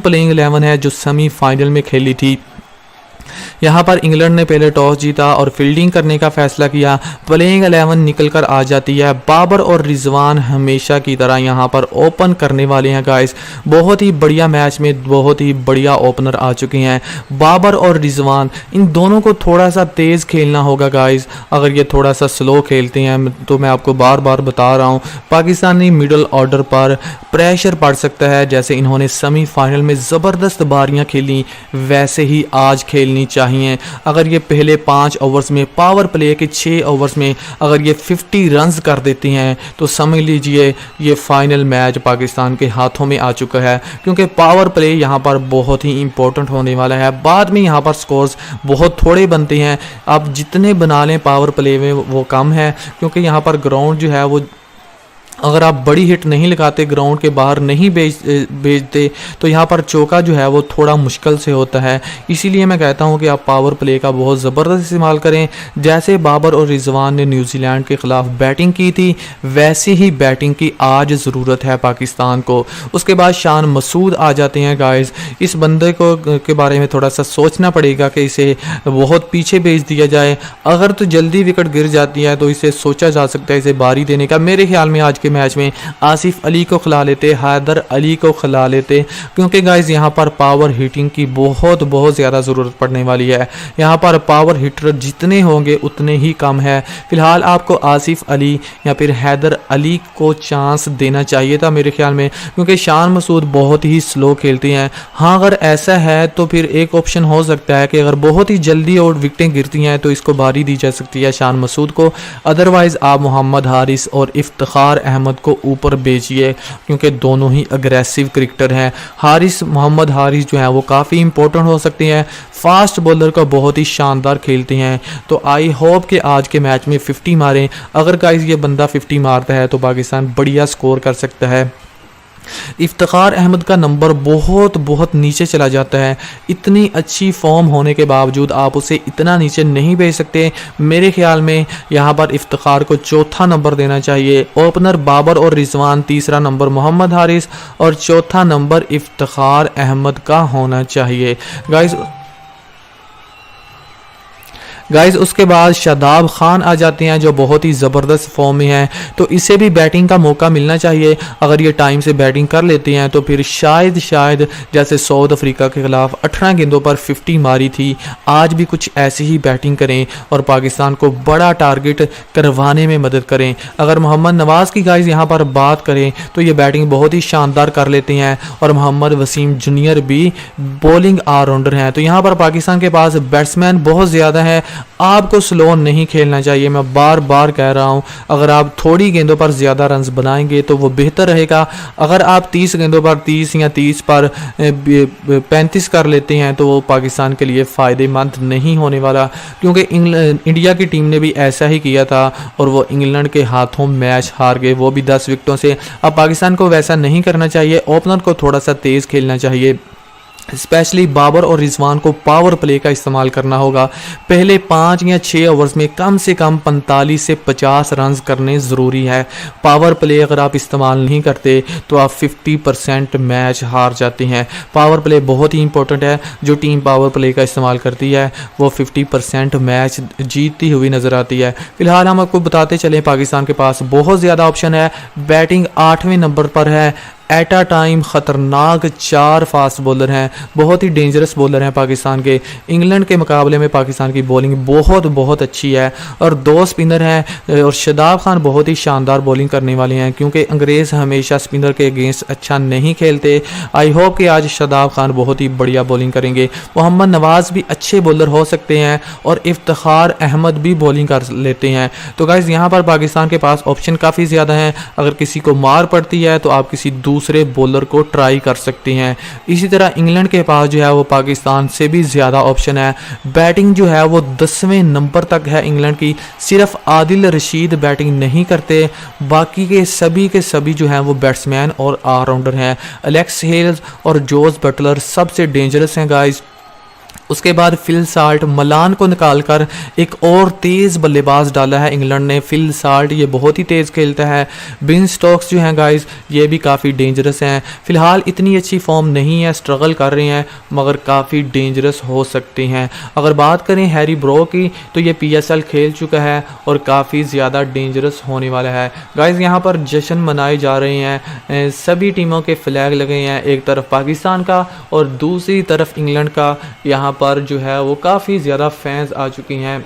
Playing 11 है जो semifinal में खेली थी। यहाँ पर इंग्लैंड ने पहले टॉस जीता और फील्डिंग करने का फैसला किया। प्लेइंग 11 निकल कर आ जाती है। बाबर और रिजवान हमेशा की तरह यहाँ पर ओपन करने वाले हैं गाइस। बहुत ही बढ़िया मैच में बहुत ही बढ़िया ओपनर आ चुके हैं बाबर और रिजवान। इन दोनों को थोड़ा सा तेज़ खेलना होगा गाइस। अगर ये थोड़ा सा स्लो खेलते हैं तो मैं आपको बार बार बता रहा हूँ पाकिस्तानी मिडल ऑर्डर पर प्रेशर पड़ सकता है। जैसे इन्होंने सेमीफाइनल में ज़बरदस्त बारियाँ खेली वैसे ही आज खेलनी चाहिए। अगर ये पहले 5 ओवर्स में पावर प्ले के 6 ओवर्स में अगर ये 50 रन्स कर देती हैं तो समझ लीजिए ये फाइनल मैच पाकिस्तान के हाथों में आ चुका है, क्योंकि पावर प्ले यहाँ पर बहुत ही इंपॉर्टेंट होने वाला है। बाद में यहाँ पर स्कोर्स बहुत थोड़े बनते हैं, आप जितने बना लें पावर प्ले में वो कम है, क्योंकि यहाँ पर ग्राउंड जो है वो अगर आप बड़ी हिट नहीं लगाते, ग्राउंड के बाहर नहीं भेजते तो यहाँ पर चौका जो है वो थोड़ा मुश्किल से होता है। इसीलिए मैं कहता हूँ कि आप पावर प्ले का बहुत ज़बरदस्त इस्तेमाल करें। जैसे बाबर और रिजवान ने न्यूजीलैंड के ख़िलाफ़ बैटिंग की थी वैसे ही बैटिंग की आज ज़रूरत है पाकिस्तान को। उसके बाद शान मसूद आ जाते हैं गाइस। इस बंदे को के बारे में थोड़ा सा सोचना पड़ेगा कि इसे बहुत पीछे भेज दिया जाए। अगर तो जल्दी विकेट गिर जाती है तो इसे सोचा जा सकता है इसे बारी देने का। मेरे ख्याल में आज के मैच में आसिफ अली को खिला लेते, हैदर अली को खिला लेते, क्योंकि गाइस यहाँ पर पावर हिटिंग की बहुत ज़्यादा ज़रूरत पड़ने वाली है। यहाँ पर पावर हिटर जितने होंगे उतने ही कम है। फिलहाल आपको आसिफ अली या फिर हैदर अली को चांस देना चाहिए था मेरे ख्याल में, क्योंकि शान मसूद बहुत ही स्लो खेलते हैं। हाँ, अगर ऐसा है तो फिर एक ऑप्शन हो सकता है कि अगर बहुत ही जल्दी और विकेटें गिरती हैं तो इसको बारी दी जा सकती है शान मसूद को। अदरवाइज़ आप मोहम्मद हारिस और इफ्तिखार अहमद को ऊपर भेजिए, क्योंकि दोनों ही अग्रेसिव क्रिकेटर हैं। मोहम्मद हारिस जो है वो काफ़ी इंपॉर्टेंट हो सकते हैं। फास्ट बॉलर का बहुत ही शानदार खेलते हैं। तो आई होप कि आज के मैच में 50 मारें। अगर गाइस ये बंदा 50 मारता है तो पाकिस्तान बढ़िया स्कोर कर सकता है। इफ्तिखार अहमद का नंबर बहुत नीचे चला जाता है। इतनी अच्छी फॉर्म होने के बावजूद आप उसे इतना नीचे नहीं भेज सकते। मेरे ख्याल में यहाँ पर इफ्तिखार को चौथा नंबर देना चाहिए। ओपनर बाबर और रिजवान, तीसरा नंबर मोहम्मद हारिस और चौथा नंबर इफ्तिखार अहमद का होना चाहिए गाइस। उसके बाद शादाब खान आ जाते हैं जो बहुत ही ज़बरदस्त फॉर्म में हैं, तो इसे भी बैटिंग का मौका मिलना चाहिए। अगर ये टाइम से बैटिंग कर लेते हैं तो फिर शायद जैसे साउथ अफ्रीका के ख़िलाफ़ 18 गेंदों पर 50 मारी थी, आज भी कुछ ऐसी ही बैटिंग करें और पाकिस्तान को बड़ा टारगेट करवाने में मदद करें। अगर मोहम्मद नवाज़ की गाइस यहाँ पर बात करें तो ये बैटिंग बहुत ही शानदार कर लेते हैं और मोहम्मद वसीम जूनियर भी बॉलिंग ऑलराउंडर हैं। तो यहाँ पर पाकिस्तान के पास बैट्समैन बहुत ज़्यादा है। आपको स्लो नहीं खेलना चाहिए, मैं बार बार कह रहा हूं। अगर आप थोड़ी गेंदों पर ज़्यादा रन्स बनाएंगे तो वो बेहतर रहेगा। अगर आप 30 गेंदों पर 30 या 30 पर 35 कर लेते हैं तो वो पाकिस्तान के लिए फ़ायदेमंद नहीं होने वाला, क्योंकि इंडिया की टीम ने भी ऐसा ही किया था और वो इंग्लैंड के हाथों मैच हार गए, वो भी 10 विकेटों से। अब पाकिस्तान को वैसा नहीं करना चाहिए। ओपनर को थोड़ा सा तेज़ खेलना चाहिए। स्पेशली बाबर और रिजवान को पावर प्ले का इस्तेमाल करना होगा। पहले 5 या 6 ओवर्स में कम से कम 45 से 50 रन करने ज़रूरी है। पावर प्ले अगर आप इस्तेमाल नहीं करते तो आप 50% मैच हार जाते हैं। पावर प्ले बहुत ही इंपॉर्टेंट है। जो टीम पावर प्ले का इस्तेमाल करती है वो 50% मैच जीतती हुई नज़र आती है। फिलहाल हम आपको बताते चलें पाकिस्तान के पास बहुत ज़्यादा ऑप्शन है। बैटिंग 8वें नंबर पर है। एट अ टाइम ख़तरनाक 4 फास्ट बॉलर हैं, बहुत ही डेंजरस बॉलर हैं पाकिस्तान के। इंग्लैंड के मुकाबले में पाकिस्तान की बॉलिंग बहुत अच्छी है और 2 स्पिनर हैं और शादाब खान बहुत ही शानदार बॉलिंग करने वाले हैं, क्योंकि अंग्रेज़ हमेशा स्पिनर के अगेंस्ट अच्छा नहीं खेलते। आई होप कि आज शादाब खान बहुत ही बढ़िया बॉलिंग करेंगे। मोहम्मद नवाज़ भी अच्छे बॉलर हो सकते हैं और इफ्तिखार अहमद भी बॉलिंग कर लेते हैं। तो गाइज़ यहाँ पर पाकिस्तान के पास ऑप्शन काफ़ी ज़्यादा हैं। अगर किसी को मार पड़ती है तो आप किसी दूसरे बॉलर को ट्राई कर सकते हैं। इसी तरह इंग्लैंड के पास जो है वो पाकिस्तान से भी ज़्यादा ऑप्शन है। बैटिंग जो है वो 10वें नंबर तक है इंग्लैंड की। सिर्फ आदिल रशीद बैटिंग नहीं करते, बाकी के सभी जो हैं वो बैट्समैन और ऑलराउंडर हैं। एलेक्स हेल्स और जोस बटलर सबसे डेंजरस हैं गाइस। उसके बाद फिल साल्ट मलान को निकालकर एक और तेज़ बल्लेबाज डाला है इंग्लैंड ने। फिल साल्ट ये बहुत ही तेज़ खेलता है। बिन स्टोक्स जो हैं गाइस ये भी काफ़ी डेंजरस हैं। फ़िलहाल इतनी अच्छी फॉर्म नहीं है, स्ट्रगल कर रहे हैं, मगर काफ़ी डेंजरस हो सकते हैं। अगर बात करें हैरी ब्रो की तो ये PSL खेल चुका है और काफ़ी ज़्यादा डेंजरस होने वाला है। गाइस यहाँ पर जश्न मनाए जा रहे हैं, सभी टीमों के फ्लैग लगे हैं, एक तरफ पाकिस्तान का और दूसरी तरफ इंग्लैंड का। यहाँ पर जो है वो काफ़ी ज़्यादा फैंस आ चुकी हैं।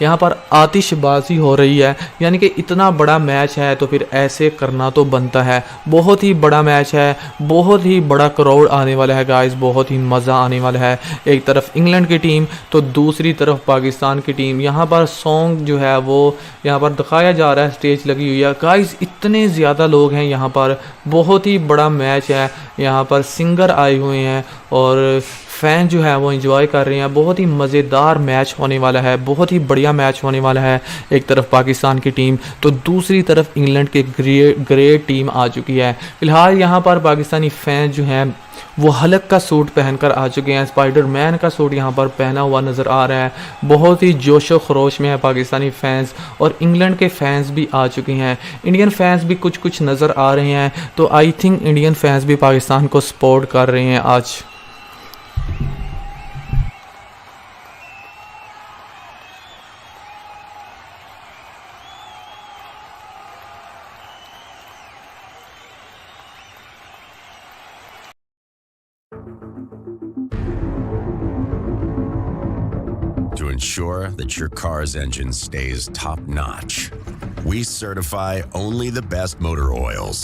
यहाँ पर आतिशबाजी हो रही है, यानी कि इतना बड़ा मैच है तो फिर ऐसे करना तो बनता है। बहुत ही बड़ा मैच है, बहुत ही बड़ा क्राउड आने वाला है गाइस, बहुत ही मज़ा आने वाला है। एक तरफ इंग्लैंड की टीम तो दूसरी तरफ पाकिस्तान की टीम। यहाँ पर सॉन्ग जो है वो यहाँ पर दिखाया जा रहा है, स्टेज लगी हुई है गाइस। इतने ज़्यादा लोग हैं यहाँ पर, बहुत ही बड़ा मैच है। यहाँ पर सिंगर आए हुए हैं और फैन जो है वो एंजॉय कर रहे हैं। बहुत ही मज़ेदार मैच होने वाला है, बहुत ही बढ़िया मैच होने वाला है। एक तरफ पाकिस्तान की टीम तो दूसरी तरफ इंग्लैंड की ग्रेट टीम आ चुकी है। फिलहाल यहाँ पर पाकिस्तानी फैन जो हैं वो हलक का सूट पहनकर आ चुके हैं। स्पाइडरमैन का सूट यहाँ पर पहना हुआ नज़र आ रहा है। बहुत ही जोशो खरोश में है पाकिस्तानी फैंस और इंग्लैंड के फैंस भी आ चुके हैं। इंडियन फैंस भी कुछ कुछ नज़र आ रहे हैं, तो आई थिंक इंडियन फैंस भी पाकिस्तान को सपोर्ट कर रहे हैं आज। To ensure that your car's engine stays top-notch, we certify only the best motor oils.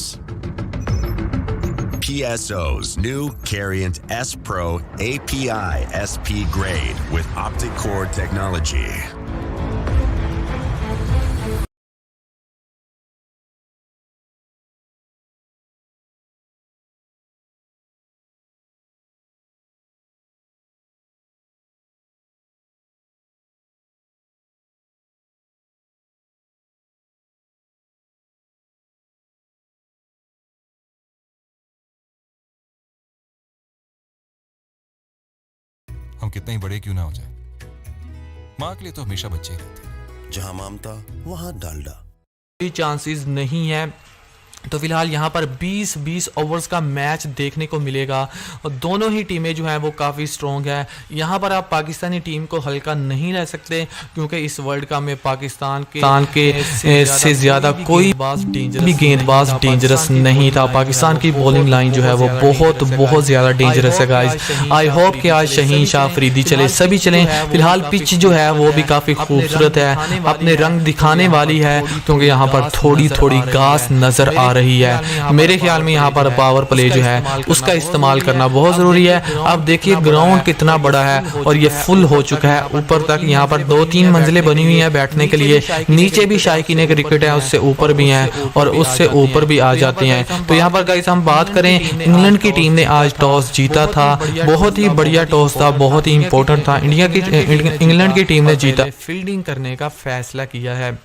PSO's new Carriant S Pro API SP grade with optic core technology. हम कितने ही बड़े क्यों ना हो जाए, माँ के लिए तो हमेशा बच्चे ही रहते हैं। जहां ममता वहां डालडा। कोई चांसेस नहीं है। तो फिलहाल यहाँ पर 20-20 ओवर्स का मैच देखने को मिलेगा और दोनों ही टीमें जो हैं वो काफ़ी स्ट्रॉन्ग है। यहाँ पर आप पाकिस्तानी टीम को हल्का नहीं रह सकते, क्योंकि इस वर्ल्ड कप में पाकिस्तान के से ज़्यादा कोई भी गेंदबाज डेंजरस नहीं था। पाकिस्तान की बॉलिंग लाइन जो है वो बहुत ज़्यादा डेंजरस है गाइस। आई होप कि आज शहीन शाह अफरीदी चले, सभी चलें। फिलहाल पिच जो है वो भी काफ़ी खूबसूरत है, अपने रंग दिखाने वाली है, क्योंकि यहाँ पर थोड़ी थोड़ी घास नज़र आ रही है। मेरे ख्याल में यहाँ पर पावर प्ले जो है उसका इस्तेमाल करना बहुत ज़रूरी है। अब देखिए ग्राउंड कितना बड़ा है और ये फुल हो चुका है ऊपर तक। यहाँ पर 2-3 मंजिलें बनी हुई हैं बैठने के लिए। नीचे भी शायकीन क्रिकेट है, उससे ऊपर भी हैं और उससे ऊपर भी आ जाते हैं। तो यहाँ पर गाइस हम बात करें, इंग्लैंड की टीम ने आज टॉस जीता था, बहुत ही बढ़िया टॉस था, बहुत ही इंपॉर्टेंट था। इंग्लैंड की टीम ने जीता, फील्डिंग करने का फैसला किया है।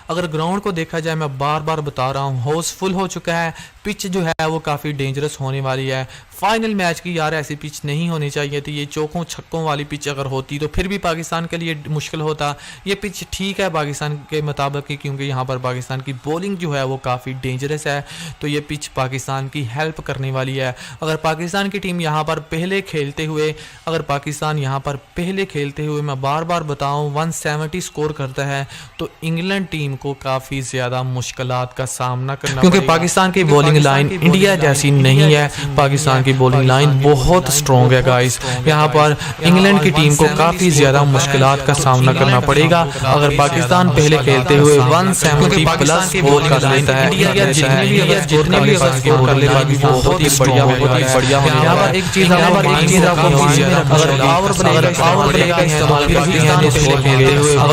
अगर ग्राउंड को देखा जाए, मैं बार बार बता रहा हूँ, हाउसफुल हो चुका है। पिच जो है वो काफ़ी डेंजरस होने वाली है। फाइनल मैच की यार ऐसी पिच नहीं होनी चाहिए थी। ये चौकों छक्कों वाली पिच अगर होती तो फिर भी पाकिस्तान के लिए मुश्किल होता। ये पिच ठीक है पाकिस्तान के मुताबिक, क्योंकि यहाँ पर पाकिस्तान की बॉलिंग जो है वो काफ़ी डेंजरस है, तो ये पिच पाकिस्तान की हेल्प करने वाली है। अगर पाकिस्तान की टीम यहाँ पर पहले खेलते हुए मैं बार बार बताऊँ 170 स्कोर करता है, तो इंग्लैंड टीम को काफ़ी ज़्यादा मुश्किलात का सामना करना, क्योंकि पाकिस्तान की बॉलिंग लाइन इंडिया जैसी नहीं है। पाकिस्तान की बॉलिंग लाइन बहुत स्ट्रॉन्ग है गाइस। यहाँ पर इंग्लैंड की टीम को काफ़ी ज़्यादा मुश्किलात का सामना करना पड़ेगा। अगर पाकिस्तान पहले खेलते हुए 170 प्लस स्कोर कर लेता है, बहुत ही बढ़िया। यहाँ पर एक चीज़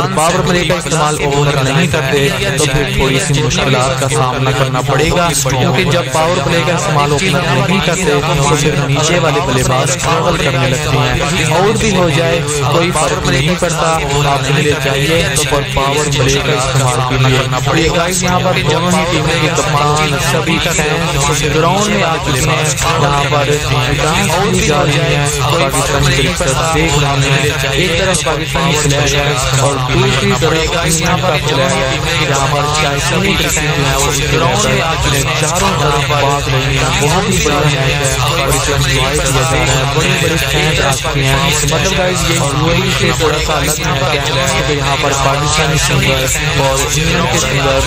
पावर प्ले का इस्तेमाल नहीं करते करते तो फिर थोड़ी सी मुश्किलात का सामना करना पड़ेगा, क्योंकि जब पावर प्ले का इस्तेमाल ओपनर नहीं करते तो फिर नीचे वाले बल्लेबाज स्ट्रगल करने लगते हैं। आउट भी हो जाए कोई फर्क नहीं पड़ता, आपके लिए चाहिए तो पर पावर प्ले का इस्तेमाल भी करना पड़ेगा। यहाँ पर दोनों ही टीमों के कप्तान सभी फैंस ग्राउंड में आ चुके हैं, यहाँ पर डांस भी जा रही है, पाकिस्तानी क्रिकेट देख रहे हैं। एक तरफ पाकिस्तानी फ्लैग है और दूसरी तरफ इंडिया का फ्लैग है। यहाँ पर चाइनीज क्रिकेट जो है वो ग्राउंड में आ चुके हैं, चारों तरफ भाग रही है। बहुत ही बड़ा मैच है और इसे एंजॉय किया जा रहा है, बड़े बड़े फैंस आ चुके हैं। मतलब गाइस ये यूएई से थोड़ा सा अलग मैच है, क्योंकि यहाँ पर पाकिस्तानी सिंगर और इंग्लैंड के सिंगर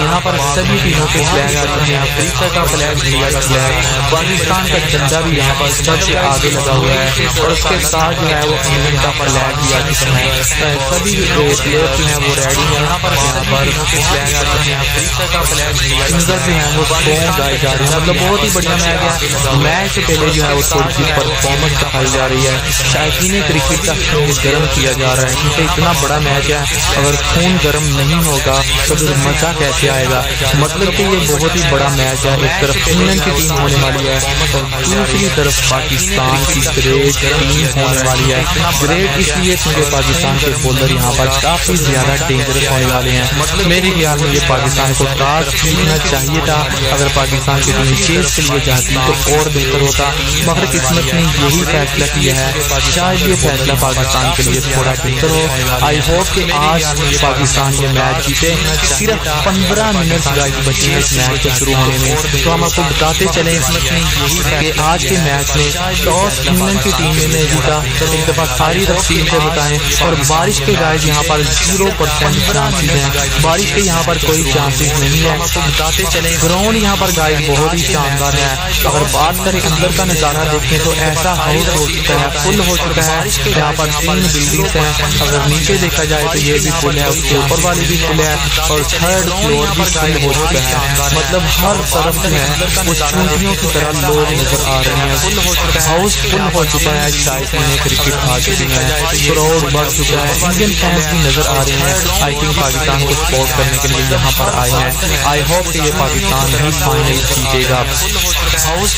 यहाँ पर सभी टीमों के फ्लैग आ चुके हैं। अफ्रीका का फ्लैग, इंडिया का फ्लैग, पाकिस्तान का झंडा भी यहाँ पर सबसे आगे लगा हुआ है और उसके साथ जो है वो इंग्लैंड का फ्लैग भी आ चुका है। सभी प्लेयर्स जो है वो रेडी है। यहाँ पर फ्लैग आ चुके हैं, अफ्रीका का फ्लैग, सिंगर जो है वो सॉन्ग गाए जा रहे हैं। मतलब बहुत ही बढ़िया मैच है। मैच से पहले जो है वो थोड़ी सी परफॉर्मेंस दिखाई जा रही है, शायकीन क्रिकेट का खून गर्म किया जा रहा है, क्योंकि इतना बड़ा मैच है, अगर खून गर्म नहीं होगा तो फिर मजा कैसे आएगा। मतलब कि ये बहुत ही बड़ा मैच है। एक तरफ इंग्लैंड की टीम होने वाली है और दूसरी तरफ पाकिस्तान की ग्रेट टीम होने वाली है। ग्रेट इसलिए क्योंकि पाकिस्तान के बॉलर यहाँ पर काफी ज्यादा डेंजरस होने वाले हैं। मतलब मेरे ख्याल में ये पाकिस्तान को टॉस जीतना चाहिए था। अगर पाकिस्तान की टीम चेस के लिए जाती तो और बेहतर होता, मगर किस्मत ने यही फैसला किया है। शायद ये फैसला पाकिस्तान के लिए थोड़ा बेहतर हो। आई होप कि आज पाकिस्तान ये मैच जीते। सिर्फ 15 मिनट बचे हैं इस मैच के शुरू होने में, तो हम आपको बताते चले कि आज के मैच में टॉस इंग्लैंड की टीम ने जीता। एक दफा सारी तफसील से बताएं। और बारिश के गाइस यहाँ पर 0% चांसेस हैं, बारिश के यहाँ पर कोई चांसेस नहीं है। बताते चले ग्राउंड यहाँ पर गाइस बहुत ही शानदार है। अगर बात करें अंदर का नज़ारा देखें तो ऐसा हाउस हो चुका है, फुल हो चुका है। यहाँ पर 3 बिल्डिंग्स हैं, अगर नीचे देखा जाए तो ये भी फुल है, उसके ऊपर वाली भी फुल है और थर्ड फ्लोर भी फुल हो चुका है। मतलब हर तरफ जो है वो चूंटियों की तरह लोग नजर आ रहे हैं। हाउस फुल हो चुका है, शायकीन क्रिकेट आ चुकी है, क्राउड बढ़ चुका है, इंडियन फैंस भी नजर आ रहे हैं। आई थिंक पाकिस्तान को सपोर्ट करने के लिए यहाँ पर आए हैं। आई होप कि ये पाकिस्तान भी फाइनल जीतेगा।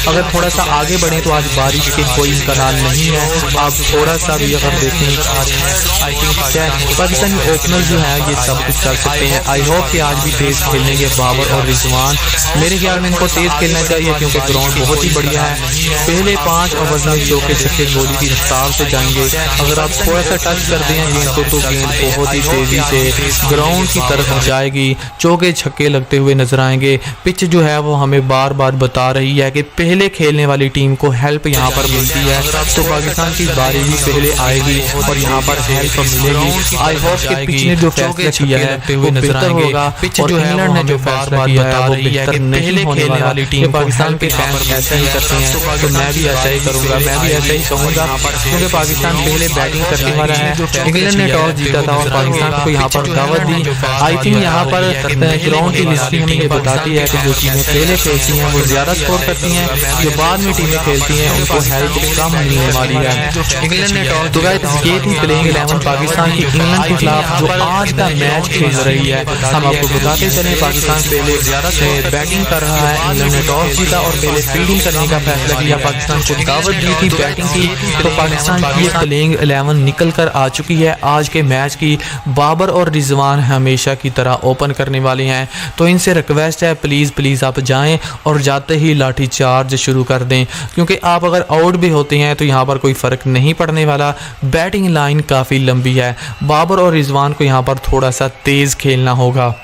अगर थोड़ा सा आगे बढ़े तो आज बारिश के कोई इम्कान नहीं है। आप थोड़ा सा भी अगर देखें आई थिंक पाकिस्तानी ओपनर जो है ये सब कुछ कर सकते हैं। आई होप कि आज भी तेज खेलेंगे बाबर और रिजवान। मेरे ख्याल में इनको तेज खेलना चाहिए, क्योंकि ग्राउंड बहुत ही बढ़िया है। पहले 5 ओवर में चौके छक्के गोली की रफ्तार से जाएंगे। अगर आप थोड़ा सा टच कर दें गेंद को तो गेंद बहुत ही तेजी से ग्राउंड की तरफ जाएगी, चौके छक्के लगते हुए नजर आएंगे। पिच जो है वो हमें बार बार बता रही है कि पहले खेलने वाली टीम को हेल्प यहाँ पर मिलती है, तो पाकिस्तान की बारी भी पहले आएगी और यहाँ पर हेल्प मिलेगी। आई होप कि पिच ने जो फैसला किया है वो बेहतर होगा। पिच जो है इंग्लैंड ने जो फैसला किया है वो बेहतर नहीं होने वाली टीम पाकिस्तान के फैंस ऐसा ही करते हैं, तो मैं भी ऐसा ही करूंगा, मैं भी ऐसा ही कहूंगा, क्योंकि पाकिस्तान पहले बैटिंग करने वाला है। इंग्लैंड ने टॉस जीता था और पाकिस्तान को यहाँ पर दावत दी। आई थिंक यहाँ पर ग्राउंड की हिस्ट्री हमें ये बताती है कि जो टीमें पहले खेलती हैं वो ज्यादा स्कोर करती हैं, जो बाद में टीमें खेलती हैं उनको हेल्प कम मिलने वाली है। इंग्लैंड ने टॉस, तो गाइस ये थी प्लेइंग 11 पाकिस्तान की इंग्लैंड के खिलाफ जो आज का मैच खेल रही है। हम आपको बताते चले पाकिस्तान पहले ज्यादा बैटिंग कर रहा है, इंग्लैंड ने टॉस जीता और पहले फील्डिंग करने का फैसला किया, पाकिस्तान को दावत दी थी बैटिंग की, तो पाकिस्तान की प्लेइंग 11 निकल कर आ चुकी है आज के मैच की। बाबर और रिजवान हमेशा की तरह ओपन करने वाले हैं, तो इनसे रिक्वेस्ट है प्लीज़ आप जाएं और जाते ही लाठी चार्ज शुरू कर दें, क्योंकि आप अगर आउट भी होते हैं तो यहाँ पर कोई फ़र्क नहीं पड़ने वाला। बैटिंग लाइन काफ़ी लंबी है, बाबर और रिजवान को यहाँ पर थोड़ा सा तेज़ खेलना होगा।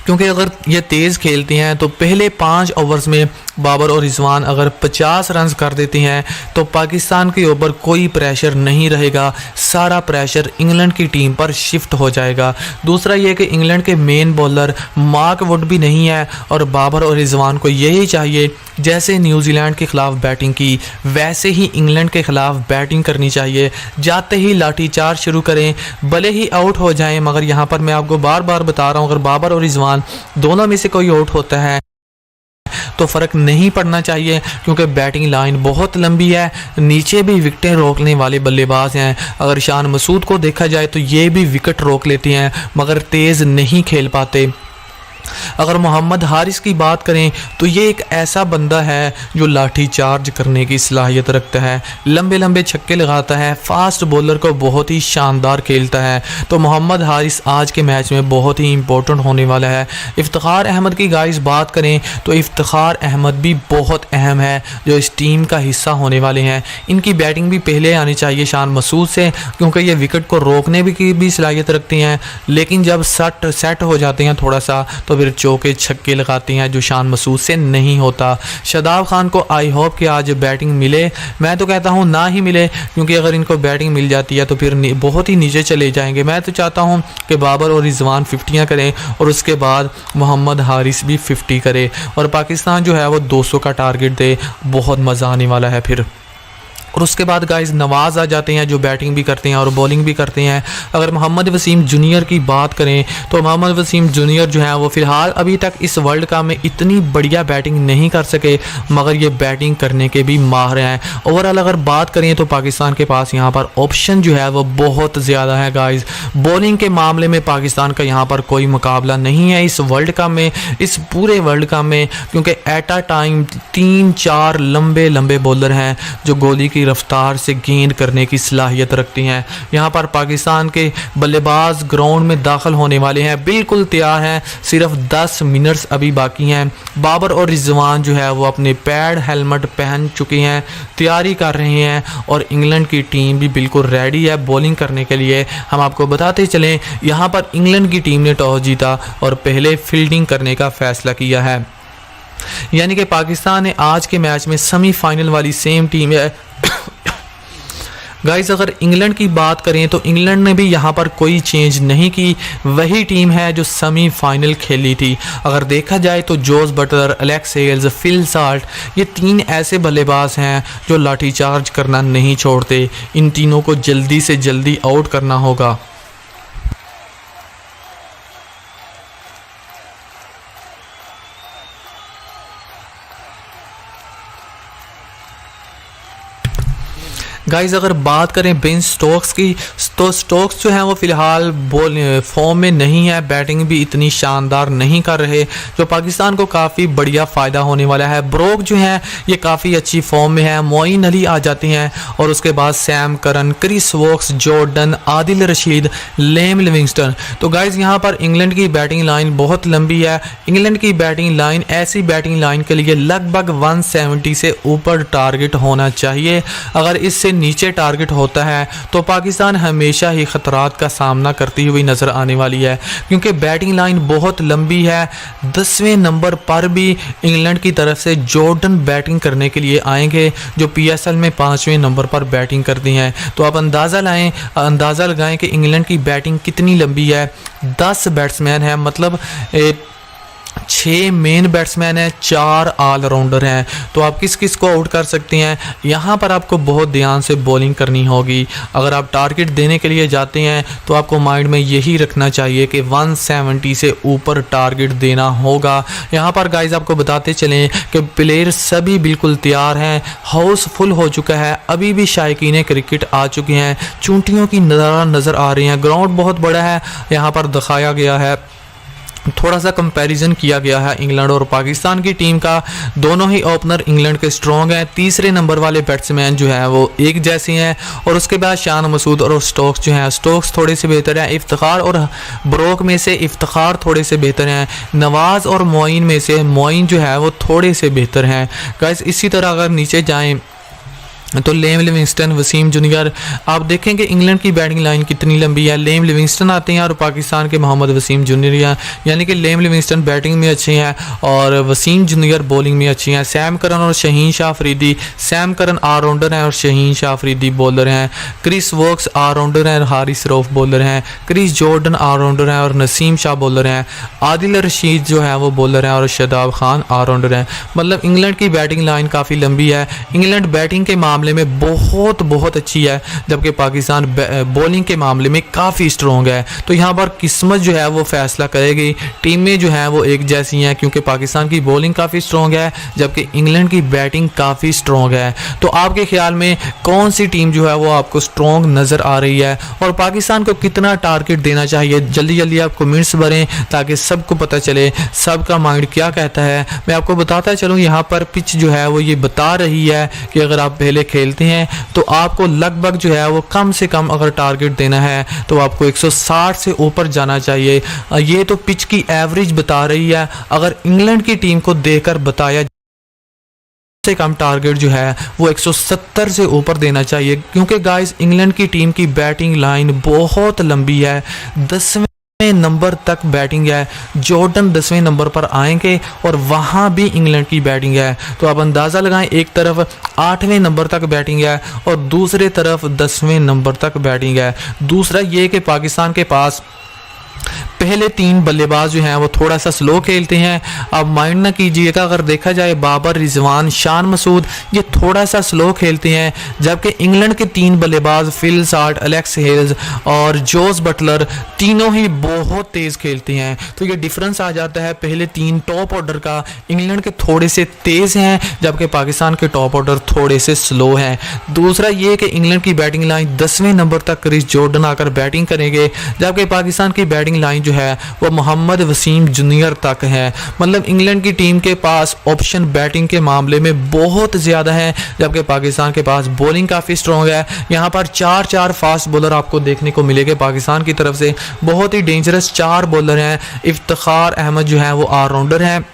क्योंकि अगर ये तेज़ खेलते हैं तो पहले 5 ओवर्स में बाबर और रिजवान अगर 50 रन कर देते हैं तो पाकिस्तान के ऊपर कोई प्रेशर नहीं रहेगा, सारा प्रेशर इंग्लैंड की टीम पर शिफ्ट हो जाएगा। दूसरा ये कि इंग्लैंड के मेन बॉलर मार्क वुड भी नहीं है और बाबर और रिजवान को यही चाहिए जैसे न्यूजीलैंड के ख़िलाफ़ बैटिंग की वैसे ही इंग्लैंड के ख़िलाफ़ बैटिंग करनी चाहिए। जाते ही लाठीचार्ज शुरू करें, भले ही आउट हो जाएं, मगर यहाँ पर मैं आपको बार बार बता रहा हूँ अगर बाबर और रिजवान दोनों में से कोई आउट होता है तो फ़र्क नहीं पड़ना चाहिए, क्योंकि बैटिंग लाइन बहुत लंबी है, नीचे भी विकेटें रोकने वाले बल्लेबाज हैं। अगर शान मसूद को देखा जाए तो ये भी विकेट रोक लेते हैं मगर तेज़ नहीं खेल पाते। अगर मोहम्मद हारिस की बात करें तो ये एक ऐसा बंदा है जो लाठी चार्ज करने की सलाहियत रखता है, लंबे लंबे छक्के लगाता है, फास्ट बॉलर को बहुत ही शानदार खेलता है। तो मोहम्मद हारिस आज के मैच में बहुत ही इंपॉर्टेंट होने वाला है। इफ्तिखार अहमद की गाइस बात करें तो इफ्तिखार अहमद भी बहुत अहम है, जो इस टीम का हिस्सा होने वाले हैं। इनकी बैटिंग भी पहले आनी चाहिए शान मसूद से, क्योंकि ये विकेट को रोकने की भी सलाहियत रखते हैं, लेकिन जब सेट हो जाते हैं थोड़ा सा तो फिर चौके छक्के लगाती हैं, जो शान मसूद से नहीं होता। शादाब खान को आई होप कि आज बैटिंग मिले, मैं तो कहता हूं ना ही मिले, क्योंकि अगर इनको बैटिंग मिल जाती है तो फिर बहुत ही नीचे चले जाएंगे। मैं तो चाहता हूं कि बाबर और रिजवान 50 करें और उसके बाद मोहम्मद हारिस भी 50 करे और पाकिस्तान जो है वो 200 का टारगेट दे। बहुत मज़ा आने वाला है फिर। और उसके बाद गाइस नवाज आ जाते हैं, जो बैटिंग भी करते हैं और बॉलिंग भी करते हैं। अगर मोहम्मद वसीम जूनियर की बात करें तो मोहम्मद वसीम जूनियर जो है वो फ़िलहाल अभी तक इस वर्ल्ड कप में इतनी बढ़िया बैटिंग नहीं कर सके, मगर ये बैटिंग करने के भी माहिर हैं। ओवरऑल अगर बात करें तो पाकिस्तान के पास यहाँ पर ऑप्शन जो है वो बहुत ज़्यादा है गाइस। बॉलिंग के मामले में पाकिस्तान का यहाँ पर कोई मुकाबला नहीं है इस वर्ल्ड कप में, इस पूरे वर्ल्ड कप में, क्योंकि एट अ टाइम 3-4 लंबे लंबे बॉलर हैं जो गोली की रफ्तार से गेंद करने की सलाहियत रखती हैं। यहाँ पर पाकिस्तान के बल्लेबाज ग्राउंड में दाखिल होने वाले हैं, बिल्कुल तैयार हैं, सिर्फ 10 मिनट्स अभी बाकी हैं। बाबर और रिजवान जो है वो अपने पैड हेलमेट पहन चुके हैं, तैयारी कर रहे हैं और इंग्लैंड की टीम भी बिल्कुल रेडी है बॉलिंग करने के लिए। हम आपको बताते चलें यहाँ पर इंग्लैंड की टीम ने टॉस जीता और पहले फील्डिंग करने का फैसला किया है, यानी कि पाकिस्तान ने आज के मैच में सेमीफाइनल वाली सेम टीम है। गाइस अगर इंग्लैंड की बात करें तो इंग्लैंड ने भी यहाँ पर कोई चेंज नहीं की, वही टीम है जो सेमीफाइनल खेली थी। अगर देखा जाए तो Jos Buttler, Alex Hales, Phil Salt, ये 3 ऐसे बल्लेबाज हैं जो लाठीचार्ज करना नहीं छोड़ते। इन तीनों को जल्दी से जल्दी आउट करना होगा। गाइस अगर बात करें बेन स्टोक्स की तो स्टोक्स जो है वो फ़िलहाल फॉर्म में नहीं है, बैटिंग भी इतनी शानदार नहीं कर रहे, जो पाकिस्तान को काफ़ी बढ़िया फ़ायदा होने वाला है। ब्रोक जो है ये काफ़ी अच्छी फॉर्म में है, मोइन अली आ जाते हैं और उसके बाद Sam Curran, Chris Woakes, Jordan, Adil Rashid, Liam Livingstone. तो गाइस यहाँ पर इंग्लैंड की बैटिंग लाइन बहुत लंबी है। इंग्लैंड की बैटिंग लाइन ऐसी बैटिंग लाइन के लिए लगभग 170 से ऊपर टारगेट होना चाहिए। अगर इससे नीचे टारगेट होता है तो पाकिस्तान हमेशा ही खतरात का सामना करती हुई नज़र आने वाली है, क्योंकि बैटिंग लाइन बहुत लंबी है। 10वें नंबर पर भी इंग्लैंड की तरफ से जॉर्डन बैटिंग करने के लिए आएंगे, जो PSL में 5वें नंबर पर बैटिंग करती हैं। तो आप अंदाज़ा लगाएं कि इंग्लैंड की बैटिंग कितनी लंबी है। 10 बैट्समैन हैं, मतलब 6 मेन बैट्समैन हैं, 4 ऑलराउंडर हैं। तो आप किस किस को आउट कर सकते हैं, यहाँ पर आपको बहुत ध्यान से बॉलिंग करनी होगी। अगर आप टारगेट देने के लिए जाते हैं तो आपको माइंड में यही रखना चाहिए कि 170 से ऊपर टारगेट देना होगा। यहाँ पर गाइज आपको बताते चलें कि प्लेयर सभी बिल्कुल तैयार हैं, हाउस फुल हो चुका है, अभी भी शायकीन क्रिकेट आ चुके हैं, चूंटियों की नज़र आ रही हैं। ग्राउंड बहुत बड़ा है, यहाँ पर दिखाया गया है, थोड़ा सा कंपैरिजन किया गया है इंग्लैंड और पाकिस्तान की टीम का। दोनों ही ओपनर इंग्लैंड के स्ट्रॉन्ग हैं, तीसरे नंबर वाले बैट्समैन जो हैं वो एक जैसे हैं, और उसके बाद शान मसूद और स्टोक्स जो हैं, स्टोक्स थोड़े से बेहतर हैं। इफ्तिखार और ब्रोक में से इफ्तिखार थोड़े से बेहतर हैं। नवाज और मोइन में से मोइन जो है वो थोड़े से बेहतर हैं। गाइस इसी तरह अगर नीचे जाएँ तो लेम लिविंगस्टन, वसीम जूनियर, आप देखें कि इंग्लैंड की बैटिंग लाइन कितनी लंबी है। लेम लिविंगस्टन आते हैं और पाकिस्तान के मोहम्मद वसीम जूनियर, यानी कि लेम लिविंगस्टन बैटिंग में अच्छे हैं और वसीम जूनियर बॉलिंग में अच्छी हैं। सैम करन और Shaheen Shah Afridi, Sam Curran all rounder हैं और शहीन शाह अफरीदी बॉलर हैं। क्रिस वोक्स ऑलराउंडर हैं और हारिस रऊफ बॉलर हैं। क्रिस जॉर्डन ऑलराउंडर हैं और नसीम शाह बॉलर हैं। आदिल रशीद जो है वो बॉलर हैं और शादाब खान ऑलराउंडर हैं। मतलब इंग्लैंड की बैटिंग लाइन काफ़ी लंबी है। इंग्लैंड बैटिंग के मामले में बहुत अच्छी है, जबकि पाकिस्तान बॉलिंग के मामले में काफ़ी स्ट्रॉन्ग है। तो यहाँ पर किस्मत जो है वो फैसला करेगी। टीमें जो हैं वो एक जैसी हैं, क्योंकि पाकिस्तान की बॉलिंग काफ़ी स्ट्रॉन्ग है जबकि इंग्लैंड की बैटिंग काफ़ी स्ट्रॉन्ग है। तो आपके ख्याल में कौन सी टीम जो है वो आपको स्ट्रॉन्ग नज़र आ रही है, और पाकिस्तान को कितना टारगेट देना चाहिए? जल्दी आप कमेंट्स भरें ताकि सबको पता चले सबका माइंड क्या कहता है। मैं आपको बताता चलूँ, यहाँ पर पिच जो है वो ये बता रही है कि अगर आप पहले खेलते हैं तो आपको लगभग जो है वो कम से कम अगर टारगेट देना है तो आपको 160 से ऊपर जाना चाहिए। ये तो पिच की एवरेज बता रही है। अगर इंग्लैंड की टीम को देकर बताया से कम टारगेट जो है वो 170 से ऊपर देना चाहिए, क्योंकि गाइस इंग्लैंड की टीम की बैटिंग लाइन बहुत लंबी है। 10वें नंबर तक बैटिंग है। जॉर्डन 10वें नंबर पर आएंगे और वहाँ भी इंग्लैंड की बैटिंग है। तो आप अंदाज़ा लगाएं, एक तरफ 8वें नंबर तक बैटिंग है और दूसरे तरफ 10वें नंबर तक बैटिंग है। दूसरा ये कि पाकिस्तान के पास पहले 3 बल्लेबाज जो हैं वो थोड़ा सा स्लो खेलते हैं। अब माइंड ना कीजिएगा, अगर देखा जाए बाबर, रिजवान, शान मसूद ये थोड़ा सा स्लो खेलते हैं, जबकि इंग्लैंड के 3 बल्लेबाज फिल साल्ट, एलेक्स हेल्स और जोस बटलर तीनों ही बहुत तेज़ खेलते हैं। तो ये डिफरेंस आ जाता है पहले 3 टॉप ऑर्डर का। इंग्लैंड के थोड़े से तेज़ हैं जबकि पाकिस्तान के टॉप ऑर्डर थोड़े से स्लो हैं। दूसरा ये कि इंग्लैंड की बैटिंग लाइन 10वें नंबर तक क्रिस जॉर्डन आकर बैटिंग करेंगे, जबकि पाकिस्तान की बैटिंग लाइन जो है वो मोहम्मद वसीम जूनियर तक है। मतलब इंग्लैंड की टीम के पास ऑप्शन बैटिंग के मामले में बहुत ज़्यादा है, जबकि पाकिस्तान के पास बॉलिंग काफ़ी स्ट्रॉन्ग है। यहाँ पर 4 फास्ट बॉलर आपको देखने को मिलेंगे पाकिस्तान की तरफ से। बहुत ही डेंजरस 4 बॉलर हैं। इफ्तिखार अहमद जो है वो ऑलराउंडर हैं,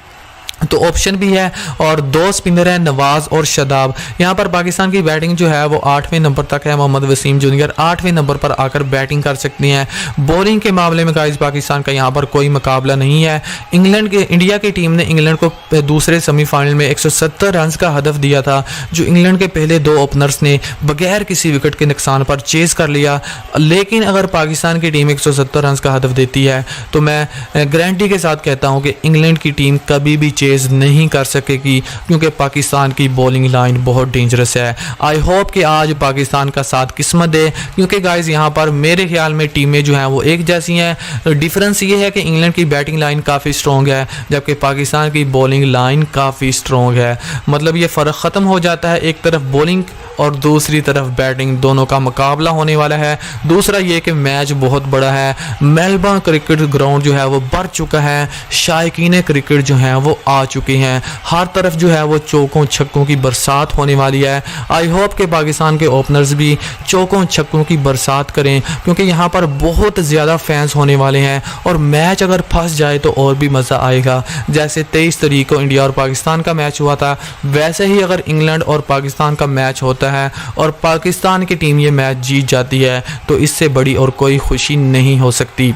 तो ऑप्शन भी है, और 2 स्पिनर हैं, नवाज और शदाब। यहाँ पर पाकिस्तान की बैटिंग जो है वो 8वें नंबर तक है। मोहम्मद वसीम जूनियर 8वें नंबर पर आकर बैटिंग कर सकती हैं। बॉलिंग के मामले में गाइस पाकिस्तान का यहाँ पर कोई मुकाबला नहीं है। इंडिया की टीम ने इंग्लैंड को दूसरे सेमीफाइनल में 170 रन का हदफ दिया था, जो इंग्लैंड के पहले 2 ओपनर्स ने बगैर किसी विकेट के नुकसान पर चेज कर लिया। लेकिन अगर पाकिस्तान की टीम 170 रन का हदफ देती है तो मैं गारंटी के साथ कहता हूँ कि इंग्लैंड की टीम कभी भी चेज नहीं कर सकेगी, क्योंकि पाकिस्तान की बॉलिंग लाइन बहुत डेंजरस है। आई होप कि आज पाकिस्तान का साथ किस्मत दे, क्योंकि गाइस यहाँ पर मेरे ख्याल में टीमें जो हैं वो एक जैसी हैं। डिफरेंस ये है कि इंग्लैंड की बैटिंग लाइन काफ़ी स्ट्रॉन्ग है जबकि पाकिस्तान की बॉलिंग लाइन काफ़ी स्ट्रॉन्ग है। मतलब ये फ़र्क ख़त्म हो जाता है, एक तरफ बॉलिंग और दूसरी तरफ बैटिंग, दोनों का मुकाबला होने वाला है। दूसरा ये कि मैच बहुत बड़ा है। मेलबर्न क्रिकेट ग्राउंड जो है वो भर चुका है। शायकीन क्रिकेट जो हैं वो आ चुके हैं। हर तरफ जो है वो चौकों छक्कों की बरसात होने वाली है। आई होप कि पाकिस्तान के ओपनर्स भी चौकों छक्कों की बरसात करें, क्योंकि यहाँ पर बहुत ज़्यादा फैंस होने वाले हैं और मैच अगर फंस जाए तो और भी मज़ा आएगा। जैसे 23 तारीख को इंडिया और पाकिस्तान का मैच हुआ था, वैसे ही अगर इंग्लैंड और पाकिस्तान का मैच होता है और पाकिस्तान की टीम ये मैच जीत जाती है तो इससे बड़ी और कोई खुशी नहीं हो सकती।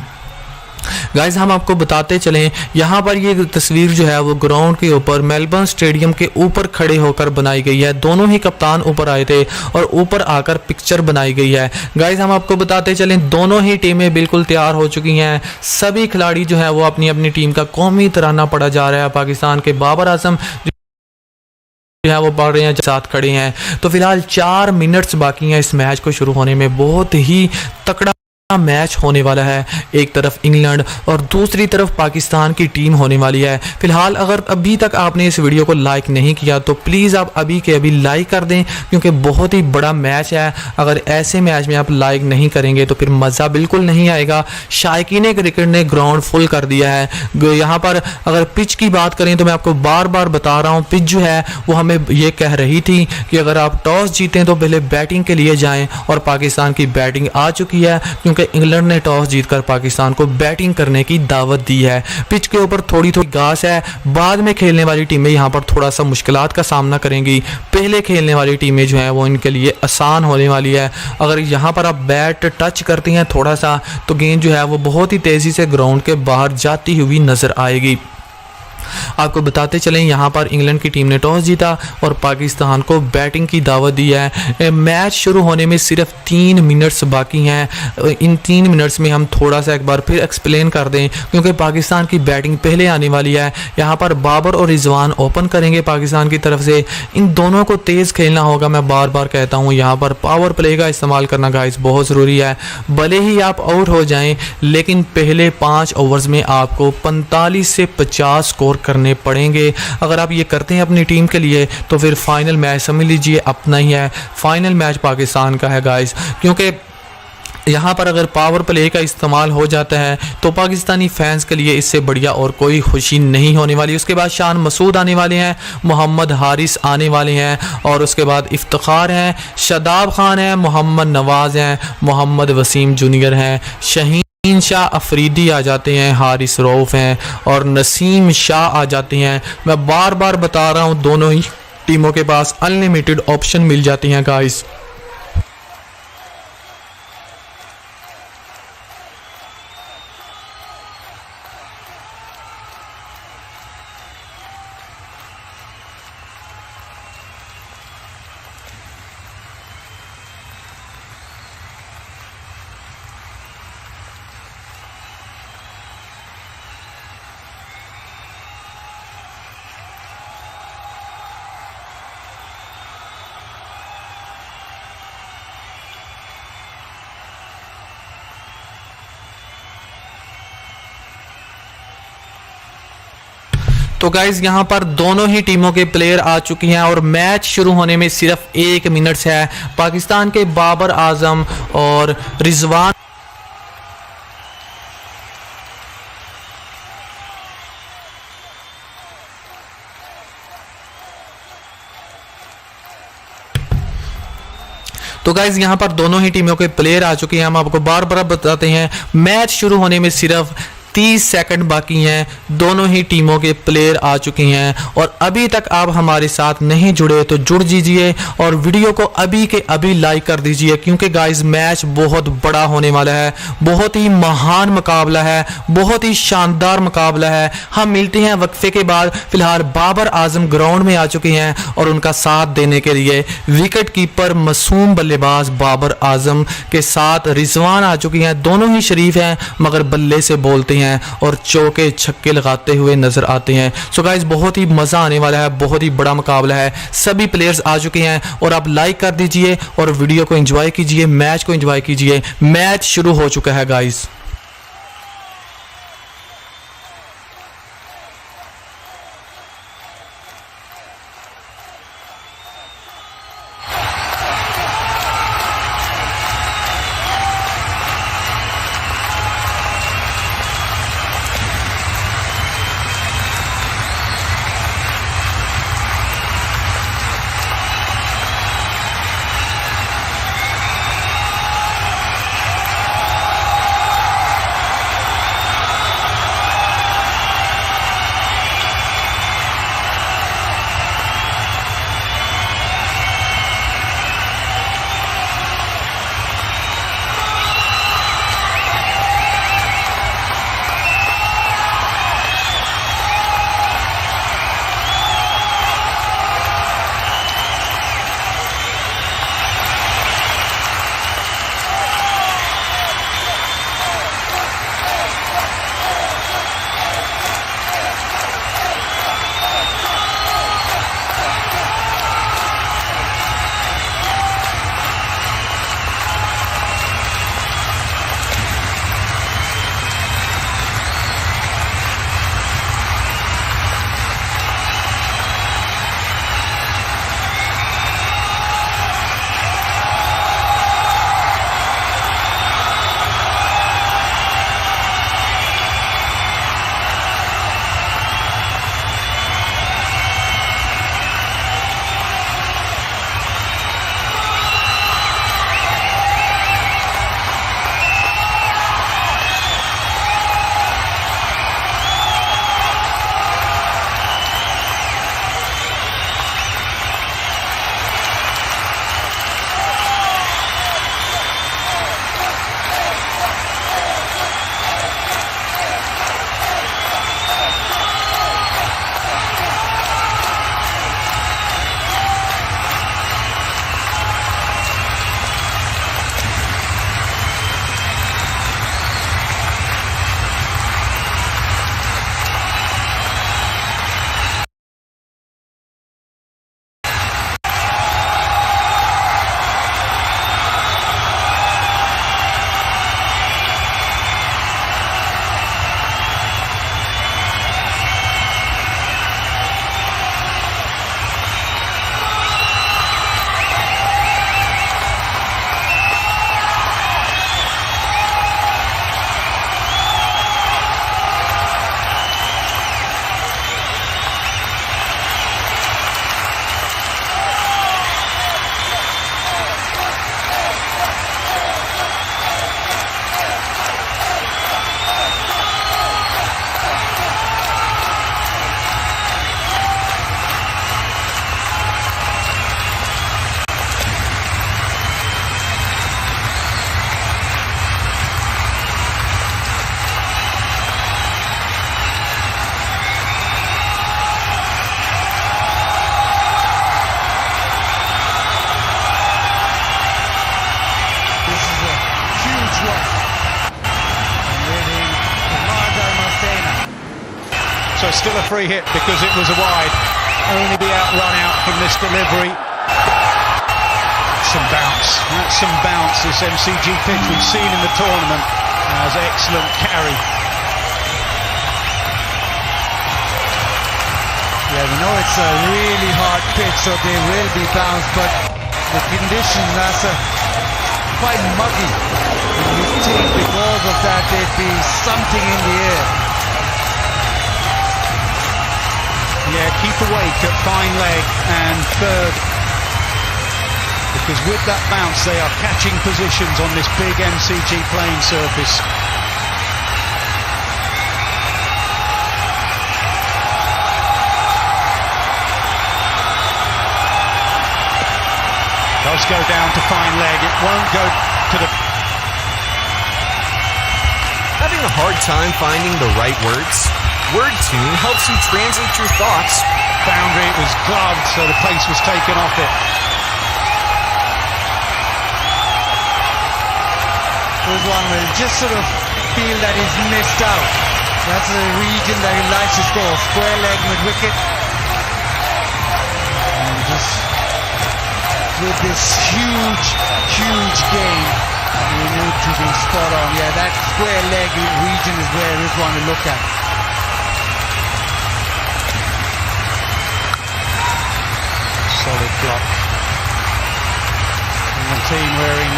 गाइस हम आपको बताते चलें, यहाँ पर ये तस्वीर जो है वो ग्राउंड के ऊपर मेलबर्न स्टेडियम के ऊपर खड़े होकर बनाई गई है। दोनों ही कप्तान ऊपर आए थे और ऊपर आकर पिक्चर बनाई गई है। गाइस हम आपको बताते चलें, दोनों ही टीमें बिल्कुल तैयार हो चुकी हैं। सभी खिलाड़ी जो है वो अपनी अपनी टीम का कौमी तराना पढ़ा जा रहा है। पाकिस्तान के बाबर आजम जो है वो पढ़ रहे हैं, साथ खड़े हैं। तो फिलहाल 4 मिनट्स बाकी हैं इस मैच को शुरू होने में। बहुत ही तकड़ा मैच होने वाला है। एक तरफ इंग्लैंड और दूसरी तरफ पाकिस्तान की टीम होने वाली है। फिलहाल अगर अभी तक आपने इस वीडियो को लाइक नहीं किया तो प्लीज़ आप अभी के अभी लाइक कर दें, क्योंकि बहुत ही बड़ा मैच है। अगर ऐसे मैच में आप लाइक नहीं करेंगे तो फिर मज़ा बिल्कुल नहीं आएगा। शायकीन क्रिकेट ने ग्राउंड फुल कर दिया है। यहाँ पर अगर पिच की बात करें तो मैं आपको बार बार बता रहा हूँ, पिच जो है वो हमें ये कह रही थी कि अगर आप टॉस जीतें तो पहले बैटिंग के लिए जाएँ, और पाकिस्तान की बैटिंग आ चुकी है, क्योंकि इंग्लैंड ने टॉस जीतकर पाकिस्तान को बैटिंग करने की दावत दी है। पिच के ऊपर थोड़ी घास है। बाद में खेलने वाली टीमें यहाँ पर थोड़ा सा मुश्किलात का सामना करेंगी। पहले खेलने वाली टीमें जो हैं वो इनके लिए आसान होने वाली है। अगर यहाँ पर आप बैट टच करती हैं थोड़ा सा तो गेंद जो है वो बहुत ही तेज़ी से ग्राउंड के बाहर जाती हुई नज़र आएगी। आपको बताते चलें यहाँ पर इंग्लैंड की टीम ने टॉस जीता और पाकिस्तान को बैटिंग की दावत दी है। मैच शुरू होने में सिर्फ 3 मिनट्स बाकी हैं। इन 3 मिनट्स में हम थोड़ा सा एक बार फिर एक्सप्लेन कर दें, क्योंकि पाकिस्तान की बैटिंग पहले आने वाली है। यहाँ पर बाबर और रिजवान ओपन करेंगे पाकिस्तान की तरफ से। इन दोनों को तेज़ खेलना होगा। मैं बार बार कहता हूँ यहाँ पर पावर प्ले का इस्तेमाल करना गाइस बहुत ज़रूरी है। भले ही आप आउट हो जाएं, लेकिन पहले 5 ओवर्स में आपको 45 से 50 स्कोर करने पड़ेंगे। अगर आप ये करते हैं अपनी टीम के लिए तो फिर फाइनल मैच समझ लीजिए अपना ही है। फाइनल मैच पाकिस्तान का है गाइस, क्योंकि यहाँ पर अगर पावर प्ले का इस्तेमाल हो जाता है तो पाकिस्तानी फैंस के लिए इससे बढ़िया और कोई खुशी नहीं होने वाली। उसके बाद शान मसूद आने वाले हैं, मोहम्मद हारिस आने वाले हैं, और उसके बाद इफ्तिखार हैं, शादाब खान हैं, मोहम्मद नवाज़ हैं, मोहम्मद वसीम जूनियर हैं, शहीन शाह अफरीदी आ जाते हैं, हारिस रऊफ़ हैं और नसीम शाह आ जाते हैं। मैं बार बार बता रहा हूँ, दोनों ही टीमों के पास अनलिमिटेड ऑप्शन मिल जाती हैं गाइस। तो गाइज यहाँ पर दोनों ही टीमों के प्लेयर आ चुके हैं और मैच शुरू होने में सिर्फ 1 मिनट है। पाकिस्तान के बाबर आजम और रिजवान तो गाइज यहाँ पर दोनों ही टीमों के प्लेयर आ चुके हैं। हम आपको बार बार बताते हैं, मैच शुरू होने में सिर्फ 30 सेकंड बाकी हैं। दोनों ही टीमों के प्लेयर आ चुके हैं और अभी तक आप हमारे साथ नहीं जुड़े तो जुड़ दीजिए और वीडियो को अभी के अभी लाइक कर दीजिए, क्योंकि गाइस मैच बहुत बड़ा होने वाला है। बहुत ही महान मुकाबला है, बहुत ही शानदार मुकाबला है। हम मिलते हैं वक्फे के बाद। फिलहाल बाबर आजम ग्राउंड में आ चुके हैं और उनका साथ देने के लिए विकेट कीपर मासूम बल्लेबाज बाबर आजम के साथ रिजवान आ चुके हैं। दोनों ही शरीफ हैं मगर बल्ले से बोलते हैं और चौके छक्के लगाते हुए नजर आते हैं। सो गाइस बहुत ही मजा आने वाला है, बहुत ही बड़ा मुकाबला है। सभी प्लेयर्स आ चुके हैं और आप लाइक कर दीजिए और वीडियो को एंजॉय कीजिए, मैच को एंजॉय कीजिए। मैच शुरू हो चुका है guys. So still a free hit because it was a wide. Only be run out from this delivery. That's some bounce, this MCG pitch we've seen in the tournament. Has excellent carry. Yeah, we know it's a really hard pitch, so they will be bounced, but the conditions are quite muggy. And you think because of that there'd be something in the air. Yeah, keep awake at fine leg and third. Because with that bounce they are catching positions on this big MCG playing surface. Does go down to fine leg, it won't go to the... Having a hard time finding the right words? Word Tune helps you translate your thoughts. Boundary, it was gloved, so the pace was taken off it. There's one where you just sort of feel that he's missed out. That's the region that he likes to score. Square leg mid wicket. And just with this huge game, you need to be spot on. Yeah, that square leg region is where Rizwan will look at. Solid block. And the team wearing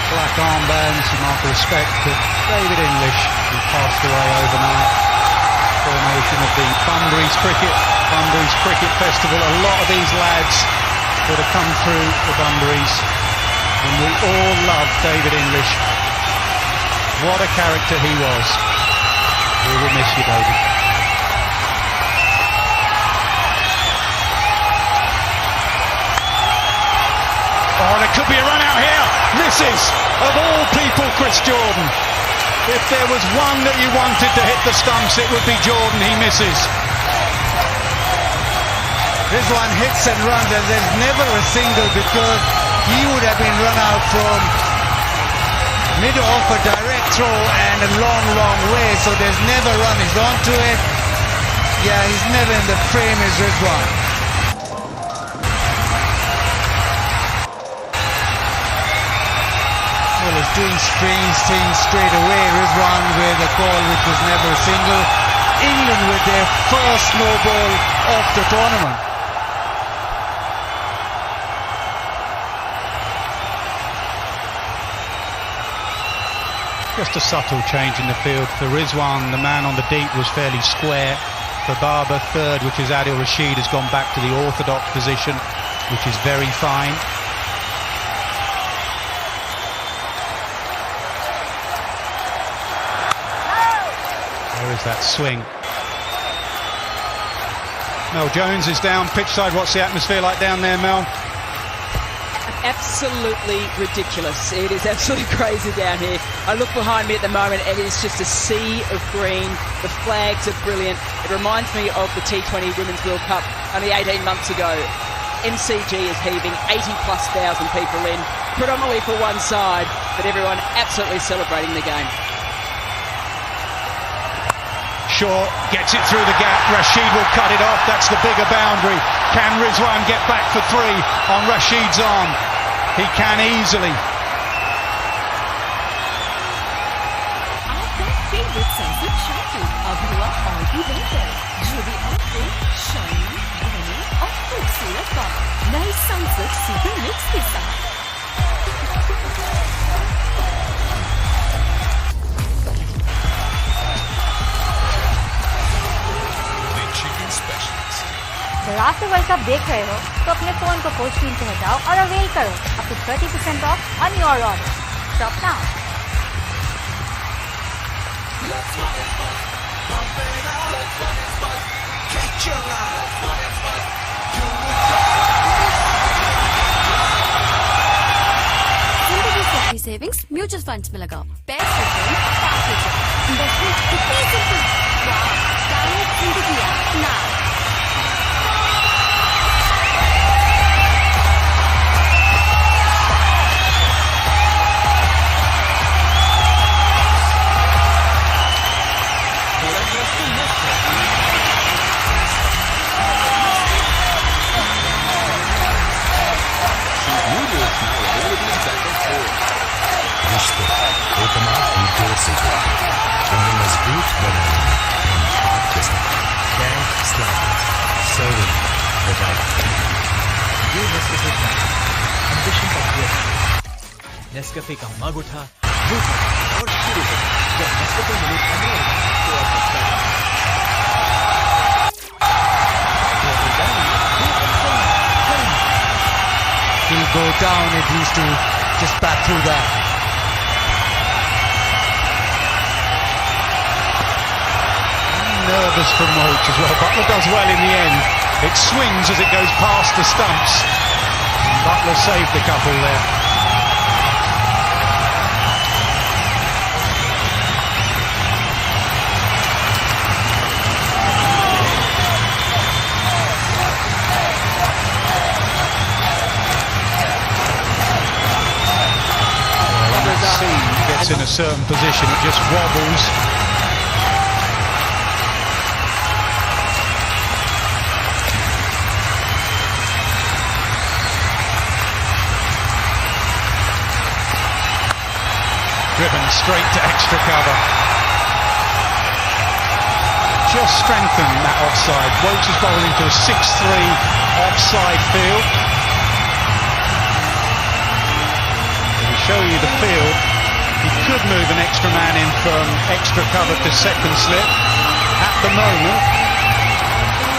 black armbands, a mark of respect to David English, who passed away overnight. Formation of the Bunbury's Cricket Festival. A lot of these lads that have come through the Bunbury's, and we all love David English. What a character he was. We will miss you, David. Oh, there could be a run out here. Misses. Of all people, Chris Jordan. If there was one that you wanted to hit the stumps, it would be Jordan. He misses. Rizwan hits and runs, and there's never a single because he would have been run out from mid-off a direct throw and a long way, so there's never run. He's onto it. Yeah, he's never in the frame as Rizwan. Well, he's doing strange things straight away. Rizwan with a call which was never a single. England with their first no ball of the tournament. Just a subtle change in the field. For Rizwan, the man on the deep was fairly square. For Babar, third, which is Adil Rashid, has gone back to the orthodox position, which is very fine. There is that swing. Mel Jones is down pitch side. What's the atmosphere like down there, Mel? Absolutely ridiculous. It is absolutely crazy down here. I look behind me at the moment and it's just a sea of green. The flags are brilliant. It reminds me of the T20 Women's World Cup only 18 months ago. MCG is heaving 80,000+ people in, predominantly for one side, but everyone absolutely celebrating the game. Shaw gets it through the gap. Rashid will cut it off. That's the bigger boundary. Can Rizwan get back for three on Rashid's arm? He can easily. आपका favourite sunset shampoo अब हुआ और भी बेहतर, जो भी आपको shiny, घनी और खूबसूरत का नए सनसेट सुपर मिक्स के साथ। अगर आप वर्ल्ड कप देख रहे हो तो अपने फोन को पोस्ट स्क्रीन से हटाओ और अवेल करो up to 30% off on your order. Shop now. जिंदगी से अपनी सेविंग्स म्यूचुअल फंड्स में लगाओ। Best return, fast return. Investment इतनी सिंपल। डायरेक्ट जिंदगी ना। नेस्कैफे का मग उठा, और शुरू हो जब नेस्कैफे मिली 15 तो अब बचता है। He'll go down at least to just bat through that. Nervous from Roach as well. Butler does well in the end. It swings as it goes past the stumps. And Butler saved a couple there. Gets in a certain position, it just wobbles. Driven straight to extra cover. Just strengthened that offside. Woakes is bowling to a 6-3 offside field. Show you the field. He could move an extra man in from extra cover to second slip. At the moment,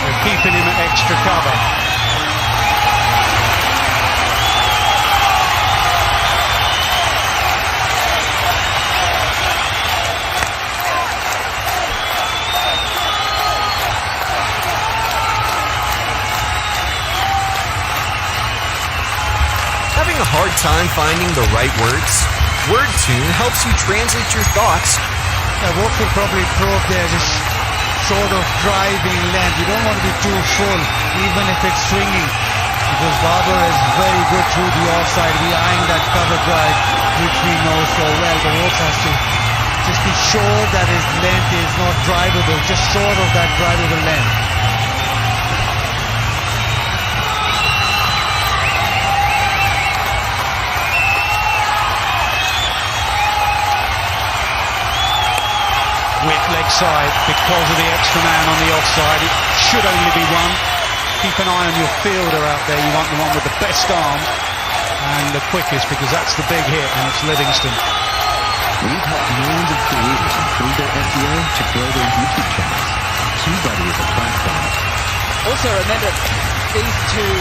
they're keeping him at extra cover. Having a hard time finding the right words? WordTune helps you translate your thoughts. Yeah, Woakes will probably probe there, just sort of driving length. You don't want to be too full, even if it's swinging, because Babar is very good through the offside, behind that cover drive, which we know so well. But Woakes has to just be sure that his length is not drivable, just short of that drivable length. Leg side because of the extra man on the offside. It should only be one. Keep an eye on your fielder out there. You want the one with the best arm and the quickest, because that's the big hit, and it's Livingston. We've helped millions of creators improve their SEO to grow their YouTube channels. TubeBuddy is a platform. Also remember, these two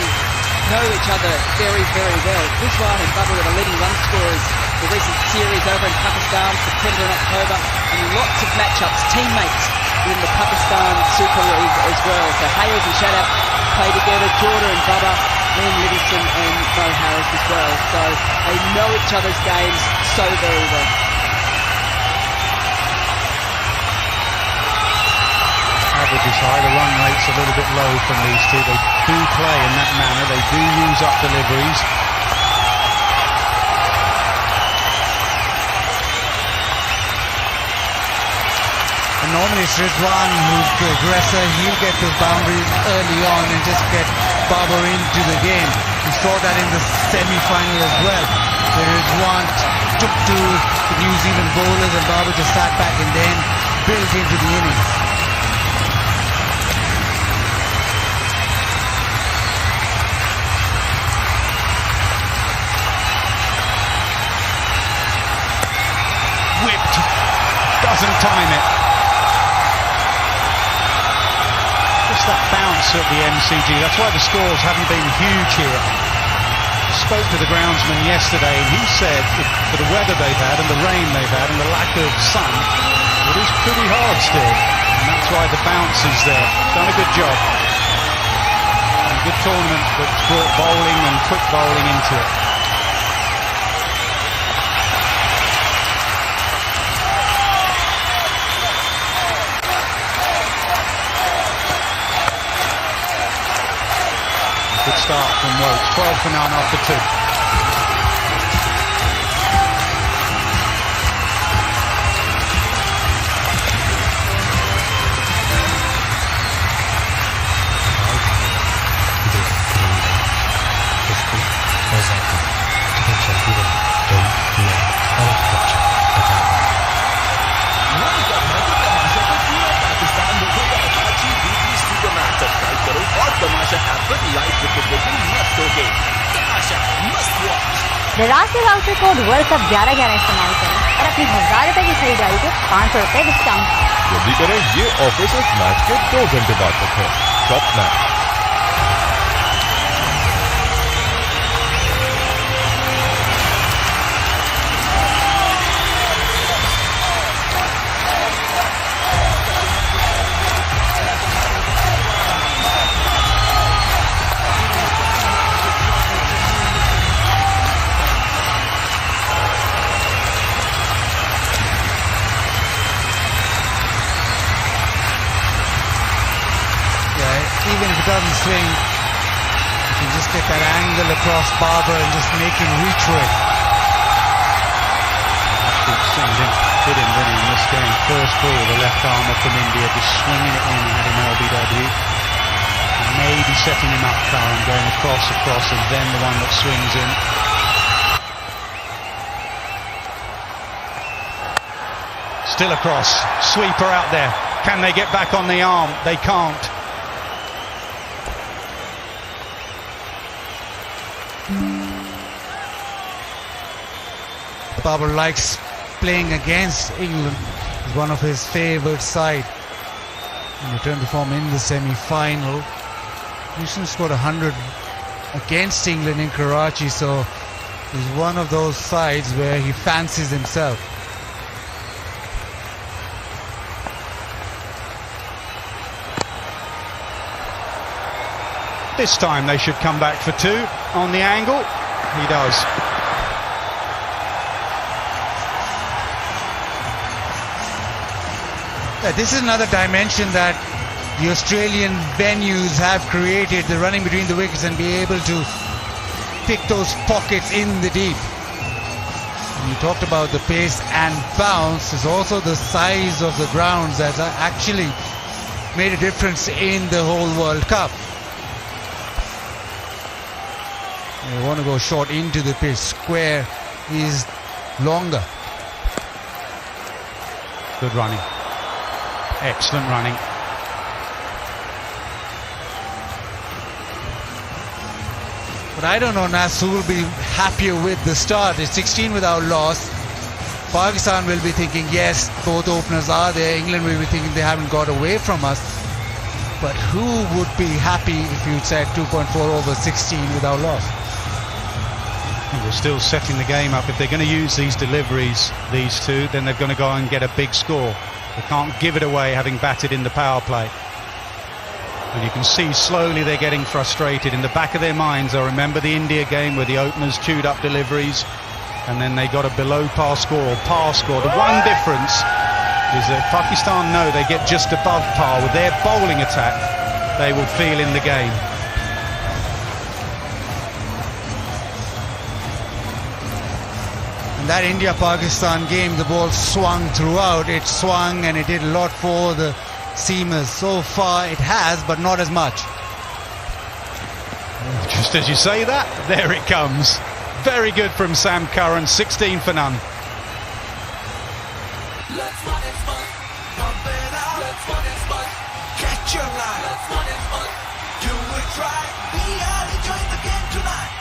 know each other very, very well. Rizwan and Babar are the leading run scorers the recent series over in Pakistan, September and October, and lots of matchups, teammates in the Pakistan Super League as well. So Hales and Shadab play together, Jordan and Babar, Liam Livingston and Mo Harris as well. So they know each other's games so very well. Average is high, the run rate's a little bit low from these two. They do play in that manner, they do use up deliveries. And normally it's Rizwan who's the aggressor. He'll get the boundaries early on and just get Babar into the game. We saw that in the semi-final as well, where Rizwan took to the New Zealand bowlers and Babar just sat back and then built into the innings. Whipped, doesn't time it. Just that bounce at the MCG, that's why the scores haven't been huge here. Spoke to the groundsman yesterday and he said for the weather they've had and the rain they've had and the lack of sun, it is pretty hard still, and that's why the bounce is there. Done a good job. And a good tournament that's brought bowling and quick bowling into it. Good start from Woakes. 12 for 9 after 2. Subscribe करो और Tamasha app पर live cricket देखने मस्त होके तमाशा मस्त निराशा voucher code world cup 1111 इस्तेमाल करें और अपनी 1000 रुपए की खरीदारी के 500 रुपए डिस्काउंट। जल्दी करें, ये ऑफर सिर्फ मैच के 2 घंटे बाद तक है। Shop match. Even if it doesn't swing, you can just get that angle across Barber and just make him reach for it. Did him, didn't he, in this game? First ball, the left armer from India, just swinging it in, had him LBW. Maybe setting him up, Karan, going across, and then the one that swings in. Still across, sweeper out there. Can they get back on the arm? They can't. Barber likes playing against England. It's one of his favourite side. And returned to form in the semi-final. Houston scored 100 against England in Karachi, so he's one of those sides where he fancies himself. This time they should come back for 2 on the angle. He does. Yeah, this is another dimension that the Australian venues have created, the running between the wickets and be able to pick those pockets in the deep. And you talked about the pace and bounce. There's also the size of the grounds that actually made a difference in the whole World Cup. You want to go short into the pitch. Square is longer. Good running. Excellent running. But I don't know, Nas, who will be happier with the start. It's 16 without loss. Pakistan will be thinking, yes, both openers are there. England will be thinking they haven't got away from us. But who would be happy if you said 2.4 over 16 without loss? They're still setting the game up. If they're going to use these deliveries, these two, then they're going to go and get a big score. They can't give it away having batted in the power play. And you can see slowly they're getting frustrated. In the back of their minds, I remember the India game where the openers chewed up deliveries and then they got a below par score or par score. The one difference is that Pakistan know they get just above par. With their bowling attack, they will feel in the game. In that India-Pakistan game, the ball swung throughout. It swung and it did a lot for the seamers. So far it has, but not as much. Just as you say that, there it comes. Very good from Sam Curran, 16 for none. Let's run it fun, pump it out. Let's run it fun, catch your line. Let's run it fun, do it right. We are enjoying the game tonight.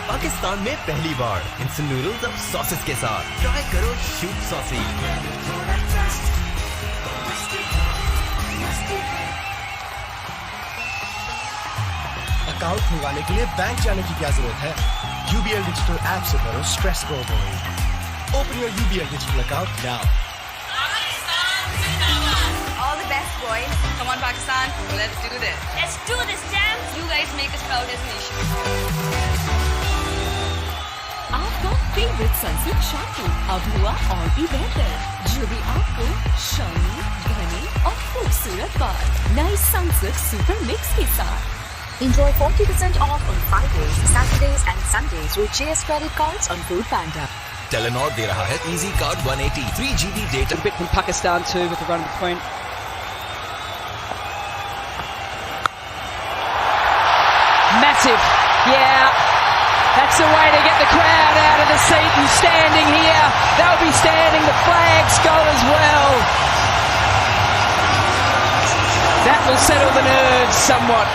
Pakistan में पहली बार instant noodles अब sauces के साथ try करो soup saucy. Account खुलवाने के लिए bank जाने की क्या जरूरत है? UBL डिजिटल ऐप से करो स्ट्रेस को avoid. Open your UBL digital account now. All the best, boys. Come on, Pakistan. Let's do this. Let's do this, champs. You guys make us proud as a nation. आपका favourite Sunsilk shampoo अब हुआ और भी बेहतर, जो भी आपको shiny, घनी और खूबसूरत बाल नए सनसिल्क सुपर मिक्स के साथ। Enjoy 40% off on Fridays, Saturdays and Sundays with Chase credit cards on Food Panda. Telenor दे रहा है Easy Card 180 3GB data. A bit from Pakistan too with the run of the point. Massive, yeah. That's the way to get the crowd out of the seat and standing here. They'll be standing. The flags go as well. That will settle the nerves somewhat.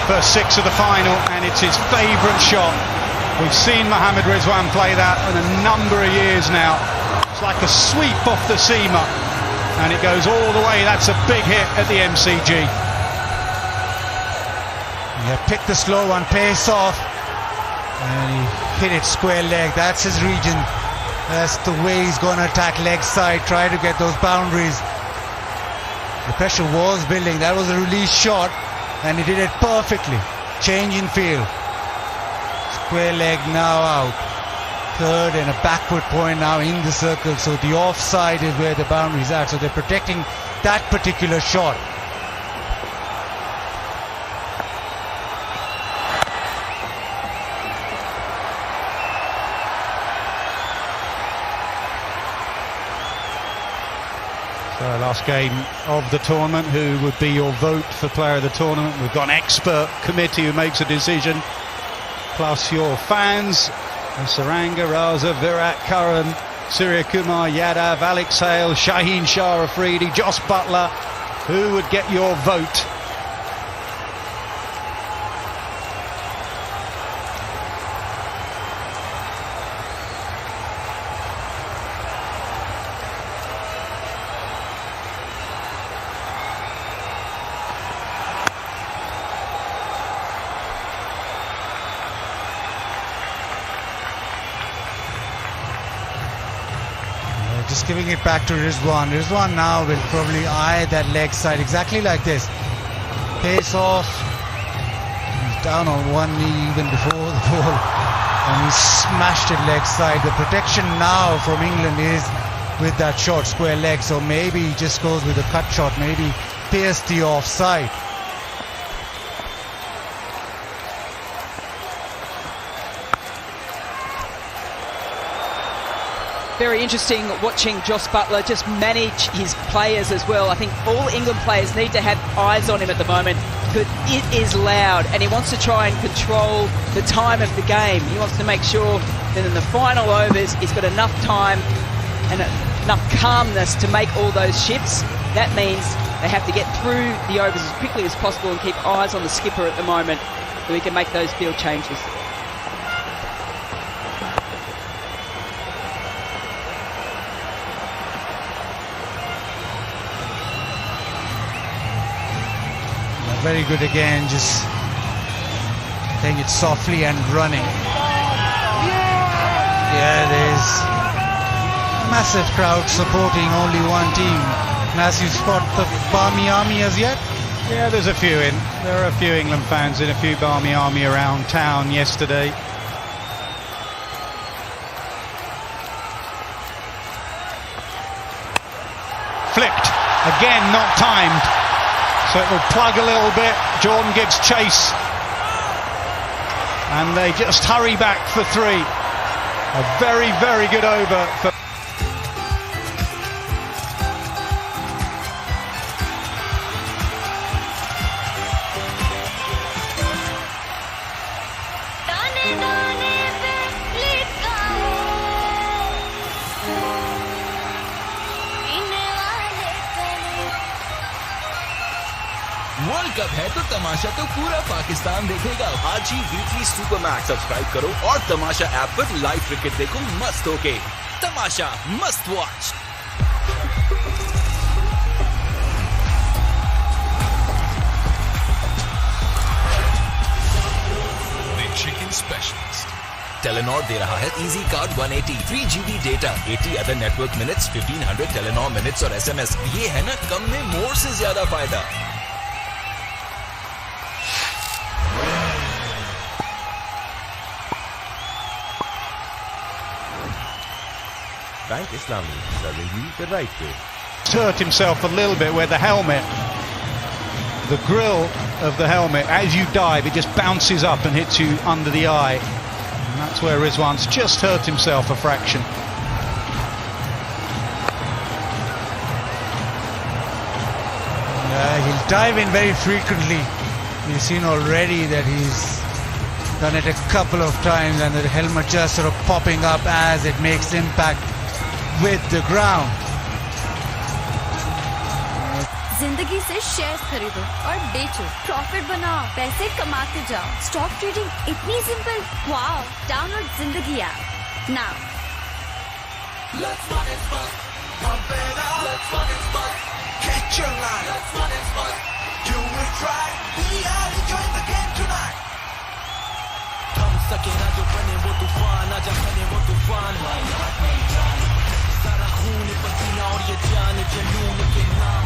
First 6 of the final, and it's his favourite shot. We've seen Mohammad Rizwan play that in a number of years now. It's like a sweep off the seamer, and it goes all the way. That's a big hit at the MCG. Yeah, pick the slow one, pace off, and he hit it square leg. That's his region. That's the way he's going to attack leg side, try to get those boundaries. The pressure was building. That was a release shot, and he did it perfectly. Change in field. Square leg now out. Third and a backward point now in the circle. So the offside is where the boundaries are. So they're protecting that particular shot. So last game of the tournament, who would be your vote for player of the tournament? We've got an expert committee who makes a decision, plus your fans. Saranga, Raza, Virat, Karan, Surya Kumar, Yadav, Alex Hale, Shaheen Shah Afridi, Josh Butler. Who would get your vote? Just giving it back to Rizwan. Rizwan now will probably eye that leg side exactly like this. Pace off. He's down on one knee even before the ball, and he smashed it leg side. The protection now from England is with that short square leg, so maybe he just goes with a cut shot, maybe pierce the offside. Very interesting watching Josh Butler just manage his players as well. I think all England players need to have eyes on him at the moment because it is loud, and he wants to try and control the time of the game. He wants to make sure that in the final overs he's got enough time and enough calmness to make all those shifts. That means they have to get through the overs as quickly as possible and keep eyes on the skipper at the moment so he can make those field changes. Very good again, just playing it softly and running. Yeah, there's massive crowd supporting only one team. As you spot the Barmy Army as yet? Yeah, there's a few in. There are a few England fans in, a few Barmy Army around town yesterday. Flicked, again not timed. So it will plug a little bit. Jordan gives chase. And they just hurry back for 3. A very, very good over for... world cup है तो तमाशा तो पूरा पाकिस्तान देखेगा। आज ही weekly super max subscribe करो और Tamasha app पर लाइव क्रिकेट देखो मस्त होके। तमाशा मस्त watch. The Chicken Specialist. Telenor दे रहा है easy card 180 3 GB data 80 other network minutes 1500 Telenor minutes और SMS। ये है ना कम में मोर से ज्यादा फायदा। Bank Islami, serving you the right way. Hurt himself a little bit where the helmet, the grill of the helmet, as you dive, it just bounces up and hits you under the eye. And that's where Rizwan's just hurt himself a fraction. He'll dive in very frequently. We've seen already that he's done it a couple of times, and the helmet just sort of popping up as it makes impact with the ground. जिंदगी से share खरीदो और बेचो, profit बनाओ, पैसे कमाते जाओ। Stock trading इतनी सिंपल। वाओ, डाउनलोड जिंदगी app now. Let's run it fun, pump it up. Let's run it fun, catch your line. Let's run it fun, do it right. We are enjoying the game tonight. हम सके ना जो बने वो तूफान, आजा बने वो तूफान। सारा खून पसीना और ये जान जुनून के नाम।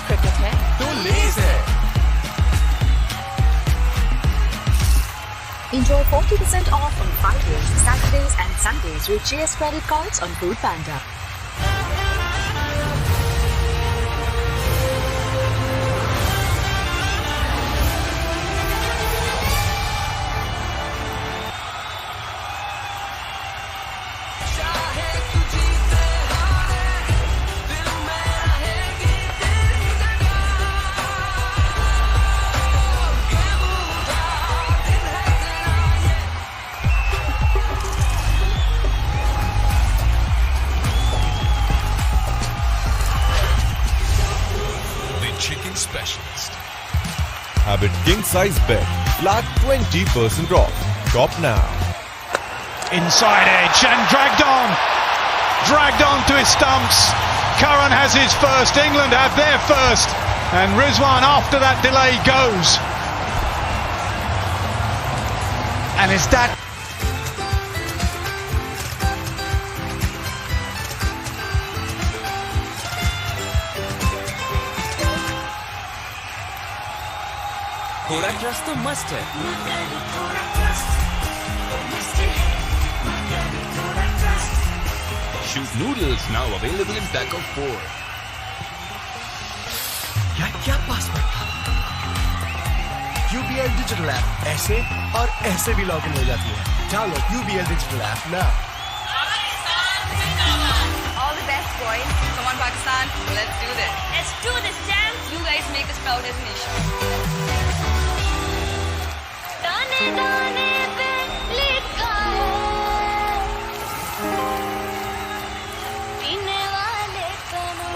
क्रिकेट है तो लेज है। Enjoy 40% off on Fridays, Saturdays and Sundays with GS credit cards on Food Panda. Chicken specialist. Have a king size bet. Flat 20% off. Shop now. Inside edge and dragged on to his stumps. Curran has his first, England have their first, and Rizwan after that delay goes. And is that थोड़ा trust तो must है। Shoot noodles now available in pack of 4. क्या password था? UBL digital app ऐसे और ऐसे भी login हो जाती है। Download UBL digital app now. All the best, boys. Come on, Pakistan. Let's do this. Let's do this, champs. You guys make us proud as a nation. दाने पे लिखा है पीने वाले कनो।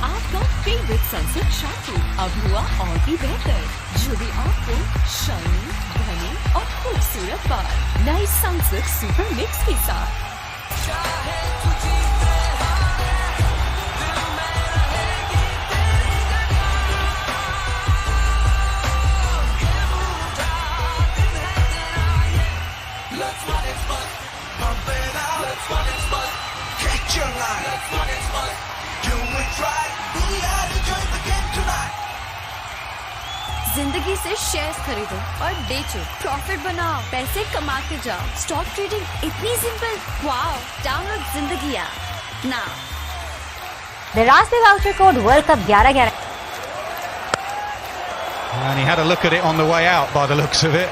आपका फेवरेट सनसिल्क शैम्पू अब हुआ और भी बेहतर, जो भी आपको शाइनी, घने और खूबसूरत बाल। नए सनसिल्क सुपर मिक्स के साथ। Let's run it fun, pump it up. Let's run it fun, catch your line. Let's run it fun, do it right. We are enjoying the game tonight. जिंदगी से share खरीदो और बेचो, profit बनाओ, पैसे कमाते जाओ। स्टॉक ट्रेडिंग इतनी सिंपल। वाओ, डाउनलोड जिंदगी app now. The Raspberry voucher code World Cup 11-11. And he had a look at it on the way out by the looks of it.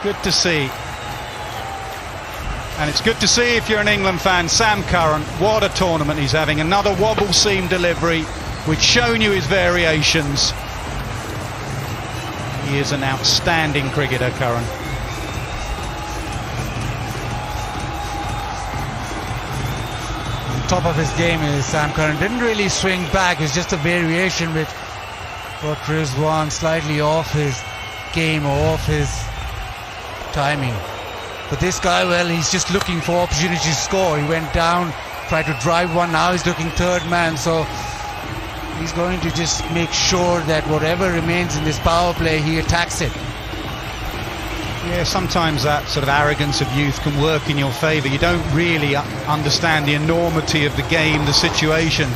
Good to see. And it's good to see if you're an England fan, Sam Curran, what a tournament he's having. Another wobble seam delivery, which shown you his variations. He is an outstanding cricketer, Curran. On top of his game is Sam Curran. Didn't really swing back, it's just a variation with what Rizwan slightly off his game or off his timing. But this guy, well, he's just looking for opportunity to score. He went down, tried to drive one, now he's looking third man, so he's going to just make sure that whatever remains in this power play, he attacks it. Yeah, sometimes that sort of arrogance of youth can work in your favour. You don't really understand the enormity of the game, the situation.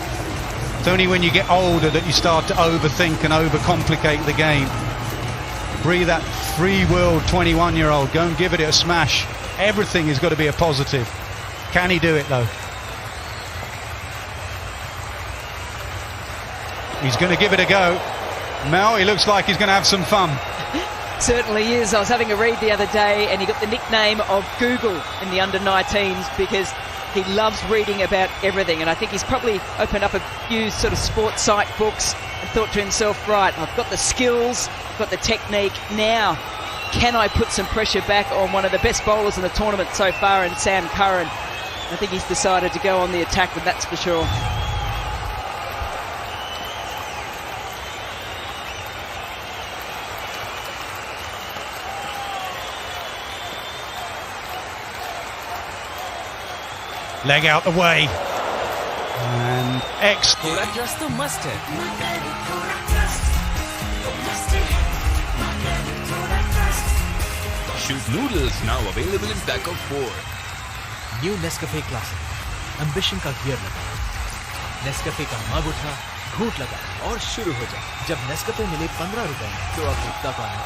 It's only when you get older that you start to overthink and overcomplicate the game. Breathe that free world 21-year-old. Go and give it a smash. Everything has got to be a positive. Can he do it though? He's going to give it a go. Mel, he looks like he's going to have some fun. Certainly is. I was having a read the other day and he got the nickname of Google in the under-19s because he loves reading about everything, and I think he's probably opened up a few sort of sports site books and thought to himself, right, I've got the skills, I've got the technique, now can I put some pressure back on one of the best bowlers in the tournament so far in Sam Curran? I think he's decided to go on the attack, but that's for sure. Leg out the way. And X. थोड़ा trust तो must है. Shoot noodles now available in pack of 4. New Nescafe classic, ambition का gear लगा, Nescafe का मग उठा, घूंट लगा और शुरू हो जा. जब नेस्कैफे मिले 15 रुपए में, तो अब रुकता कौन है?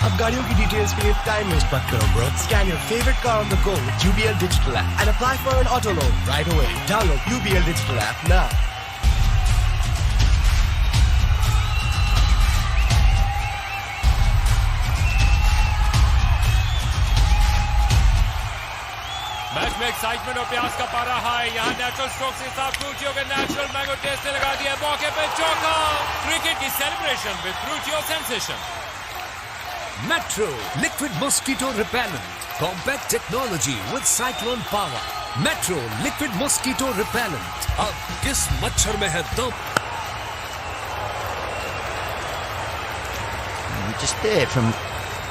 अब गाड़ियों की डिटेल्स के लिए टाइम वेस्ट मत करो bro. Scan your favorite car on the go with UBL Digital app and apply for an auto loan right away. Download UBL Digital app now. Match में एक्साइटमेंट और प्यास का पारा हाई. यहाँ नेचुरल स्ट्रोक के साथ फ्रूटियो के नेचुरल मैंगो टेस्ट ने लगा दिया मौके पे चौका. क्रिकेट की celebration with Fruitio sensation. Metro Liquid Mosquito Repellent. Compact technology with cyclone power. Metro Liquid Mosquito Repellent. अब किस मच्छर में है दम? Just there from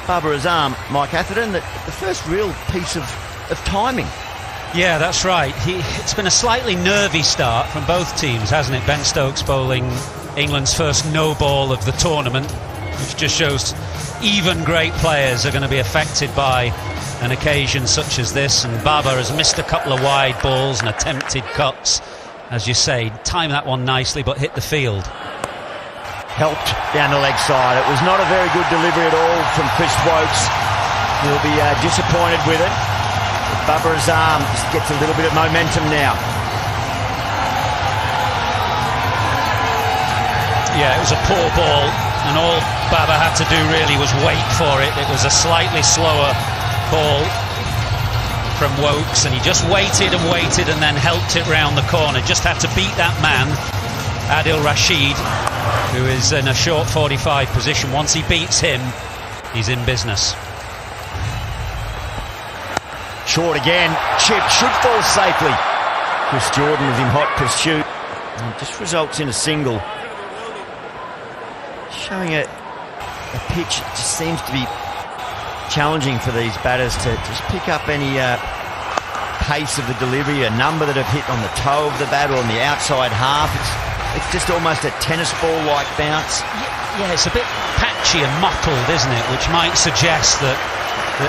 Babar Azam, Mike Atherton, the first real piece of timing. Yeah, that's right. It's been a slightly nervy start from both teams, hasn't it? Ben Stokes bowling England's first no ball of the tournament, which just shows even great players are going to be affected by an occasion such as this. And Babar has missed a couple of wide balls and attempted cuts. As you say, timed that one nicely, but hit the field. Helped down the leg side. It was not a very good delivery at all from Chris Wokes. He'll be disappointed with it. Babar Azam just gets a little bit of momentum now. Yeah, it was a poor ball, and all Babar had to do really was wait for it. It was a slightly slower ball from Wokes, and he just waited and waited and then helped it round the corner. Just had to beat that man, Adil Rashid, who is in a short 45 position. Once he beats him, he's in business. Short again, chip should fall safely. Chris Jordan is in hot pursuit and just results in a single. Showing a pitch that just seems to be challenging for these batters to just pick up any pace of the delivery, a number that have hit on the toe of the bat or on the outside half. It's just almost a tennis ball-like bounce. Yeah, it's a bit patchy and mottled, isn't it? Which might suggest that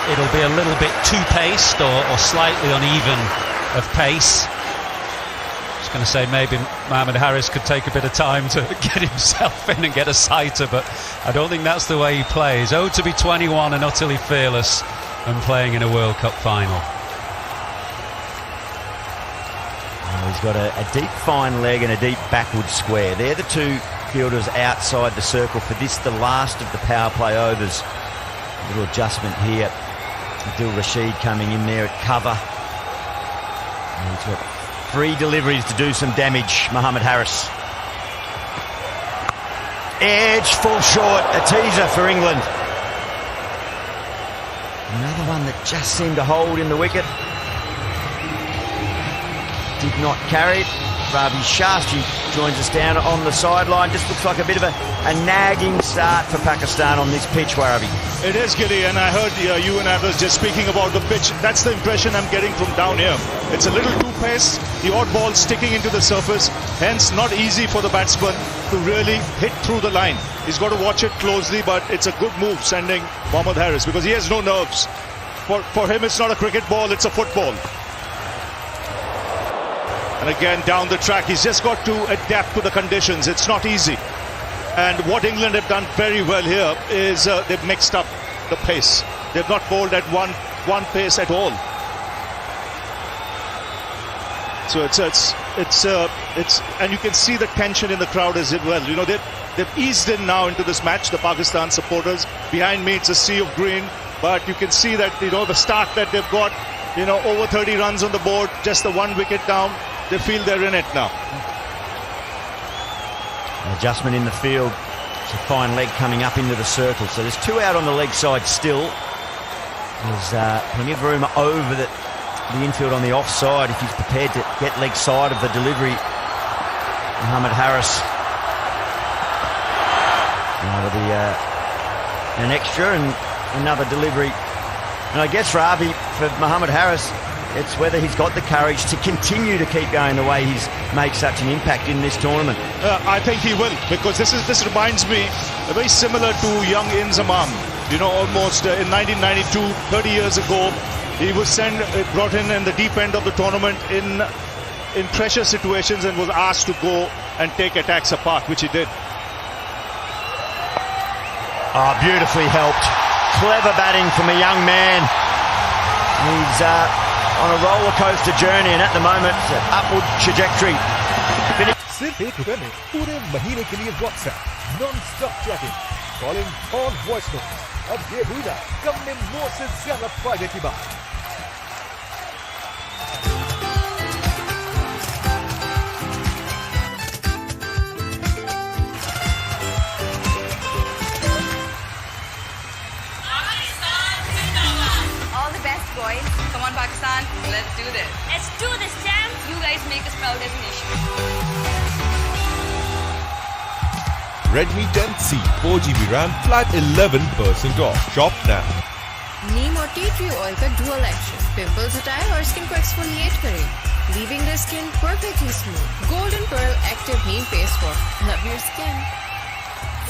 it'll be a little bit too paced or slightly uneven of pace. Just going to say maybe Mohammad Harris could take a bit of time to get himself in and get a sighter, but I don't think that's the way he plays. Oh, to be 21 and utterly fearless and playing in a World Cup final. He's got a deep fine leg and a deep backward square. They're the two fielders outside the circle for this, the last of the power play overs. A little adjustment here. Adil Rashid coming in there at cover. And he's got 3 deliveries to do some damage, Mohammad Harris. Edge, full short, a teaser for England. Another one that just seemed to hold in the wicket. Did not carry it. Ravi Shastri joins us down on the sideline. Just looks like a bit of a nagging start for Pakistan on this pitch, Ravi. It is, Gilly, and I heard you and I was just speaking about the pitch. That's the impression I'm getting from down here. It's a little too paced, the odd ball sticking into the surface, hence not easy for the batsman to really hit through the line. He's got to watch it closely, but it's a good move sending Mohammad Harris because he has no nerves. For him, it's not a cricket ball, it's a football. And again, down the track, he's just got to adapt to the conditions. It's not easy. And what England have done very well here is they've mixed up the pace. They've not bowled at one pace at all. So it's and you can see the tension in the crowd as well. You know, they've eased in now into this match, the Pakistan supporters. Behind me, it's a sea of green. But you can see that, you know, the start that they've got, you know, over 30 runs on the board, just the 1 wicket down. They feel they're in it now. An adjustment in the field. It's a fine leg coming up into the circle. So there's two out on the leg side still. There's plenty of room over the infield on the offside if he's prepared to get leg side of the delivery. Mohamed Harris. Now there'll be an extra and another delivery. And I guess for Mohamed Harris, it's whether he's got the courage to continue to keep going the way he's made such an impact in this tournament. I think he will, because this reminds me very similar to young Inzamam. You know, almost in 1992, 30 years ago, he was brought in the deep end of the tournament in pressure situations and was asked to go and take attacks apart, which he did. Oh, beautifully helped. Clever batting from a young man. He's on a roller coaster journey, and at the moment, upward trajectory. सिर्फ ₹1 में पूरे महीने के लिए WhatsApp non-stop chatting, calling और voice notes. अब ये हुई ना कम में 9 से ज्यादा फायदे की बात. All the best, boys. Come on, Pakistan. Let's do this. Let's do this, champs. You guys make us proud as a nation. Redmi 10C 4GB RAM flat 11% off. Shop now. Neem और टी ट्री ऑयल का dual action pimples हटाए और skin को exfoliate करे, leaving the skin perfectly smooth. Golden pearl active neem face wash. Love your skin.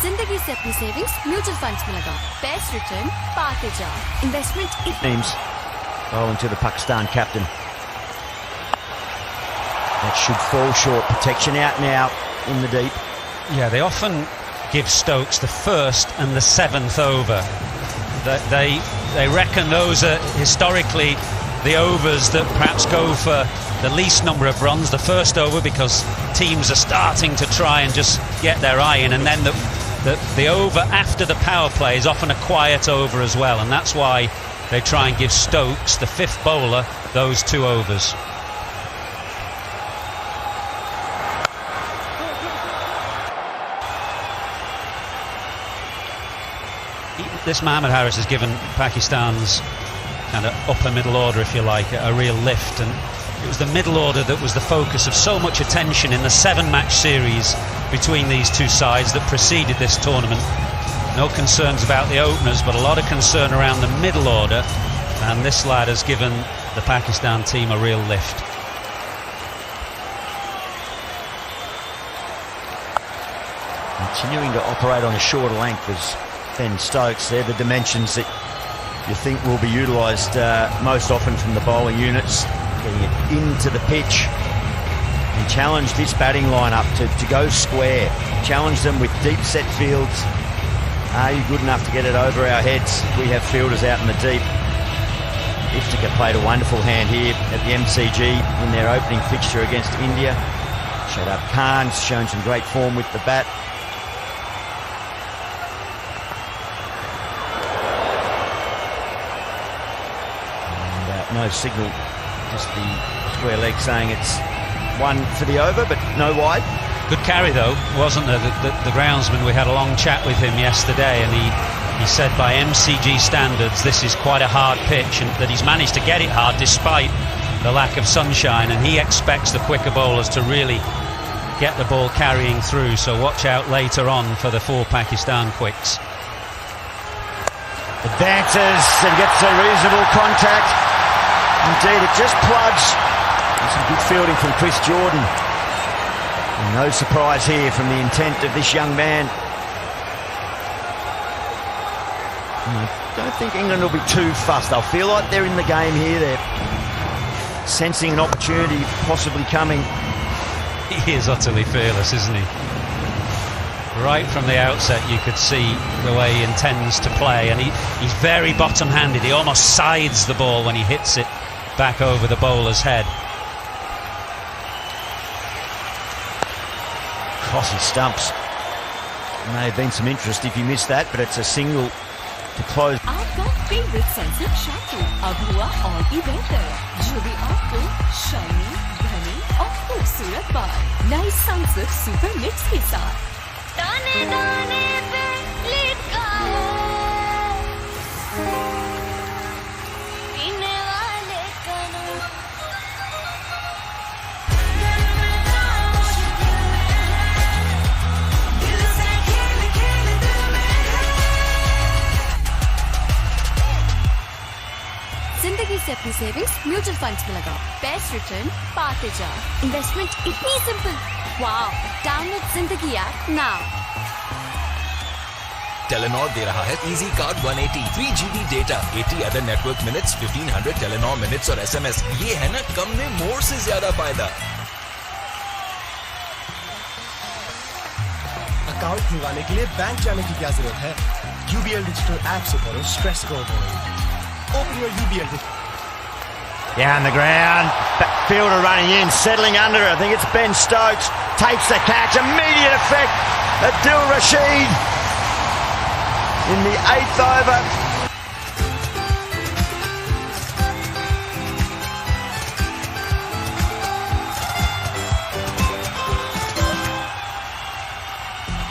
जिंदगी से अपनी savings mutual funds में लगाओ. बेस्ट रिटर्न पाते जाओ. Investment Teams bowling to the Pakistan captain. That should fall short. Protection out now in the deep. Yeah, they often give Stokes the first and the 7th over. They reckon those are historically the overs that perhaps go for the least number of runs. The first over because teams are starting to try and just get their eye in, and then the over after the power play is often a quiet over as well, and that's why they try and give Stokes, the 5th bowler, those 2 overs. This Mohamed Harris has given Pakistan's kind of upper middle order, if you like, a real lift, and it was the middle order that was the focus of so much attention in the 7-match series between these two sides that preceded this tournament. No concerns about the openers, but a lot of concern around the middle order, and this lad has given the Pakistan team a real lift. Continuing to operate on a shorter length as Ben Stokes. They're the dimensions that you think will be utilised most often from the bowling units. Getting it into the pitch and challenge this batting lineup to go square. Challenge them with deep set fields. Are you good enough to get it over our heads? We have fielders out in the deep. Iftika played a wonderful hand here at the MCG in their opening fixture against India. Shadab Khan's shown some great form with the bat. No signal, just the square leg saying it's 1 for the over, but no wide. Good carry though, wasn't there? The groundsman, we had a long chat with him yesterday, and he said by MCG standards this is quite a hard pitch, and that he's managed to get it hard despite the lack of sunshine, and he expects the quicker bowlers to really get the ball carrying through, so watch out later on for the 4 Pakistan quicks. Advances and gets a reasonable contact. Indeed, it just plugs. And some good fielding from Chris Jordan. And no surprise here from the intent of this young man. And I don't think England will be too fussed. They'll feel like they're in the game here. They're sensing an opportunity possibly coming. He is utterly fearless, isn't he? Right from the outset you could see the way he intends to play, and he's very bottom-handed. He almost sides the ball when he hits it back over the bowler's head. Crossy stumps. May have been some interest if you missed that, but it's a single to close. आपका favourite sunset shampoo अब हुआ और भी बेहतर, जो भी आपको shiny, घनी और खूबसूरत बाल. नई सनसेट सुपर मिक्स के साथ. दाने दाने पे से अपनी सेविंग्स म्यूचुअल फंड्स में लगाओ, बेस्ट रिटर्न पाते जाओ। इन्वेस्टमेंट इतनी सिंपल, वाओ। डाउनलोड जिंदगी ऐप नाउ। टेलेनॉर दे रहा है easy card 180 3 GB data, 80 other network minutes, 1500 Telenor minutes और SMS। ये है ना कम में मोर से ज्यादा फायदा। अकाउंट खुलवाने के लिए बैंक जाने की क्या जरूरत है? UBL डिजिटल ऐप से करो स्ट्रेस को avoid. Open your UBL digital. Down the ground, fielder running in, settling under it. I think it's Ben Stokes, takes the catch, immediate effect. Adil Rashid in the 8th over.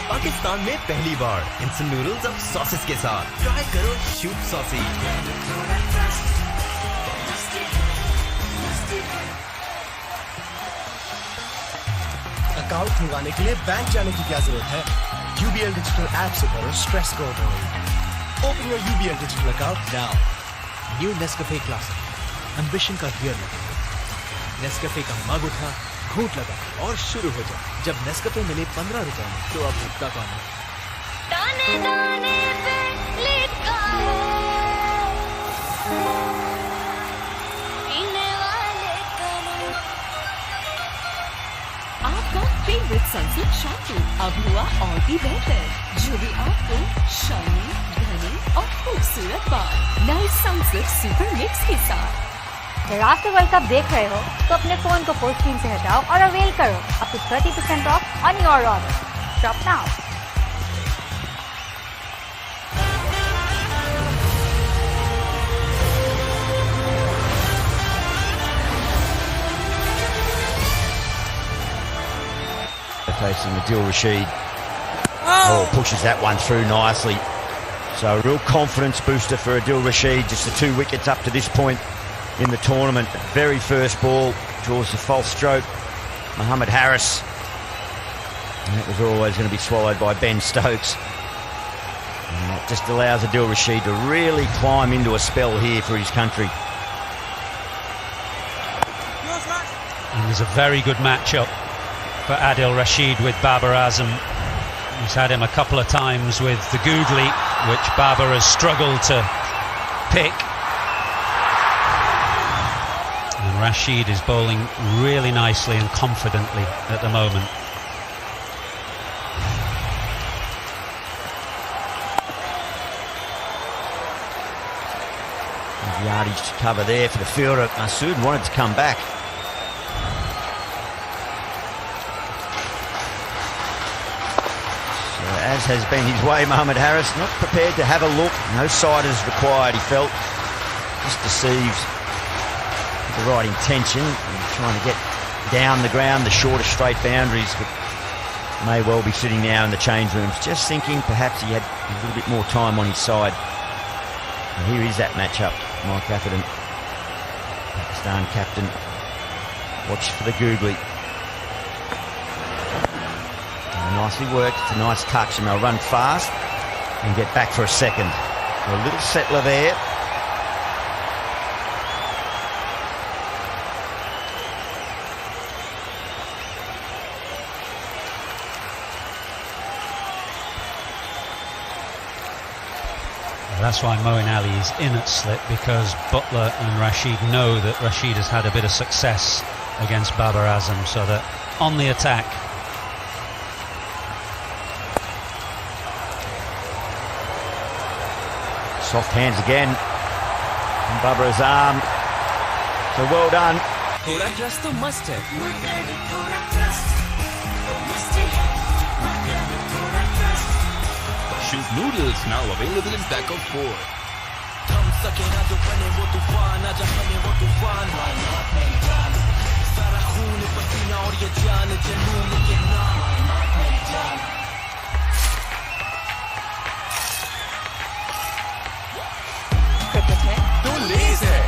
Pakistan में पहली बार instant noodles अब sauces के साथ। Try करो soup saucy. Account खुलवाने के लिए bank जाने की क्या जरूरत है? UBL डिजिटल ऐप से करो स्ट्रेस को avoid. Open your UBL digital account now. New Nescafe classic, ambition का गियर लगा, नेस्कैफे का मग उठा, घूंट लगा और शुरू हो जाए। जब नेस्कैफे मिले 15 रुपए में, तो अब भुगता कौन है? दाने दाने पे लिखा है, पीने वाले का नाम। आपका फेवरेट सनसिल्क शैम्पू अब हुआ और भी बेहतर, जो भी आपको शाइनी, घनी और खूबसूरत बाल। नए सनसिल्क सुपर मिक्स के साथ। अगर आप वर्ल्ड कप देख रहे हो तो अपने फोन को फुल स्क्रीन से हटाओ और अवेल करो up to 30% off on your order. Shop now. Facing Adil Rashid. Oh, pushes that one through nicely. So a real confidence booster for Adil Rashid. Just the 2 wickets up to this point in the tournament. The very first ball draws the false stroke. Mohammed Harris. And that was always going to be swallowed by Ben Stokes. And it just allows Adil Rashid to really climb into a spell here for his country. And there's a very good matchup for Adil Rashid with Babar Azam. He's had him a couple of times with the googly, which Babar has struggled to pick. And Rashid is bowling really nicely and confidently at the moment. Yardage to cover there for the fielder. Masood wanted to come back. As has been his way, Mohammed Harris not prepared to have a look. No siders required, he felt. Just deceives with the right intention. And trying to get down the ground, the shorter straight boundaries. But may well be sitting now in the change rooms, just thinking perhaps he had a little bit more time on his side. And here is that matchup. Mike Atherton, Pakistan captain. Watch for the googly. Nicely worked, it's a nice touch, and they'll run fast and get back for a second. A little settler there. That's why Moeen Ali is in at slip, because Butler and Rashid know that Rashid has had a bit of success against Babar Azam, so that on the attack. Soft hands again from Babar Azam. So well done. थोड़ा trust तो must है। Shoot noodles now available in pack of 4. Cricket है तो लेज है।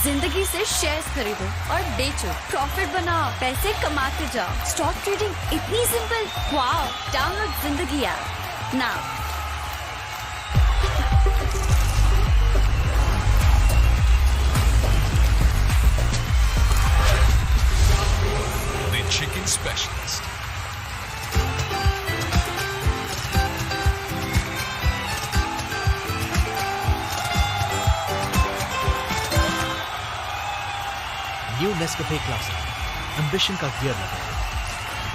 जिंदगी से shares खरीदो और बेचो, प्रॉफिट बनाओ, पैसे कमाते जाओ। स्टॉक ट्रेडिंग इतनी सिंपल, वाओ। डाउनलोड जिंदगी app now. chicken specialist. New Nescafe classic, ambition का गियर लगा,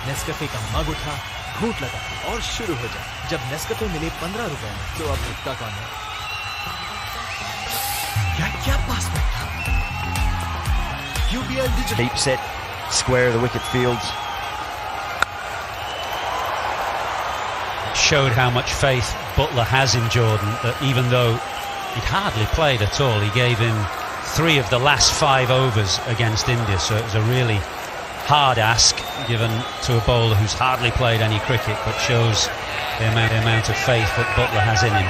नेस्कैफे का मग उठा, घूंट लगा और शुरू हो जा। जब नेस्कैफे मिले 15 रुपए में, तो अब रुकता कौन है? क्या पास में था? UBL Digital. Deep set, square of the wicket fields. Showed how much faith Butler has in Jordan, that even though he'd hardly played at all, he gave him 3 of the last 5 overs against India, so it was a really hard ask given to a bowler who's hardly played any cricket, but shows the amount of faith that Butler has in him.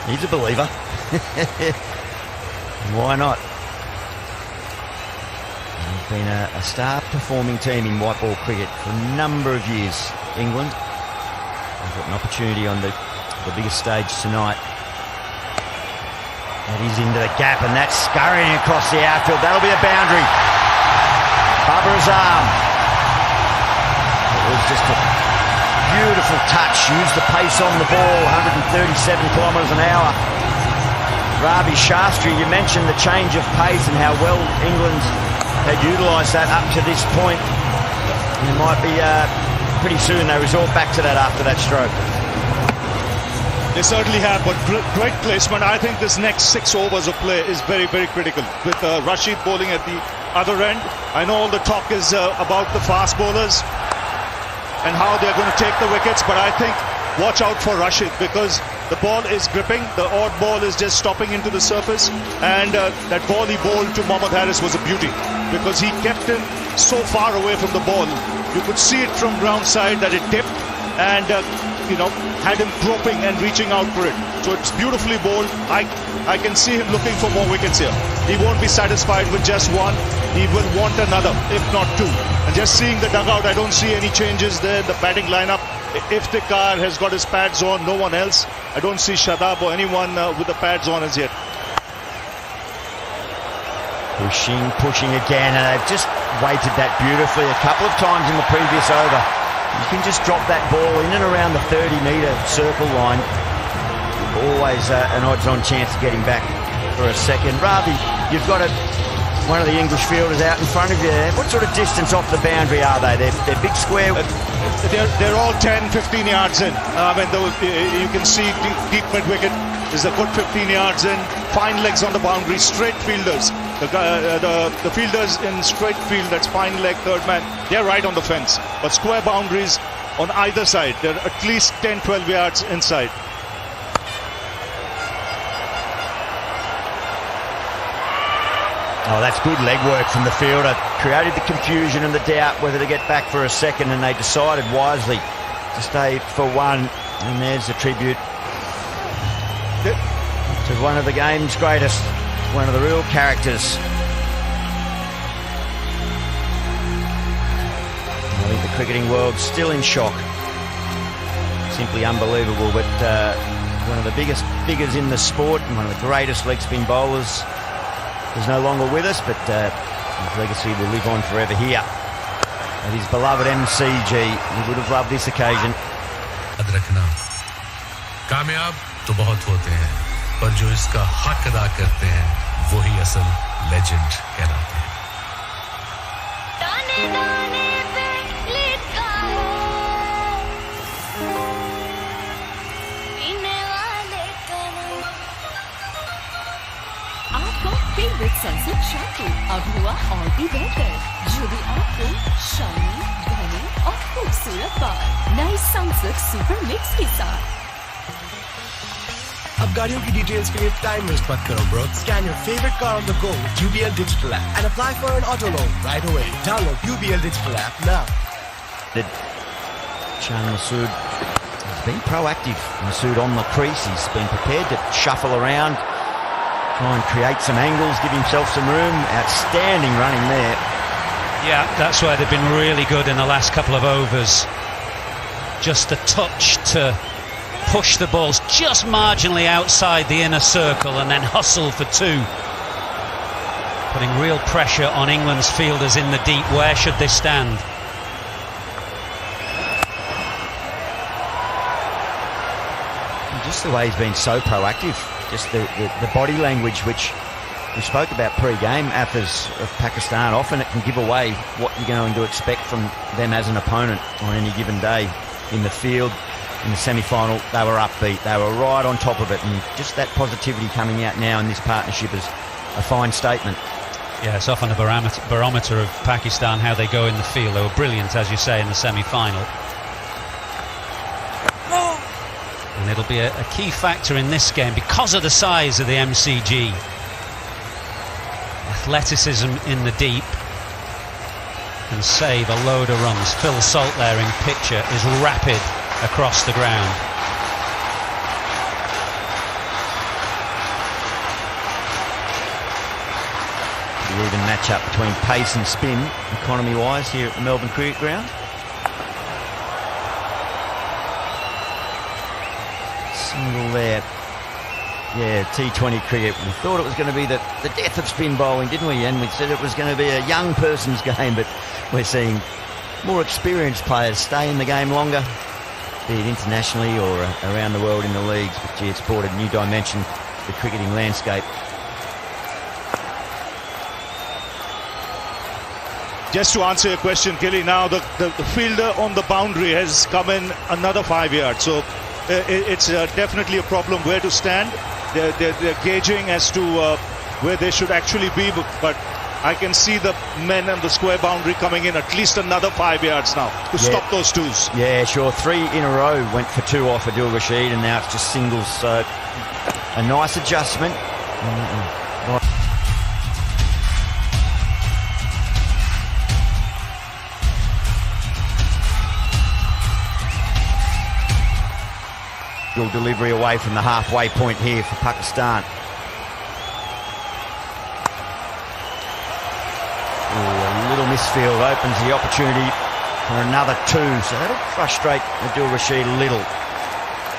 He's a believer. Why not? They've been a star performing team in white ball cricket for a number of years. England have got an opportunity on the biggest stage tonight. That is into the gap, and that's scurrying across the outfield. That'll be a boundary. Babar Azam. It was just a beautiful touch. Used the pace on the ball, 137 kilometres an hour. Ravi Shastri, you mentioned the change of pace and how well England had utilised that up to this point. And it might be pretty soon they resort back to that after that stroke. They certainly have, but great placement. I think this next 6 overs of play is very, very critical. With Rashid bowling at the other end, I know all the talk is about the fast bowlers and how they're going to take the wickets, but I think watch out for Rashid, because the ball is gripping, the odd ball is just stopping into the surface, and that ball he bowled to Mohammad Haris was a beauty, because he kept him so far away from the ball. You could see it from ground side that it dipped, and had him groping and reaching out for it. So it's beautifully bowled. I can see him looking for more wickets here. He won't be satisfied with just one. He will want another, if not 2. And just seeing the dugout, I don't see any changes there in the batting lineup. Iftikhar has got his pads on, no one else. I don't see Shadab or anyone with the pads on as yet. Pushing again, and they've just weighted that beautifully a couple of times in the previous over. You can just drop that ball in and around the 30-metre circle line. Always an odds-on chance of getting back for a second. Ravi, you've got one of the English fielders out in front of you there. What sort of distance off the boundary are they? They're big square. They're all 10, 15 yards in. You can see deep mid-wicket is a good 15 yards in. Fine legs on the boundary, straight fielders. The fielders in straight field, that's fine leg, third man, they're right on the fence. But square boundaries on either side, they're at least 10, 12 yards inside. Oh, that's good leg work from the fielder. Created the confusion and the doubt whether to get back for a second, and they decided wisely to stay for one. And there's a tribute to one of the game's greatest, one of the real characters. I think the cricketing world's still in shock. Simply unbelievable, but one of the biggest figures in the sport and one of the greatest leg spin bowlers is no longer with us, but his legacy will live on forever here at his beloved MCG. He would have loved this occasion. याद रखना, कामयाब तो बहुत होते हैं, पर जो इसका हक अदा करते हैं, वही असल लेजेंड कहलाते हैं. फेवरेट सनसिल्क शैम्पू अब हुआ और भी बेहतर, जो भी आपको शाइनी, घनी और खूबसूरत बाल नए सनसिल्क सुपर मिक्स के साथ. अब गाड़ियों की डिटेल्स के लिए टाइम वेस्ट मत करो bro. Scan your favorite car on the go with UBL Digital app and apply for an auto loan right away. Download UBL Digital app now. Shan Masood has been proactive. Masood on the crease. He's been prepared to shuffle around, try and create some angles, give himself some room. Outstanding running there. Yeah, that's where they've been really good in the last couple of overs. Just a touch to push the balls just marginally outside the inner circle and then hustle for 2. putting real pressure on England's fielders in the deep. Where should they stand? Just the way he's been so proactive, just the body language, which we spoke about pre-game, Athers of Pakistan. Often it can give away what you're going to expect from them as an opponent on any given day. In the field, in the semi-final, they were upbeat. They were right on top of it, and just that positivity coming out now in this partnership is a fine statement. Yeah, it's often a barometer of Pakistan, how they go in the field. They were brilliant, as you say, in the semi-final. And it'll be a key factor in this game because of the size of the MCG. Athleticism in the deep can save a load of runs. Phil Salt there in picture is rapid across the ground. Pretty even match-up between pace and spin, economy-wise, here at the Melbourne Cricket Ground. Single there. Yeah, T20 cricket. We thought it was going to be the death of spin bowling, didn't we? And we said it was going to be a young person's game, but we're seeing more experienced players stay in the game longer, be it internationally or around the world in the leagues. But gee, it's brought a new dimension to the cricketing landscape. Just to answer your question, Kelly, now the fielder on the boundary has come in another 5 yards. So it's definitely a problem where to stand. They're gauging as to where they should actually be, but I can see the men on the square boundary coming in at least another 5 yards now to stop those twos. Yeah, sure. 3 in a row went for 2 off Adil Rashid, and now it's just singles. So a nice adjustment. Good delivery away from the halfway point here for Pakistan. A little misfield opens the opportunity for another 2, so that'll frustrate Adil Rashid a little.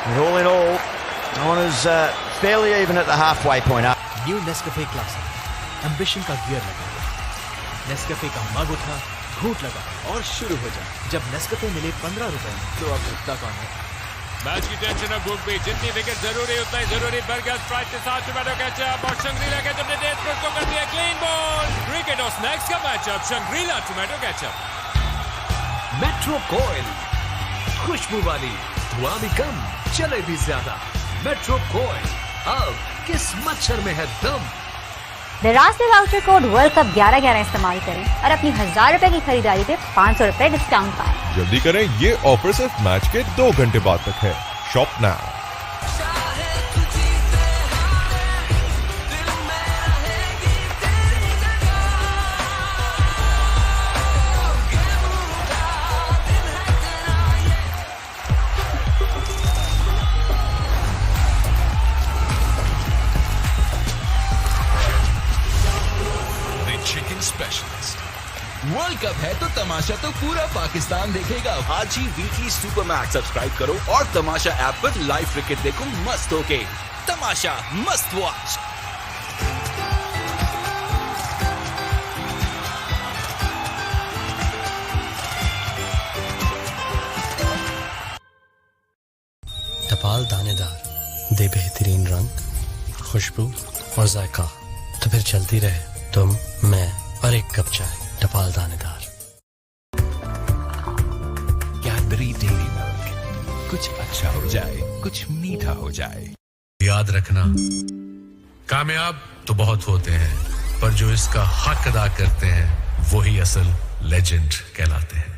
But all in all, honours fairly even at the halfway point up. New Nescafe Classic. Ambition का gear लगा। Nescafe का मग उठा, घूंट लगा और शुरू हो जा। जब Nescafe मिले 15 रुपए में, तो अब रुकता कौन है? मैच की टेंशन अब भूख भी, जितनी विकेट जरूरी उतना ही जरूरी। बर्गर स्ट्राइक के साथ टोमेटो केचप और शंग्रीला केचप ने डेथ को कर दिया क्लीन बॉल। क्रिकेट और स्नैक्स का matchup Shangrila tomato ketchup. Metro coil, खुशबू वाली, धुआं भी कम, चले भी ज्यादा। मेट्रो कॉइल, अब किस मच्छर में है दम। निराश वाउचर कोड वर्ल्ड कप 11-11 इस्तेमाल करें और अपनी 1000 रुपए की खरीदारी पे 500 रुपए डिस्काउंट पाएं। जल्दी करें, ये ऑफर सिर्फ मैच के 2 घंटे बाद तक है। Shop now. वर्ल्ड कप है तो तमाशा तो पूरा पाकिस्तान देखेगा। आज ही वीकली सुपर मैक्स सब्सक्राइब करो और तमाशा ऐप पर लाइव क्रिकेट देखो मस्त होके। तमाशा मस्त वॉच। टपाल दानेदार, दे बेहतरीन रंग, खुशबू और जायका, तो फिर चलती रहे तुम, मैं और एक कप चाय। टपाल दानेदार। कैडबरी डेयरी मिल्क, कुछ अच्छा हो जाए, कुछ मीठा हो जाए। याद रखना, कामयाब तो बहुत होते हैं, पर जो इसका हक अदा करते हैं वही असल लेजेंड कहलाते हैं।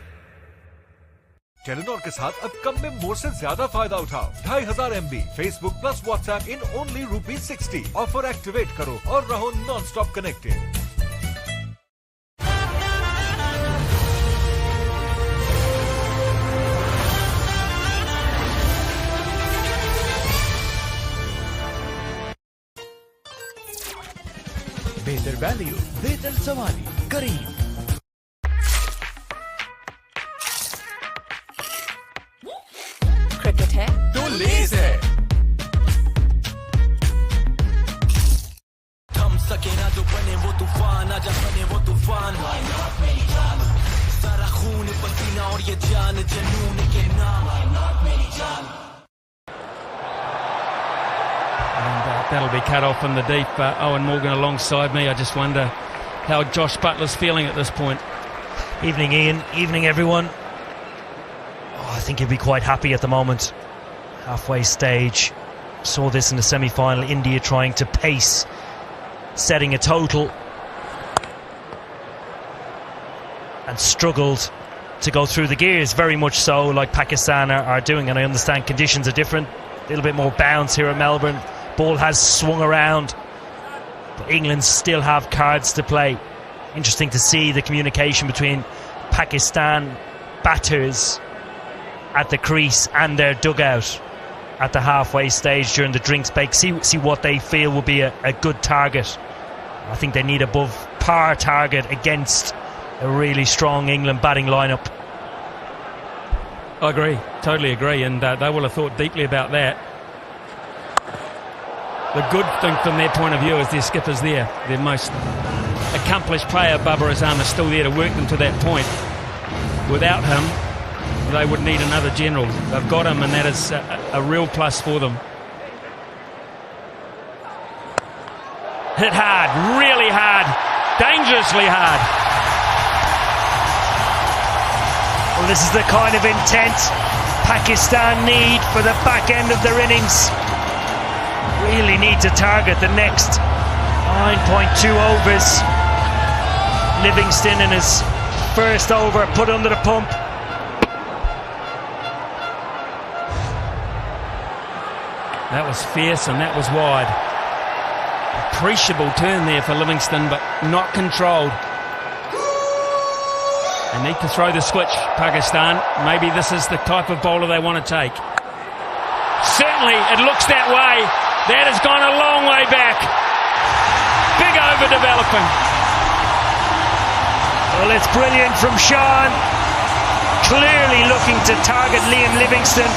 टेलीनॉर के साथ अब कम में मोर से ज्यादा फायदा उठाओ। 2500 MB Facebook plus WhatsApp in only ₹60। Offer activate करो और रहो नॉन स्टॉप कनेक्टेड। बेहतर वैल्यू, बेहतर सवारी, करीब। क्रिकेट है तो लेज है। थम सके ना जो बने वो तूफान, और ये जान जुनून के नाम not many जान. And that'll be cut off in the deep. Owen Morgan alongside me. I just wonder how Josh Butler's feeling at this point. Evening, Ian. Evening, everyone. I think he'll be quite happy at the moment. Halfway stage. Saw this in the semi-final. India trying to pace, setting a total, and struggled to go through the gears, very much so like Pakistan are doing. And I understand conditions are different. A little bit more bounce here at Melbourne. Ball has swung around, but England still have cards to play. Interesting to see the communication between Pakistan batters at the crease and their dugout at the halfway stage during the drinks break. See what they feel will be a good target. I think they need above par target against a really strong England batting lineup. I agree, totally agree, and they will have thought deeply about that. The good thing from their point of view is their skipper's there. Their most accomplished player, Babar Azam, is still there to work them to that point. Without him, they would need another general. They've got him, and that is a real plus for them. Hit hard, really hard, dangerously hard. Well, this is the kind of intent Pakistan need for the back end of their innings. Really need to target the next 9.2 overs. Livingston in his first over put under the pump. That was fierce and that was wide. Appreciable turn there for Livingston, but not controlled. They need to throw the switch, Pakistan. Maybe this is the type of bowler they want to take. Certainly, it looks that way. That has gone a long way back. Big overdevelopment. Well, it's brilliant from Sean. Clearly looking to target Liam Livingston.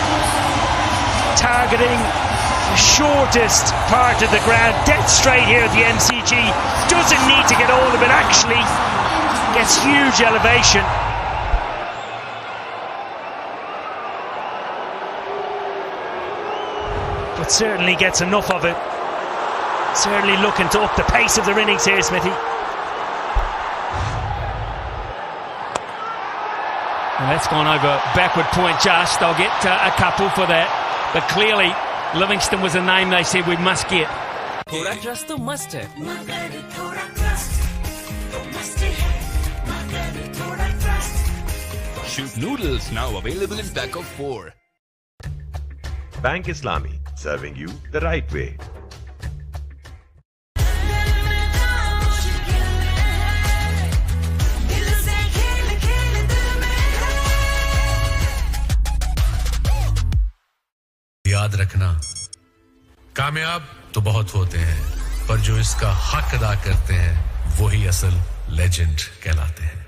Targeting the shortest part of the ground. Dead straight here at the MCG. Doesn't need to get hold of it, actually. Gets huge elevation. But certainly gets enough of it. Certainly looking to up the pace of their innings here, Smithy. And that's gone over backward point just. They'll get a couple for that. But clearly, Livingston was a name they said we must get. थोड़ा trust तो must है. Shoot noodles now available in pack of 4. Bank Islami, serving you the right way. याद रखना, कामयाब तो बहुत होते हैं, पर जो इसका हक अदा करते हैं, वही असल लेजेंड कहलाते हैं.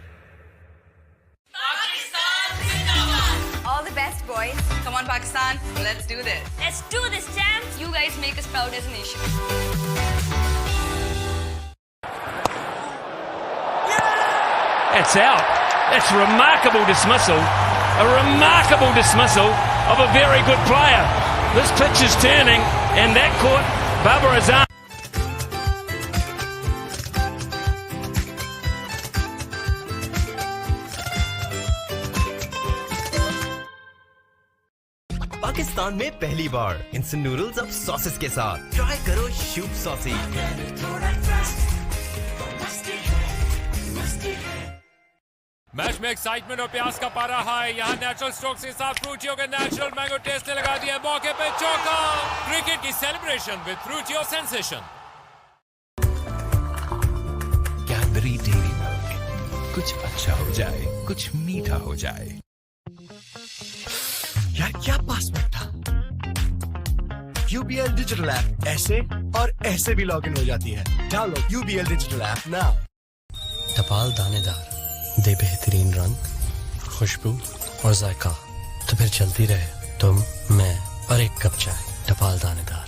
All the best, boys. Come on, Pakistan. Let's do this. Let's do this, champs. You guys make us proud as a nation. It's out. That's remarkable dismissal. A remarkable dismissal of a very good player. This pitch is turning, and that caught Babar Azam. Pakistan में पहली बार instant noodles अब sauces के साथ try करो soup saucy. Match में excitement और प्यास का पारा है. यहाँ नेचुरल स्ट्रोक्स के साथ फ्रूटियो के नेचुरल मैंगो टेस्ट ने लगा दिया मौके पे चौका. क्रिकेट की celebration with Fruitio sensation. Cadbury Dairy Milk, कुछ अच्छा हो जाए, कुछ मीठा हो जाए. यार क्या पासवर्ड था? UBL डिजिटल ऐप ऐसे और ऐसे भी लॉगिन हो जाती है. Download UBL digital app now. टपाल दानेदार, दे बेहतरीन रंग, खुशबू और जायका, तो फिर चलती रहे तुम, मैं और एक कप चाय. टपाल दानेदार.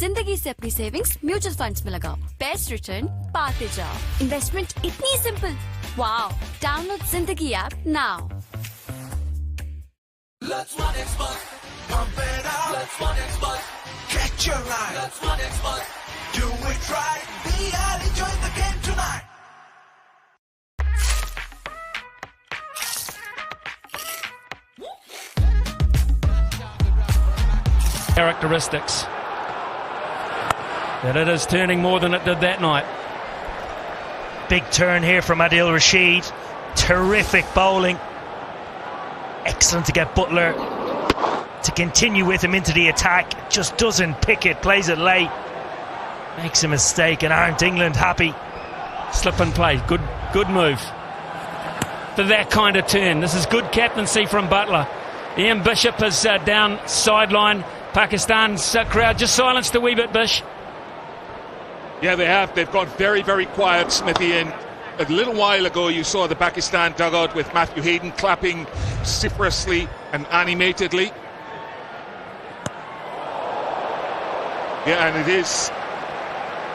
जिंदगी से अपनी सेविंग्स म्यूचुअल फंड्स में लगाओ. बेस्ट रिटर्न पाते जाओ. इन्वेस्टमेंट इतनी सिंपल. वाओ. डाउनलोड जिंदगी app now. Let's run it, spot. Pump it up. Let's run it, spot. Catch your eye. Let's run it, spot. Do it right. We are enjoying the game tonight. Characteristics that it is turning more than it did that night. Big turn here from Adil Rashid. Terrific bowling. Excellent to get Butler to continue with him into the attack. Just doesn't pick it, plays it late. Makes a mistake, and aren't England happy? Slip and play, good move for that kind of turn. This is good captaincy from Butler. Ian Bishop is down sideline. Pakistan's crowd just silenced a wee bit, Bish. Yeah, they have. They've gone very, very quiet, Smithy. And a little while ago, you saw the Pakistan dugout with Matthew Hayden clapping vociferously and animatedly. Yeah, and it is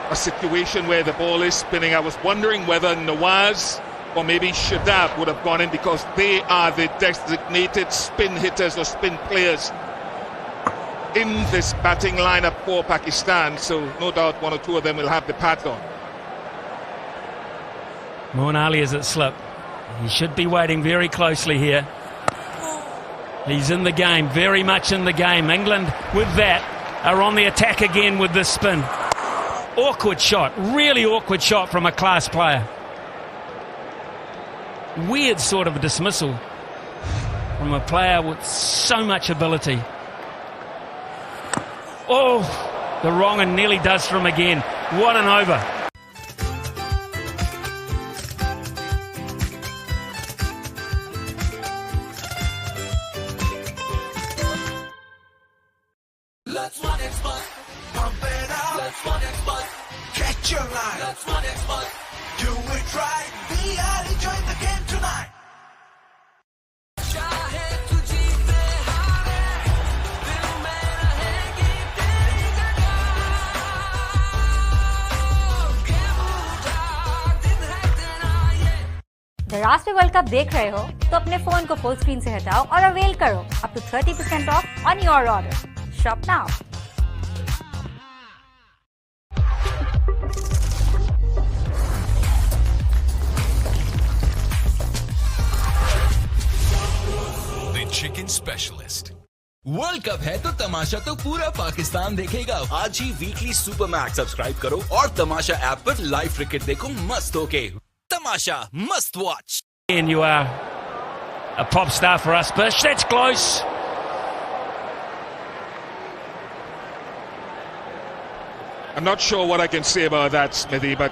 a situation where the ball is spinning. I was wondering whether Nawaz or maybe Shadab would have gone in, because they are the designated spin hitters or spin players in this batting lineup for Pakistan. So no doubt one or two of them will have the pads on. Moeen Ali is at slip. He should be waiting very closely here. He's in the game, very much in the game. England, with that, are on the attack again with this spin. Awkward shot, really awkward shot from a class player. Weird sort of a dismissal from a player with so much ability. Oh, the wrong, and nearly does for him again. What an over. Let's run it, spot. Pump it up. Let's run it, spot. Catch your eye. Let's run it, spot. Do it right. We are enjoying the game tonight. The राष्ट्रीय world cup देख रहे हो तो अपने phone को full screen से हटाओ और अवेल करो up to 30% off on your order. Shop now. The Chicken Specialist. World cup है तो तमाशा तो पूरा पाकिस्तान देखेगा। आज ही वीकली सुपर मैक्स सब्सक्राइब करो और तमाशा ऐप पर लाइव क्रिकेट देखो मस्त होके। Tamasha must watch. And you are a pop star for us, Bish. That's close. I'm not sure what I can say about that, Smithy, but